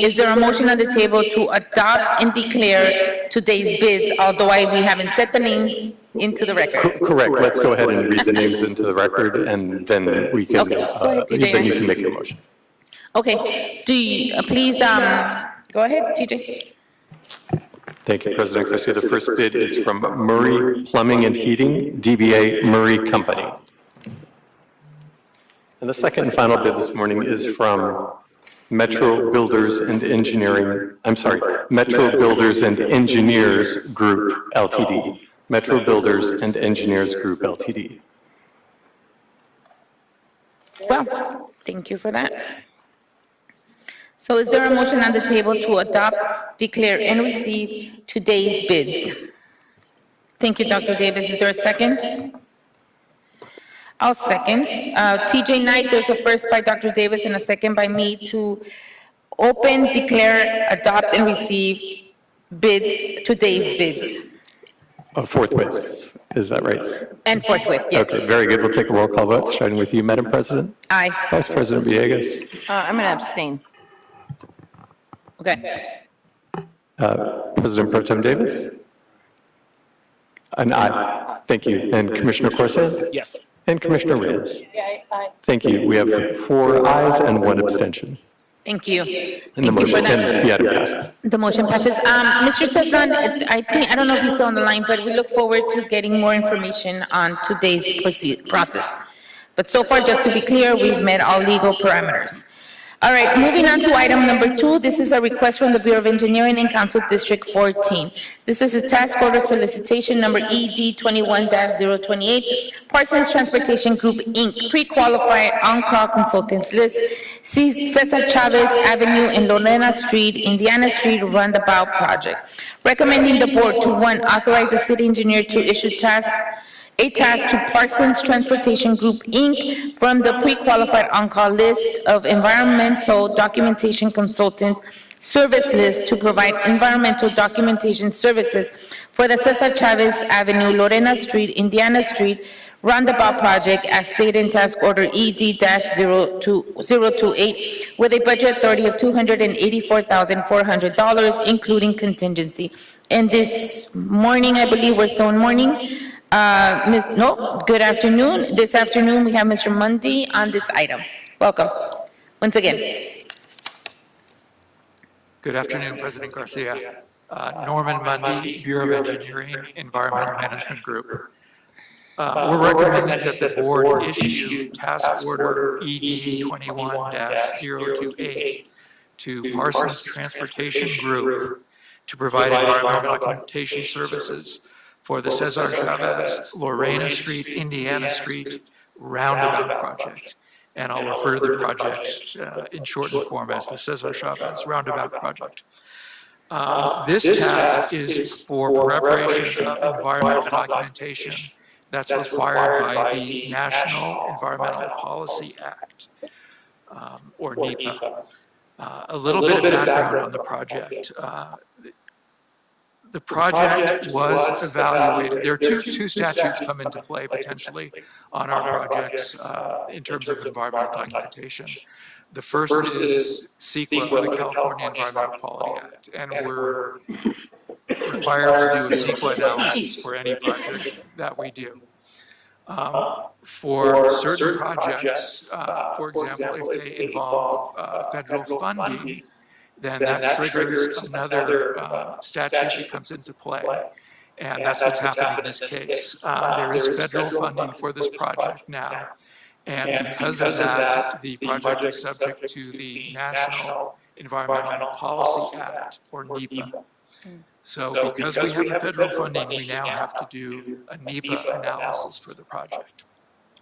is there a motion on the table to adopt and declare today's bids, although we haven't set the names into the record? Correct. Let's go ahead and read the names into the record, and then we can, then you can make your motion. Okay, please, go ahead, TJ. Thank you, President Garcia. The first bid is from Murray Plumbing and Heating, DBA Murray Company. And the second and final bid this morning is from Metro Builders and Engineers Group Ltd. Metro Builders and Engineers Group Ltd. Well, thank you for that. So is there a motion on the table to adopt, declare, and receive today's bids? Thank you, Dr. Davis. Is there a second? I'll second. TJ Knight, there's a first by Dr. Davis and a second by me to open, declare, adopt, and receive bids, today's bids, Forthwith, is that right? and forthwith, yes. Okay, very good. We'll take a roll call vote, starting with you, Madam President. Aye. Vice President Villegas. I'm going to abstain. Okay. President Pro Tem Davis? An aye. Thank you. And Commissioner Corson? Yes. And Commissioner Reyes? Thank you. We have 4 ayes and 1 abstention. Thank you. And the motion, and the item passes. The motion passes. Mr. Cesar, I don't know if he's still on the line, but we look forward to getting more information on today's process. But so far, just to be clear, we've met all legal parameters. All right, moving on to item number 2. This is a request from the Bureau of Engineering and Council District 14. This is a task order solicitation number ED 21-028, Parsons Transportation Group, Inc., pre-qualified on-call consultants list, Cesar Chavez Avenue and Lorena Street, Indiana Street roundabout project. Recommending the board to, 1, authorize the city engineer to issue a task to Parsons Transportation Group, Inc. from the pre-qualified on-call list of environmental documentation consultant service list to provide environmental documentation services for the Cesar Chavez Avenue, Lorena Street, Indiana Street roundabout project as stated in task order ED-028 with a budget authority of $284,400, including contingency. And this morning, I believe we're still in morning, good afternoon. This afternoon, we have Mr. Mundy on this item. Welcome, once again. Good afternoon, President Garcia. Norman Mundy, Bureau of Engineering, Environmental Management Group. We're recommending that the board issue task order ED 21-028 to Parsons Transportation Group to provide environmental documentation services for the Cesar Chavez, Lorena Street, Indiana Street roundabout project. And I'll refer to the project in shortened form as the Cesar Chavez roundabout project. This task is for preparation of environmental documentation that's required by the National Environmental Policy Act, or NEPA. A little bit of background on the project. The project was evaluated. There are two statutes come into play potentially on our projects in terms of environmental documentation. The first is CEQA, the California Environmental Quality Act, and we're required to do a CEQA analysis for any project that we do. For certain projects, for example, if they involve federal funding, then that triggers another statute that comes into play. And that's what's happening in this case. There is federal funding for this project now. And because of that, the project is subject to the National Environmental Policy Act, or NEPA. So because we have the federal funding, we now have to do a NEPA analysis for the project.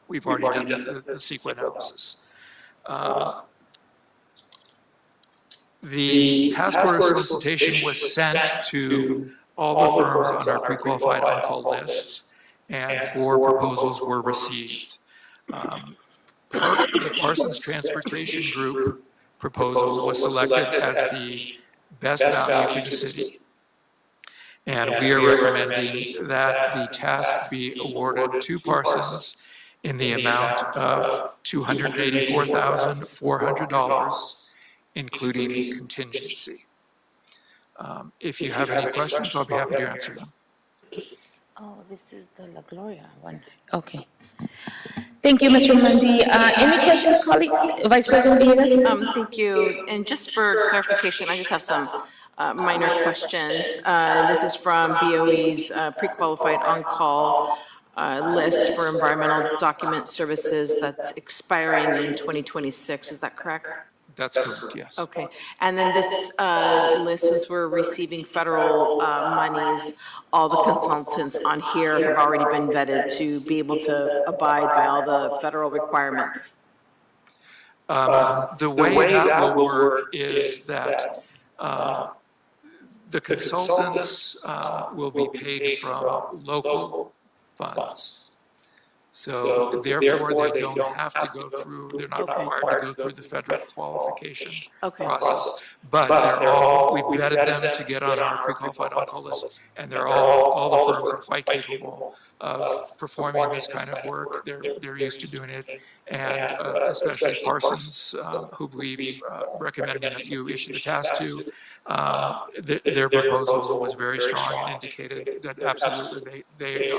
We've already done the CEQA analysis. The task order solicitation was sent to all the firms on our pre-qualified on-call list, and 4 proposals were received. The Parsons Transportation Group proposal was selected as the best value to the city. And we are recommending that the task be awarded to Parsons in the amount of $284,400, including contingency. If you have any questions, I'll be happy to answer them. Oh, this is the La Gloria one. Okay. Thank you, Mr. Mundy. Any questions, colleagues? Vice President Villegas? Thank you. And just for clarification, I just have some minor questions. This is from BOE's pre-qualified on-call list for environmental document services that's expiring in 2026. Is that correct? That's correct, yes. Okay. And then this list, as we're receiving federal monies, all the consultants on here have already been vetted to be able to abide by all the federal requirements. The way that will work is that the consultants will be paid from local funds. So therefore, they don't have to go through, they're not required to go through the federal qualification process. But they're all, we've vetted them to get on our pre-qualified on-call list, and they're all the firms are quite capable of performing this kind of work. They're used to doing it, and especially Parsons, who we've recommended that you issue the task to. Their proposal was very strong and indicated that absolutely they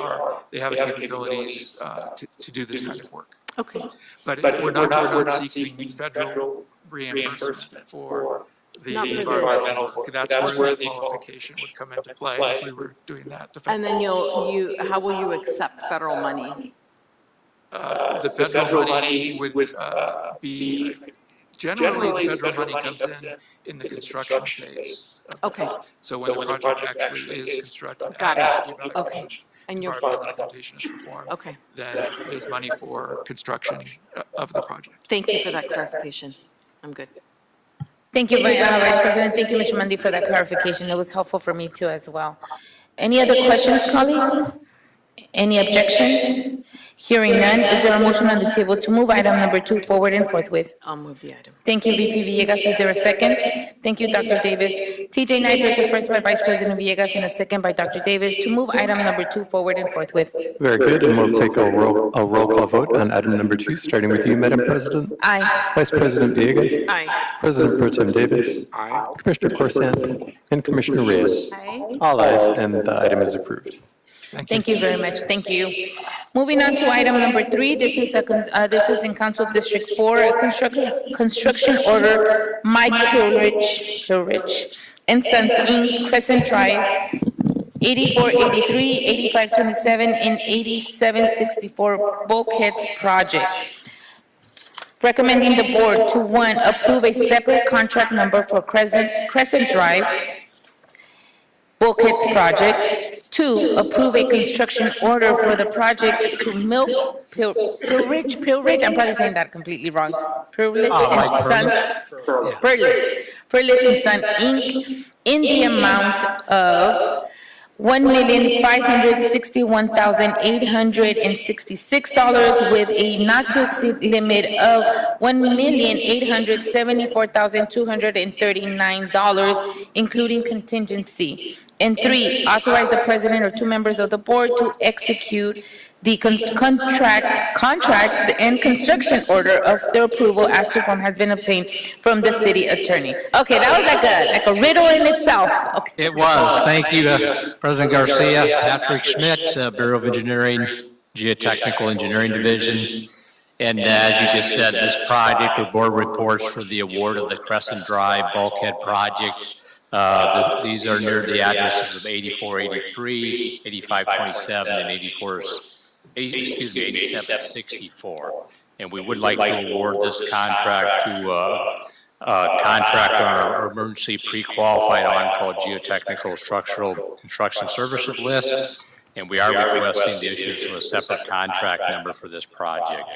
have the capabilities to do this kind of work. Okay. But we're not seeking federal reimbursement for the environmental work. That's where the qualification would come into play if we were doing that. And then how will you accept federal money? The federal money would be, generally the federal money comes in the construction phase. Okay. So when the project actually is constructed. Got it. Okay. And your documentation is performed. Okay. Then there's money for construction of the project. Thank you for that clarification. I'm good. Thank you, Vice President. Thank you, Mr. Mundy, for that clarification. It was helpful for me too as well. Any other questions, colleagues? Any objections? Hearing none, is there a motion on the table to move item number 2 forward and forthwith? I'll move the item. Thank you, VP Villegas. Is there a second? Thank you, Dr. Davis. TJ Knight, there's a first by Vice President Villegas and a second by Dr. Davis to move item number 2 forward and forthwith. Very good, and we'll take a roll call vote on item number 2, starting with you, Madam President. Aye. Vice President Villegas. Aye. President Pro Tem Davis. Aye. Commissioner Corsan. And Commissioner Reyes. Aye. All ayes, and the item is approved. Thank you very much. Thank you. Moving on to item number 3, this is in Council District 4, a construction order, Mike Pilrich and Sons Inc., Crescent Drive, 8483, 8527, and 8764 Bulkheads Project. Recommending the board to, 1, approve a separate contract number for Crescent Drive Bulkheads Project. 2, approve a construction order for the project to Pilrich, I'm probably saying that completely wrong. Pilrich and Son Inc. in the amount of $1,561,866 with a not to exceed limit of $1,874,239, including contingency. And 3, authorize the president or 2 members of the board to execute the contract and construction order of the approval as to form has been obtained from the city attorney. Okay, that was like a riddle in itself. Okay. It was. Thank you to President Garcia, Patrick Schmidt, Bureau of Engineering, Geotechnical Engineering Division. And as you just said, this project or board reports for the award of the Crescent Drive Bulkhead Project. These are near the addresses of 8483, 8527, and 8764. And we would like to award this contract to contractor on our emergency pre-qualified on-call geotechnical structural construction services list. And we are requesting the issuance of a separate contract number for this project.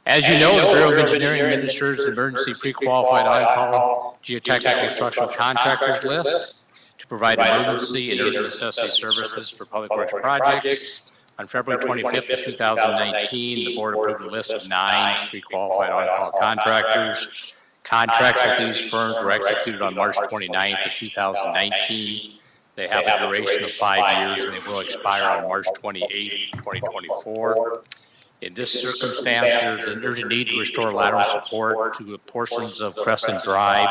As you know, the Bureau of Engineering administers the emergency pre-qualified on-call geotechnical structural contractors list to provide emergency and urgent necessity services for public works projects. On February 25th of 2019, the board approved a list of 9 pre-qualified on-call contractors. Contracts with these firms were executed on March 29th of 2019. They have a duration of 5 years and they will expire on March 28th, 2024. In this circumstance, there's an urgent need to restore lateral support to portions of Crescent Drive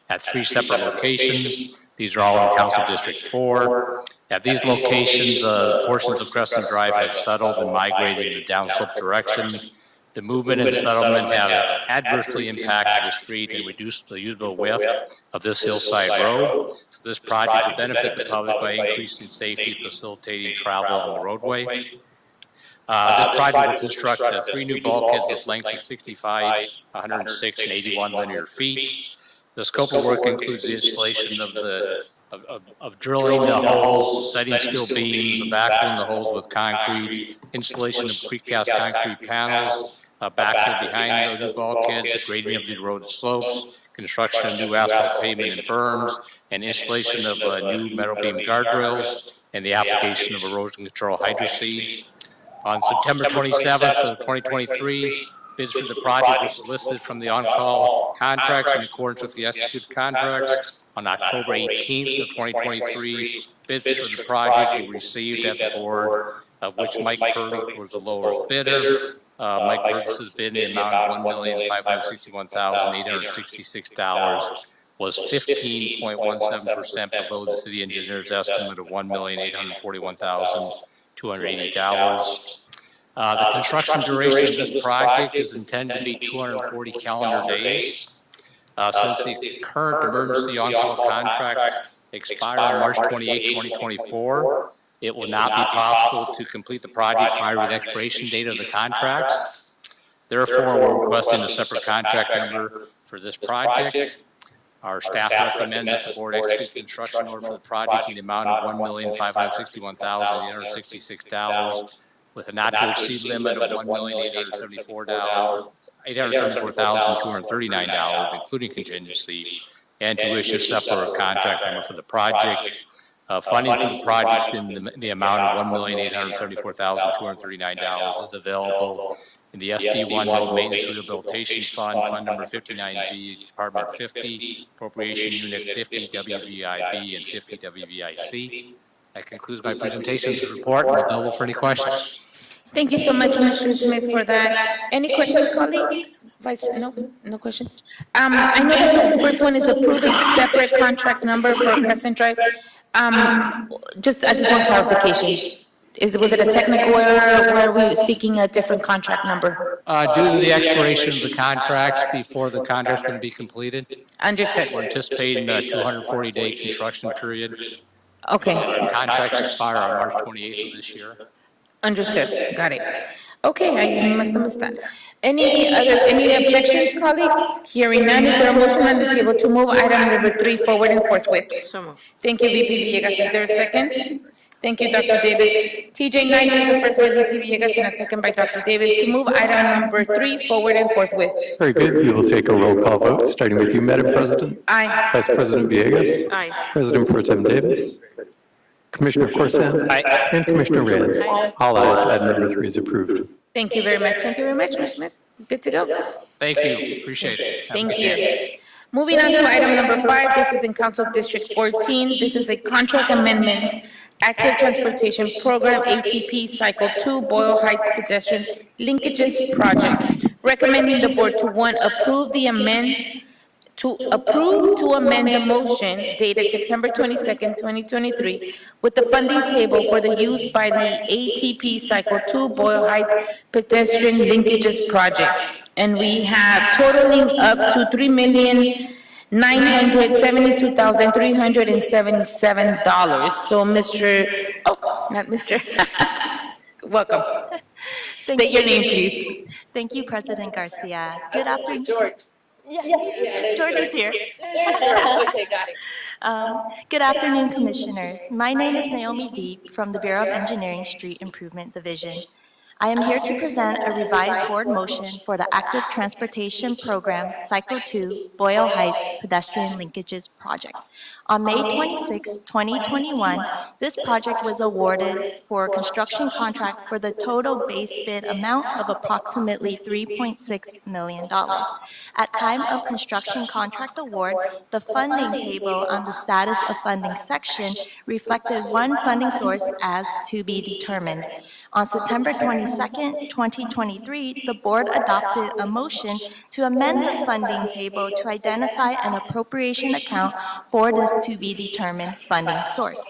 at 3 separate locations. These are all in Council District 4. At these locations, portions of Crescent Drive have settled and migrated in the downslope direction. The movement and settlement have adversely impacted the street and reduced the usable width of this hillside road. So this project will benefit the public by increasing safety, facilitating travel on the roadway. This project will construct 3 new bulkheads with lengths of 65, 106, and 81 linear feet. The scope of work includes the installation of drilling the holes, setting steel beams, backfilling the holes with concrete, installation of precast concrete panels, backfill behind the new bulkheads, grading of the road slopes, construction of new asphalt pavement and berms, and installation of new metal beam guardrails, and the application of erosion control hydroseed. On September 27th of 2023, bids for the project were solicited from the on-call contracts in accordance with the executed contracts. On October 18th of 2023, bids for the project were received at the board, of which Mike Purdy was the lowest bidder. Mike Burgess's bid in the amount of $1,561,866 was 15.17% below the city engineer's estimate of $1,841,280. The construction duration of this project is intended to be 240 calendar days. Since the current emergency on-call contracts expire on March 28, 2024, it will not be possible to complete the project prior to the expiration date of the contracts. Therefore, we're requesting a separate contract number for this project. Our staff recommends that the board execute the construction order for the project in the amount of $1,561,866 with a not to exceed limit of $1,874,239, including contingency, and to issue separate contract number for the project. Funding for the project in the amount of $1,874,239 is available in the SB1 Road Maintenance Rehabilitation Fund, Fund number 59V, Department 50, Appropriation Unit 50, WVIB, and 50 WVIC. That concludes my presentation to report. I'm available for any questions. Thank you so much, Mr. Smith, for that. Any questions, colleague? Vice, no question. I know that the first one is approve a separate contract number for Crescent Drive. I just want clarification. Was it a technical error, or are we seeking a different contract number? Due to the expiration of the contracts before the contract's going to be completed. Understood. We're anticipating a 240-day construction period. Okay. Contracts expire on March 28th of this year. Understood. Got it. Okay, I must have missed that. Any objections, colleagues? Hearing none, is there a motion on the table to move item number 3 forward and forthwith? So moved. Thank you, VP Villegas. Is there a second? Thank you, Dr. Davis. TJ Knight is the first by VP Villegas and a second by Dr. Davis to move item number 3 forward and forthwith. Very good. We will take a roll call vote, starting with you, Madam President. Aye. Vice President Villegas. Aye. President Pro Tem Davis. Commissioner Corson. Aye. And Commissioner Reyes. All ayes. Item number 3 is approved. Thank you very much. Thank you very much, Mr. Smith. Good to go. Thank you. Appreciate it. Thank you. Moving on to item number 5, this is in Council District 14. This is a contract amendment, Active Transportation Program, ATP Cycle 2, Boyle Heights Pedestrian Linkages Project. Recommending the board to, 1, approve the motion dated September 22nd, 2023, with the funding table for the use by the ATP Cycle 2 Boyle Heights Pedestrian Linkages Project. And we have totaling up to $3,972,377. So welcome. State your name, please. Thank you, President Garcia. Good afternoon. George is here. Okay, got it. Good afternoon, Commissioners. My name is Naomi Deep from the Bureau of Engineering Street Improvement Division. I am here to present a revised board motion for the Active Transportation Program Cycle 2 Boyle Heights Pedestrian Linkages Project. On May 26, 2021, this project was awarded for a construction contract for the total base bid amount of approximately $3.6 million. At time of construction contract award, the funding table on the status of funding section reflected one funding source as to be determined. On September 22nd, 2023, the board adopted a motion to amend the funding table to identify an appropriation account for this to-be-determined funding source.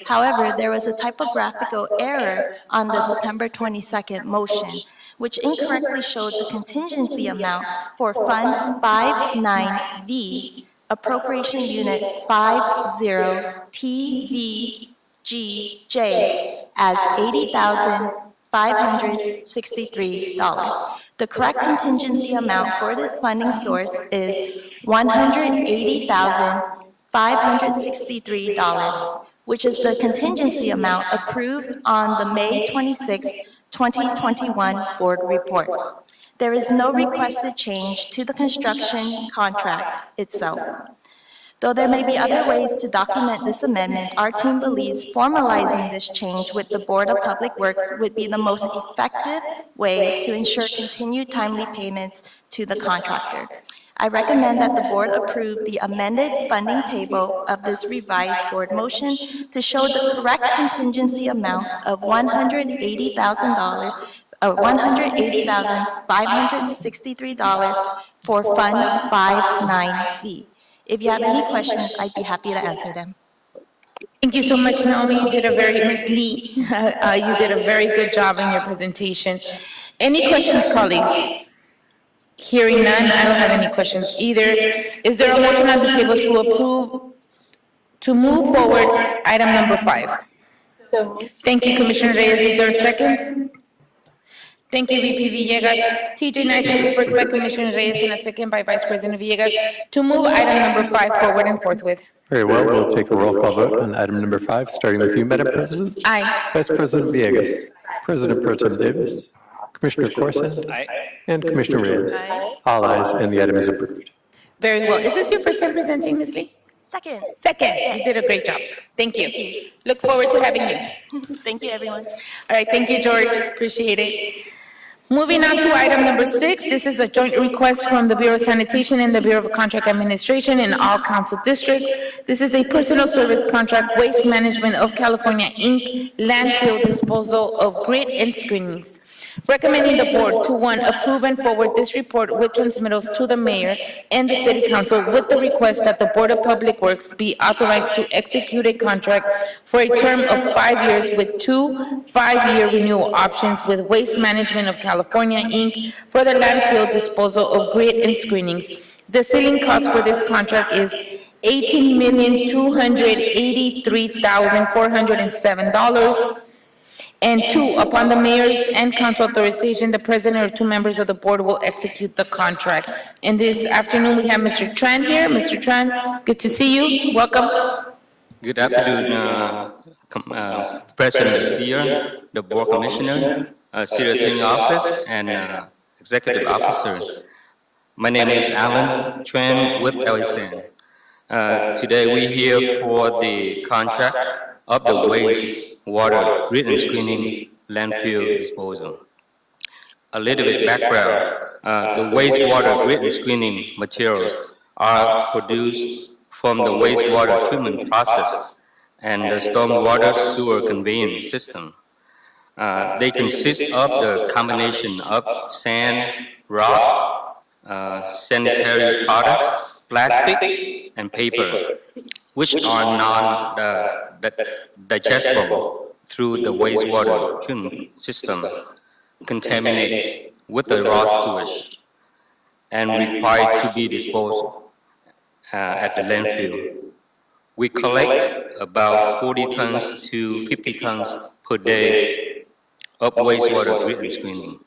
However, there was a typographical error on the September 22nd motion, which incorrectly showed the contingency amount for Fund 59V, Appropriation Unit 50TVGJ, as $80,563. The correct contingency amount for this funding source is $180,563, which is the contingency amount approved on the May 26, 2021 board report. There is no requested change to the construction contract itself. Though there may be other ways to document this amendment, our team believes formalizing this change with the Board of Public Works would be the most effective way to ensure continued timely payments to the contractor. I recommend that the board approve the amended funding table of this revised board motion to show the correct contingency amount of $180,000 or $180,563 for Fund 59B. If you have any questions, I'd be happy to answer them. Thank you so much, Naomi. You did a very, Ms. Lee, you did a very good job in your presentation. Any questions, colleagues? Hearing none, I don't have any questions either. Is there a motion on the table to approve, to move forward item number 5? Thank you, Commissioner Reyes. Is there a second? Thank you, VP Villegas. TJ Knight is the first by Commissioner Reyes and a second by Vice President Villegas to move item number 5 forward and forthwith. Very well, we'll take a roll call vote on item number 5, starting with you, Madam President. Aye. Vice President Villegas. President Pro Tem Davis. Commissioner Corson. Aye. And Commissioner Reyes. All ayes, and the item is approved. Very well. Is this your first time presenting, Ms. Lee? Second. Second. You did a great job. Thank you. Look forward to having you. Thank you, everyone. All right, thank you, George. Appreciate it. Moving on to item number 6, this is a joint request from the Bureau of Sanitation and the Bureau of Contract Administration in all council districts. This is a personal service contract, Waste Management of California, Inc., landfill disposal of grid and screenings. Recommending the board to, 1, approve and forward this report with transmittals to the mayor and the city council with the request that the Board of Public Works be authorized to execute a contract for a term of 5 years with 2 5-year renewal options with Waste Management of California, Inc. for the landfill disposal of grid and screenings. The ceiling cost for this contract is $18,283,407. And 2, upon the mayor's and council authorization, the president or 2 members of the board will execute the contract. And this afternoon, we have Mr. Tran here. Mr. Tran, good to see you. Welcome. Good afternoon, President Seer, the Board Commissioner, City Attorney Office, and Executive Officer. My name is Alan Tran with LSN. Today, we're here for the contract of the wastewater grid and screening landfill disposal. A little bit background, the wastewater grid and screening materials are produced from the wastewater treatment process and the stormwater sewer conveyance system. They consist of the combination of sand, rock, sanitary products, plastic, and paper, which are non-digestible through the wastewater treatment system, contaminated with the raw sewage, and required to be disposed at the landfill. We collect about 40 tons to 50 tons per day of wastewater grid and screening.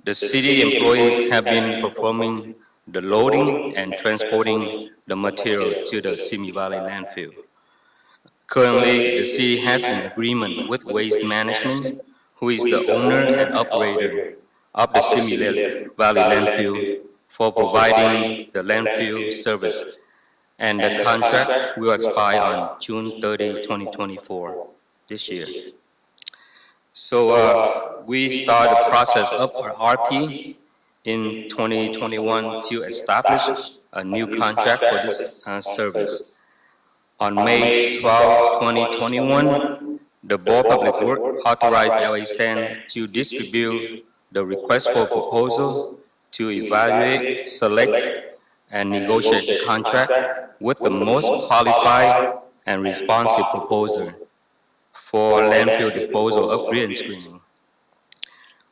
The city employees have been performing the loading and transporting the material to the Simi Valley landfill. Currently, the city has an agreement with Waste Management, who is the owner and operator of the Simi Valley landfill, for providing the landfill service, and the contract will expire on June 30, 2024, this year. So we start the process of our RP in 2021 to establish a new contract for this service. On May 12, 2021, the Board of Public Works authorized LASN to distribute the request for proposal to evaluate, select, and negotiate the contract with the most qualified and responsive proposer for landfill disposal of grid and screening.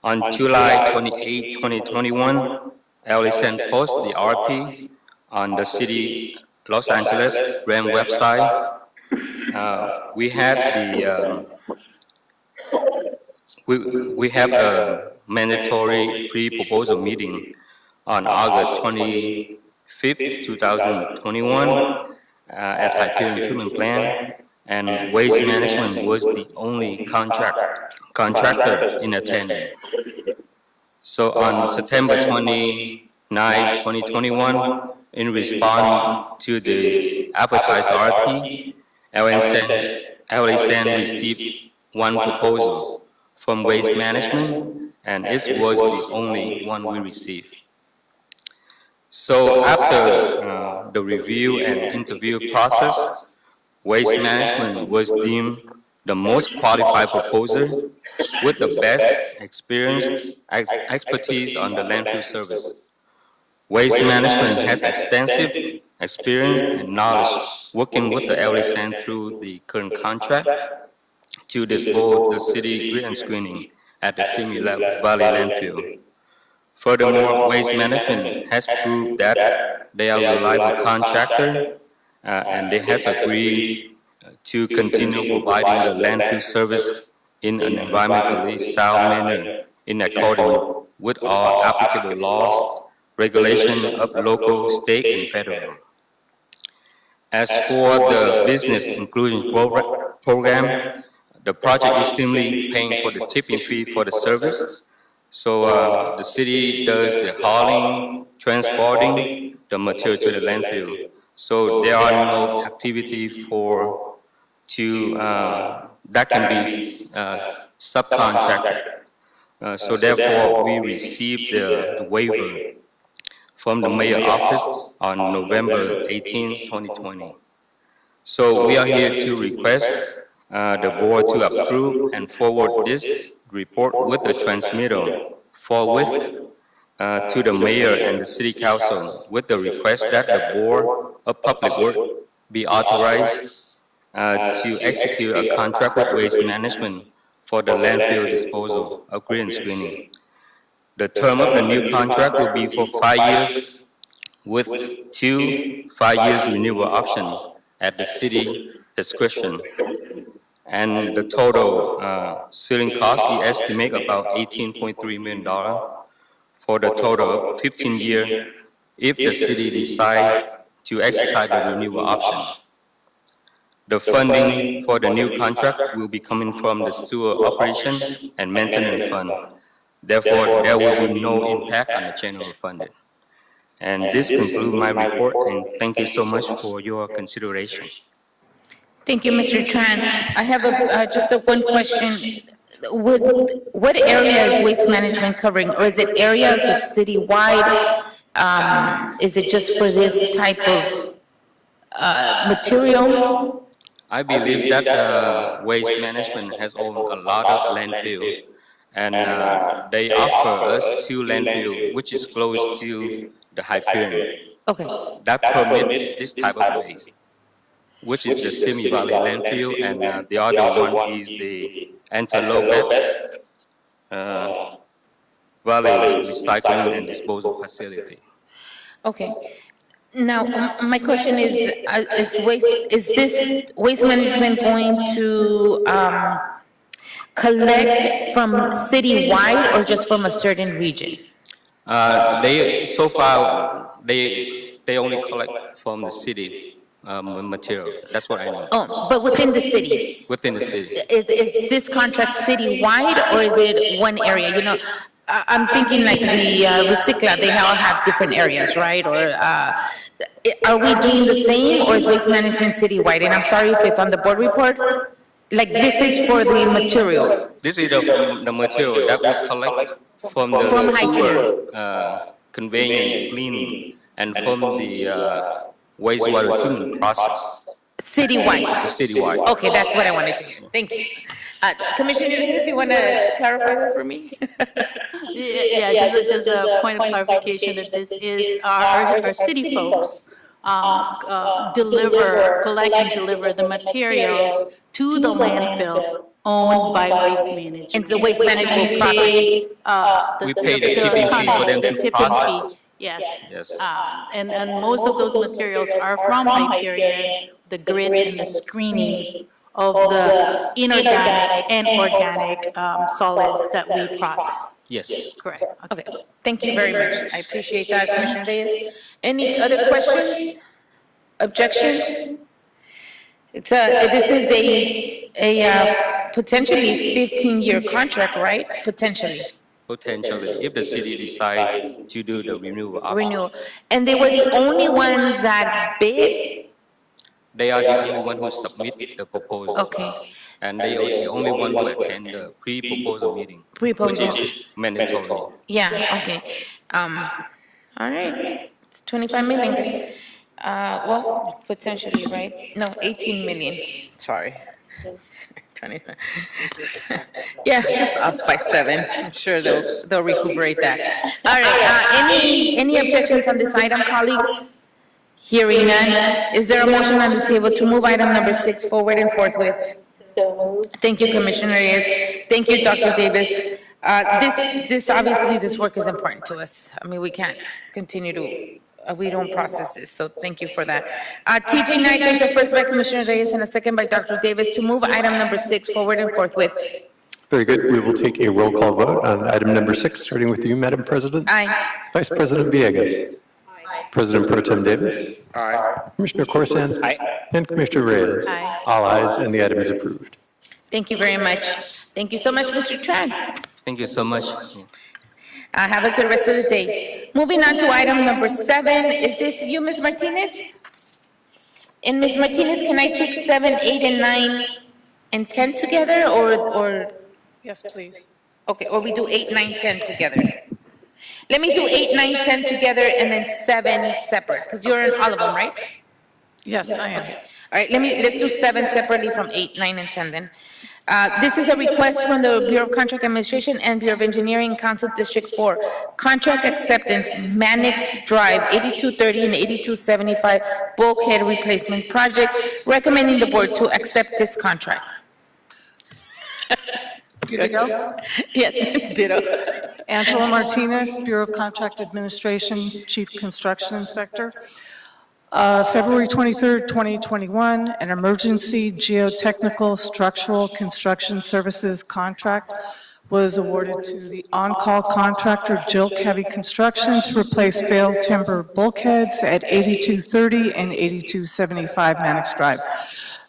On July 28, 2021, LASN posted the RP on the City Los Angeles RAM website. We had we have a mandatory pre-proposal meeting on August 25th, 2021 at Hyperion Treatment Plant, and Waste Management was the only contractor in attendance. So on September 29, 2021, In response to the advertised RFP, LSN received one proposal from Waste Management, and it was the only one we received. So after the review and interview process, Waste Management was deemed the most qualified proposer with the best experience, expertise on the landfill service. Waste Management has extensive experience and knowledge working with the LSN through the current contract to dispose the city grid and screening at the Simi Valley landfill. Furthermore, Waste Management has proved that they are a reliable contractor and they has agreed to continue providing the landfill service in an environmentally sound manner in accordance with all applicable laws, regulations of local, state, and federal. As for the business inclusion program, the project is simply paying for the tipping fee for the service. So the city does the hauling, transporting the material to the landfill. So there are no activity that can be subcontracted. So therefore, we received the waiver from the mayor's office on November 18, 2020. So we are here to request the board to approve and forward this report with the transmittal forthwith to the mayor and the city council with the request that the board of public works be authorized to execute a contract with Waste Management for the landfill disposal of grid and screening. The term of the new contract will be for 5 years with 2 5-year renewal options at the city discretion. And the total ceiling cost, we estimate about $18.3 million for the total of 15 years if the city decides to exercise the renewal option. The funding for the new contract will be coming from the sewer operation and maintenance fund. Therefore, there will be no impact on the general funding. And this concludes my report, and thank you so much for your consideration. Thank you, Mr. Tran. I have just one question. What area is Waste Management covering, or is it areas that's citywide? Is it just for this type of material? I believe that Waste Management has owned a lot of landfill, and they offer us 2 landfill, which is close to the Hyperion. Okay. That permit this type of waste, which is the Simi Valley landfill, and the other one is the Antelope Valley Recycling and Disposal Facility. Okay. Now, my question is this Waste Management going to collect from citywide or just from a certain region? So far, they only collect from the city material. That's what I know. Oh, but within the city? Within the city. Is this contract citywide or is it one area? You know, I'm thinking like the Recicla, they all have different areas, right? Or are we doing the same, or is Waste Management citywide? And I'm sorry if it's on the board report. Like, this is for the material. This is the material that we collect from the sewer, conveying, cleaning, and from the wastewater treatment process. Citywide? The citywide. Okay, that's what I wanted to hear. Thank you. Commissioner Davis, you want to clarify that for me? Yeah, just a point of clarification that this is our city folks collect and deliver the materials to the landfill owned by Waste Management. And so Waste Management process. We pay the tipping fee for them to process. Yes. Yes. And most of those materials are from Hyperion, the grid and the screenings of the inorganic and organic solids that we process. Yes. Correct. Okay, thank you very much. I appreciate that, Commissioner Reyes. Any other questions? Objections? This is a potentially 15-year contract, right? Potentially. potentially, if the city decide to do the renewal option. Renewal. And they were the only ones that bid? They are the only one who submit the proposal. Okay. And they are the only one who attend the pre-proposal meeting. Pre-proposal. Which is mandatory. Yeah, okay. All right, it's 25 million, guys. Well, potentially, right? No, 18 million, sorry. 25. Yeah, just off by 7. I'm sure they'll recuperate that. All right, any objections on this item, colleagues? Hearing none, is there a motion on the table to move item number 6 forward and forthwith? Thank you, Commissioner Reyes. Thank you, Dr. Davis. Obviously, this work is important to us. I mean, we can't continue to, we don't process this, so thank you for that. TJ Knight, there's a first by Commissioner Reyes and a second by Dr. Davis to move item number 6 forward and forthwith. Very good. We will take a roll call vote on item number 6, starting with you, Madam President. Aye. Vice President Villegas. President Pro Tem Davis. Commissioner Corson. And Commissioner Reyes. All ayes, and the item is approved. Thank you very much. Thank you so much, Mr. Tran. Thank you so much. Have a good rest of the day. Moving on to item number 7. Is this you, Ms. Martinez? And Ms. Martinez, can I take 7, 8, and 9, and 10 together, or? Yes, please. Okay, or we do 8, 9, 10 together? Let me do 8, 9, 10 together, and then 7 separate, because you're in all of them, right? Yes, I am. All right, let's do 7 separately from 8, 9, and 10 then. This is a request from the Bureau of Contract Administration and Bureau of Engineering Council District 4. Contract acceptance, Mannix Drive, 8230 and 8275 bulkhead replacement project. Recommending the board to accept this contract. Good to go? Yeah, ditto. Angela Martinez, Bureau of Contract Administration, Chief Construction Inspector. February 23rd, 2021, an emergency geotechnical structural construction services contract was awarded to the on-call contractor Jilk Heavy Construction to replace failed timber bulkheads at 8230 and 8275 Mannix Drive.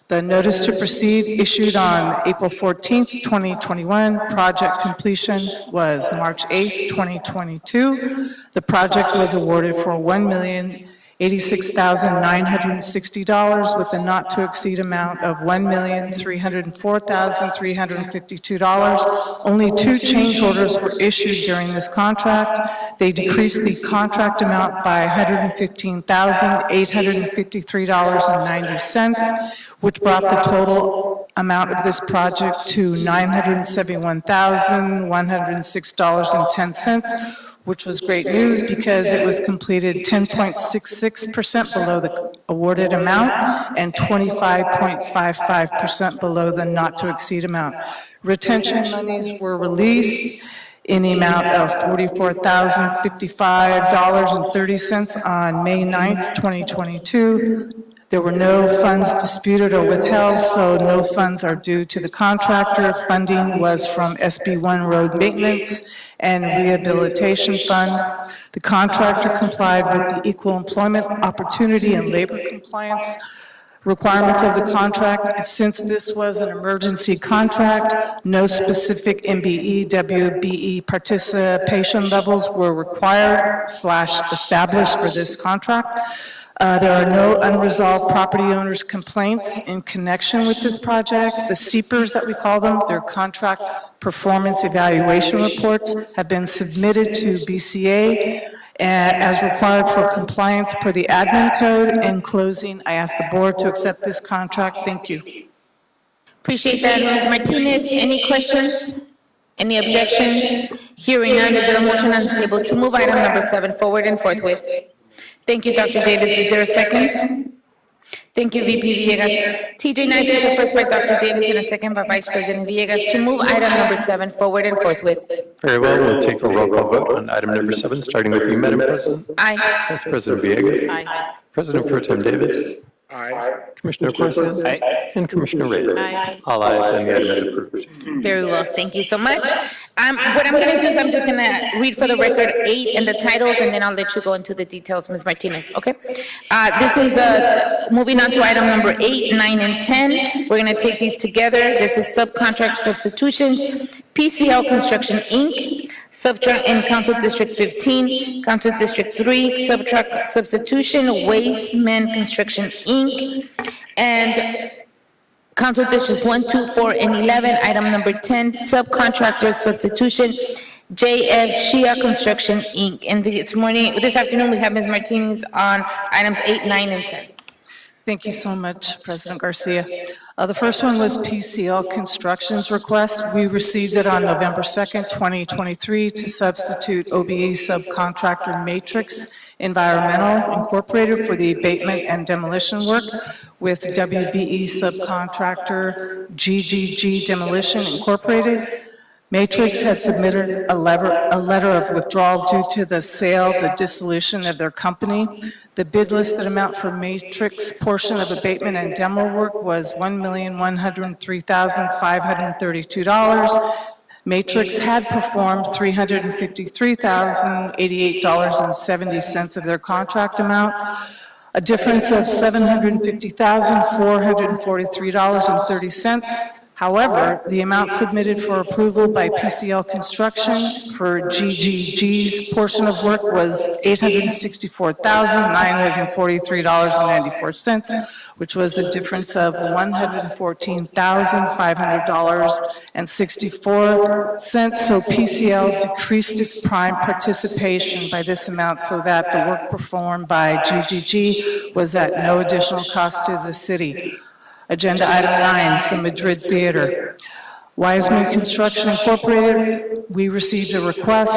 The notice to proceed issued on April 14th, 2021. Project completion was March 8th, 2022. The project was awarded for $1,086,960 with a not-to-exceed amount of $1,304,352. Only 2 change orders were issued during this contract. They decreased the contract amount by $115,853.90, which brought the total amount of this project to $971,106.10, which was great news because it was completed 10.66% below the awarded amount and 25.55% below the not-to-exceed amount. Retention monies were released in the amount of $44,055.30 on May 9th, 2022. There were no funds disputed or withheld, so no funds are due to the contractor. Funding was from SB1 Road Maintenance and Rehabilitation Fund. The contractor complied with the Equal Employment Opportunity and Labor Compliance requirements of the contract. Since this was an emergency contract, no specific MBE, WBE participation levels were required / established for this contract. There are no unresolved property owners' complaints in connection with this project. The CPERs that we call them, their contract performance evaluation reports, have been submitted to BCA as required for compliance per the admin code. In closing, I ask the board to accept this contract. Thank you. Appreciate that, Ms. Martinez. Any questions? Any objections? Hearing none, is there a motion on the table to move item number 7 forward and forthwith? Thank you, Dr. Davis. Is there a second? Thank you, VP Villegas. TJ Knight, there's a first by Dr. Davis and a second by Vice President Villegas to move item number 7 forward and forthwith. Very well. We'll take a roll call vote on item number 7, starting with you, Madam President. Aye. Vice President Villegas. Aye. President Pro Tem Davis. Commissioner Corson. And Commissioner Reyes. All ayes, and the item is approved. Very well, thank you so much. What I'm gonna do is I'm just gonna read for the record 8 and the titles, and then I'll let you go into the details, Ms. Martinez, okay? This is, moving on to item number 8, 9, and 10. We're gonna take these together. This is subcontract substitutions, PCL Construction, Inc., subtract in Council District 15, Council District 3, subtract substitution, Wasteman Construction, Inc., and Council Districts 1, 2, 4, and 11, item number 10, subcontractor substitution, JF Shia Construction, Inc. And this afternoon, we have Ms. Martinez on items 8, 9, and 10. Thank you so much, President Garcia. The first one was PCL Construction's request. We received it on November 2nd, 2023, to substitute OBE subcontractor Matrix Environmental Incorporated for the abatement and demolition work with WBE subcontractor GGG Demolition Incorporated. Matrix had submitted a letter of withdrawal due to the sale, the dissolution of their company. The bid listed amount for Matrix portion of abatement and demo work was $1,103,532. Matrix had performed $353,088.70 of their contract amount, a difference of $750,443.30. However, the amount submitted for approval by PCL Construction for GGG's portion of work was $864,943.94, which was a difference of $114,500.64. So PCL decreased its prime participation by this amount so that the work performed by GGG was at no additional cost to the city. Agenda item 9, the Madrid Theater. Wiseman Construction Incorporated, we received a request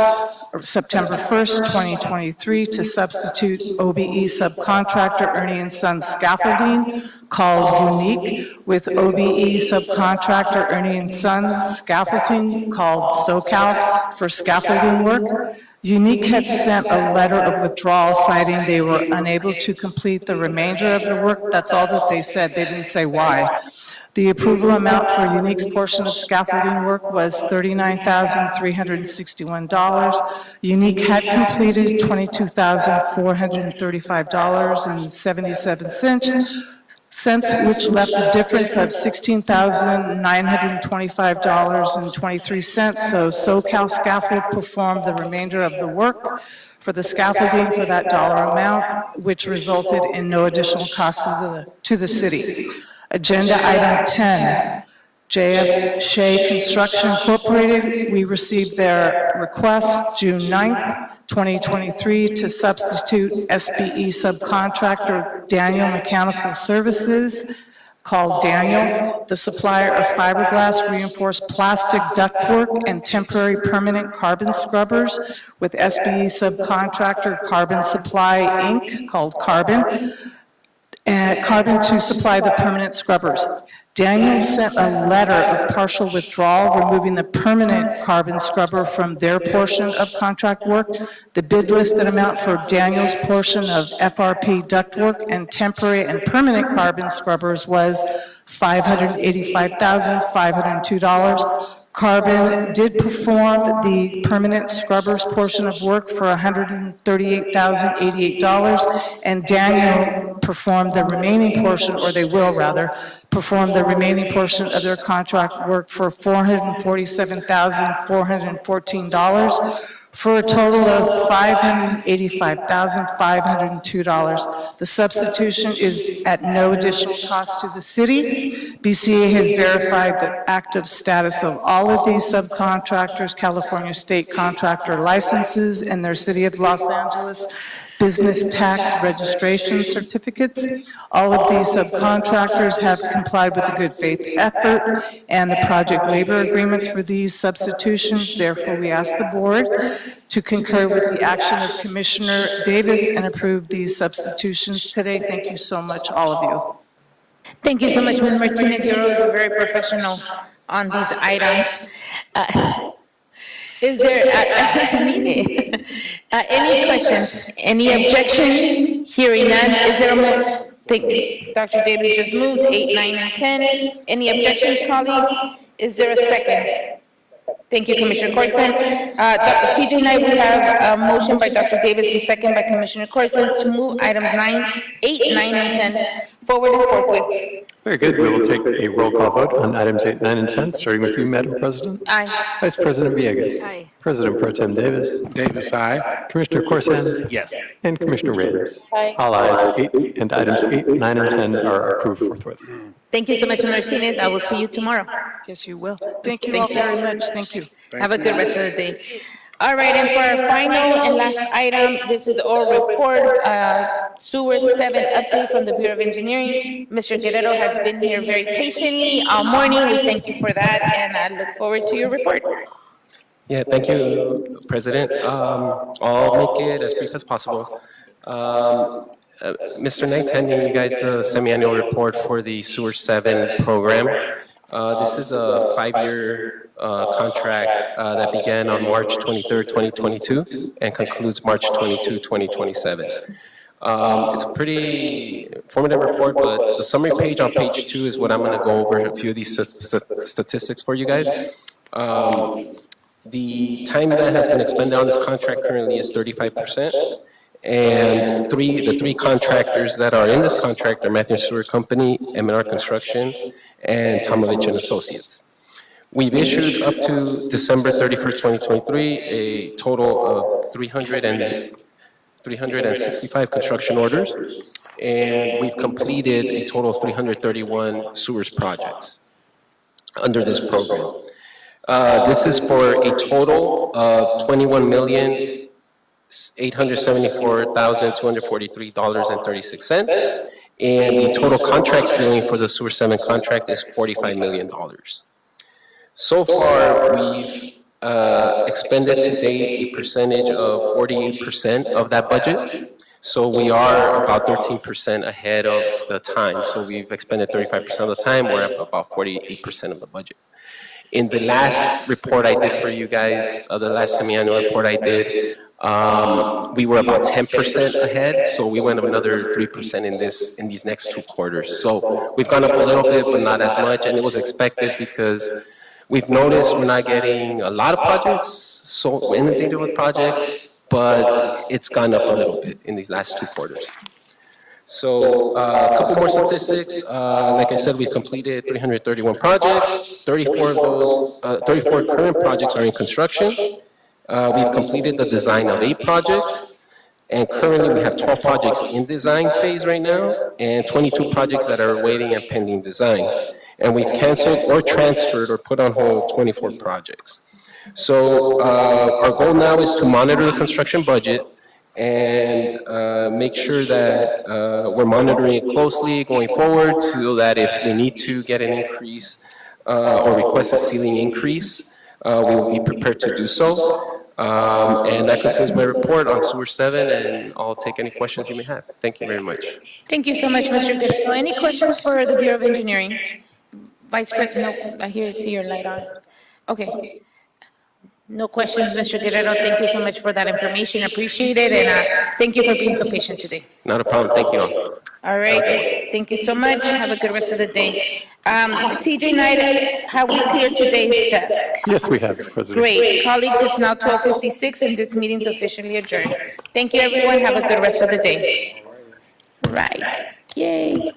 September 1st, 2023, to substitute OBE subcontractor Ernie & Sons Scaffolding, called Unique, with OBE subcontractor Ernie & Sons Scaffolding, called SoCal, for scaffolding work. Unique had sent a letter of withdrawal citing they were unable to complete the remainder of the work. That's all that they said. They didn't say why. The approval amount for Unique's portion of scaffolding work was $39,361. Unique had completed $22,435.77, which left a difference of $16,925.23. So SoCal Scaffold performed the remainder of the work for the scaffolding for that dollar amount, which resulted in no additional cost to the city. Agenda item 10, JF Shea Construction Incorporated. We received their request June 9th, 2023, to substitute SBE subcontractor Daniel Mechanical Services, called Daniel, the supplier of fiberglass reinforced plastic ductwork and temporary permanent carbon scrubbers, with SBE subcontractor Carbon Supply, Inc., called Carbon, to supply the permanent scrubbers. Daniel sent a letter of partial withdrawal, removing the permanent carbon scrubber from their portion of contract work. The bid listed amount for Daniel's portion of FRP ductwork and temporary and permanent carbon scrubbers was $585,502. Carbon did perform the permanent scrubbers portion of work for $138,088, and Daniel performed the remaining portion, or they will rather, perform the remaining portion of their contract work for $447,414, for a total of $585,502. The substitution is at no additional cost to the city. BCA has verified the active status of all of these subcontractors' California state contractor licenses and their City of Los Angeles business tax registration certificates. All of these subcontractors have complied with the good faith effort and the project labor agreements for these substitutions. Therefore, we ask the board to concur with the action of Commissioner Davis and approve these substitutions today. Thank you so much, all of you. Thank you so much, Ms. Martinez. You're always very professional on these items. Is there any questions? Any objections? Hearing none, is there a Dr. Davis just moved 8, 9, and 10. Any objections, colleagues? Is there a second? Thank you, Commissioner Corson. TJ Knight, we have a motion by Dr. Davis and second by Commissioner Corson to move items 8, 9, and 10 forward and forthwith. Very good. We will take a roll call vote on items 8, 9, and 10, starting with you, Madam President. Aye. Vice President Villegas. Aye. President Pro Tem Davis. Davis, aye. Commissioner Corson. Yes. And Commissioner Reyes. Aye. All ayes, 8, and items 8, 9, and 10 are approved forthwith. Thank you so much, Martinez. I will see you tomorrow. Yes, you will. Thank you all very much. Thank you. Have a good rest of the day. All right, and for our final and last item, this is our report, Sewer 7 update from the Bureau of Engineering. Mr. Guerrero has been here very patiently all morning. We thank you for that, and I look forward to your report. Yeah, thank you, President. I'll make it as brief as possible. Mr. Knight's handing you guys the semi-annual report for the Sewer 7 program. This is a 5-year contract that began on March 23rd, 2022, and concludes March 22, 2027. It's a pretty informative report, but the summary page on page 2 is what I'm going to go over a few of these statistics for you guys. The time that has been expended on this contract currently is 35%. And the three contractors that are in this contract are Matthews Sewer Company, M&R Construction, and Tomovich and Associates. We've issued up to December 31st, 2023, a total of 365 construction orders, and we've completed a total of 331 sewers projects under this program. This is for a total of $21,874,243.36, and the total contract ceiling for the Sewer 7 contract is $45 million. So far, we've expended to date a percentage of 48% of that budget. So we are about 13% ahead of the time. So we've expended 35% of the time, we're at about 48% of the budget. In the last report I did for you guys, the last semi-annual report I did, we were about 10% ahead, so we went up another 3% in these next 2 quarters. So we've gone up a little bit, but not as much, and it was expected because we've noticed we're not getting a lot of projects, so inundated with projects, but it's gone up a little bit in these last 2 quarters. So a couple more statistics. Like I said, we've completed 331 projects. 34 of those, 34 current projects are in construction. We've completed the design of 8 projects. And currently we have 12 projects in design phase right now and 22 projects that are waiting and pending design. And we've canceled or transferred or put on hold 24 projects. So our goal now is to monitor the construction budget and make sure that we're monitoring it closely going forward so that if we need to get an increase or request a ceiling increase, we will be prepared to do so. And that concludes my report on Sewer 7, and I'll take any questions you may have. Thank you very much. Thank you so much, Mr. Guerrero. Any questions for the Bureau of Engineering? Vice President, no, I see your light on. Okay. No questions, Mr. Guerrero. Thank you so much for that information. Appreciate it, and thank you for being so patient today. Not a problem. Thank you all. All right. Thank you so much. Have a good rest of the day. TJ Knight, have we cleared today's desk? Yes, we have, President. Great. Colleagues, it's now 12:56, and this meeting's officially adjourned. Thank you, everyone. Have a good rest of the day. Right. Yay.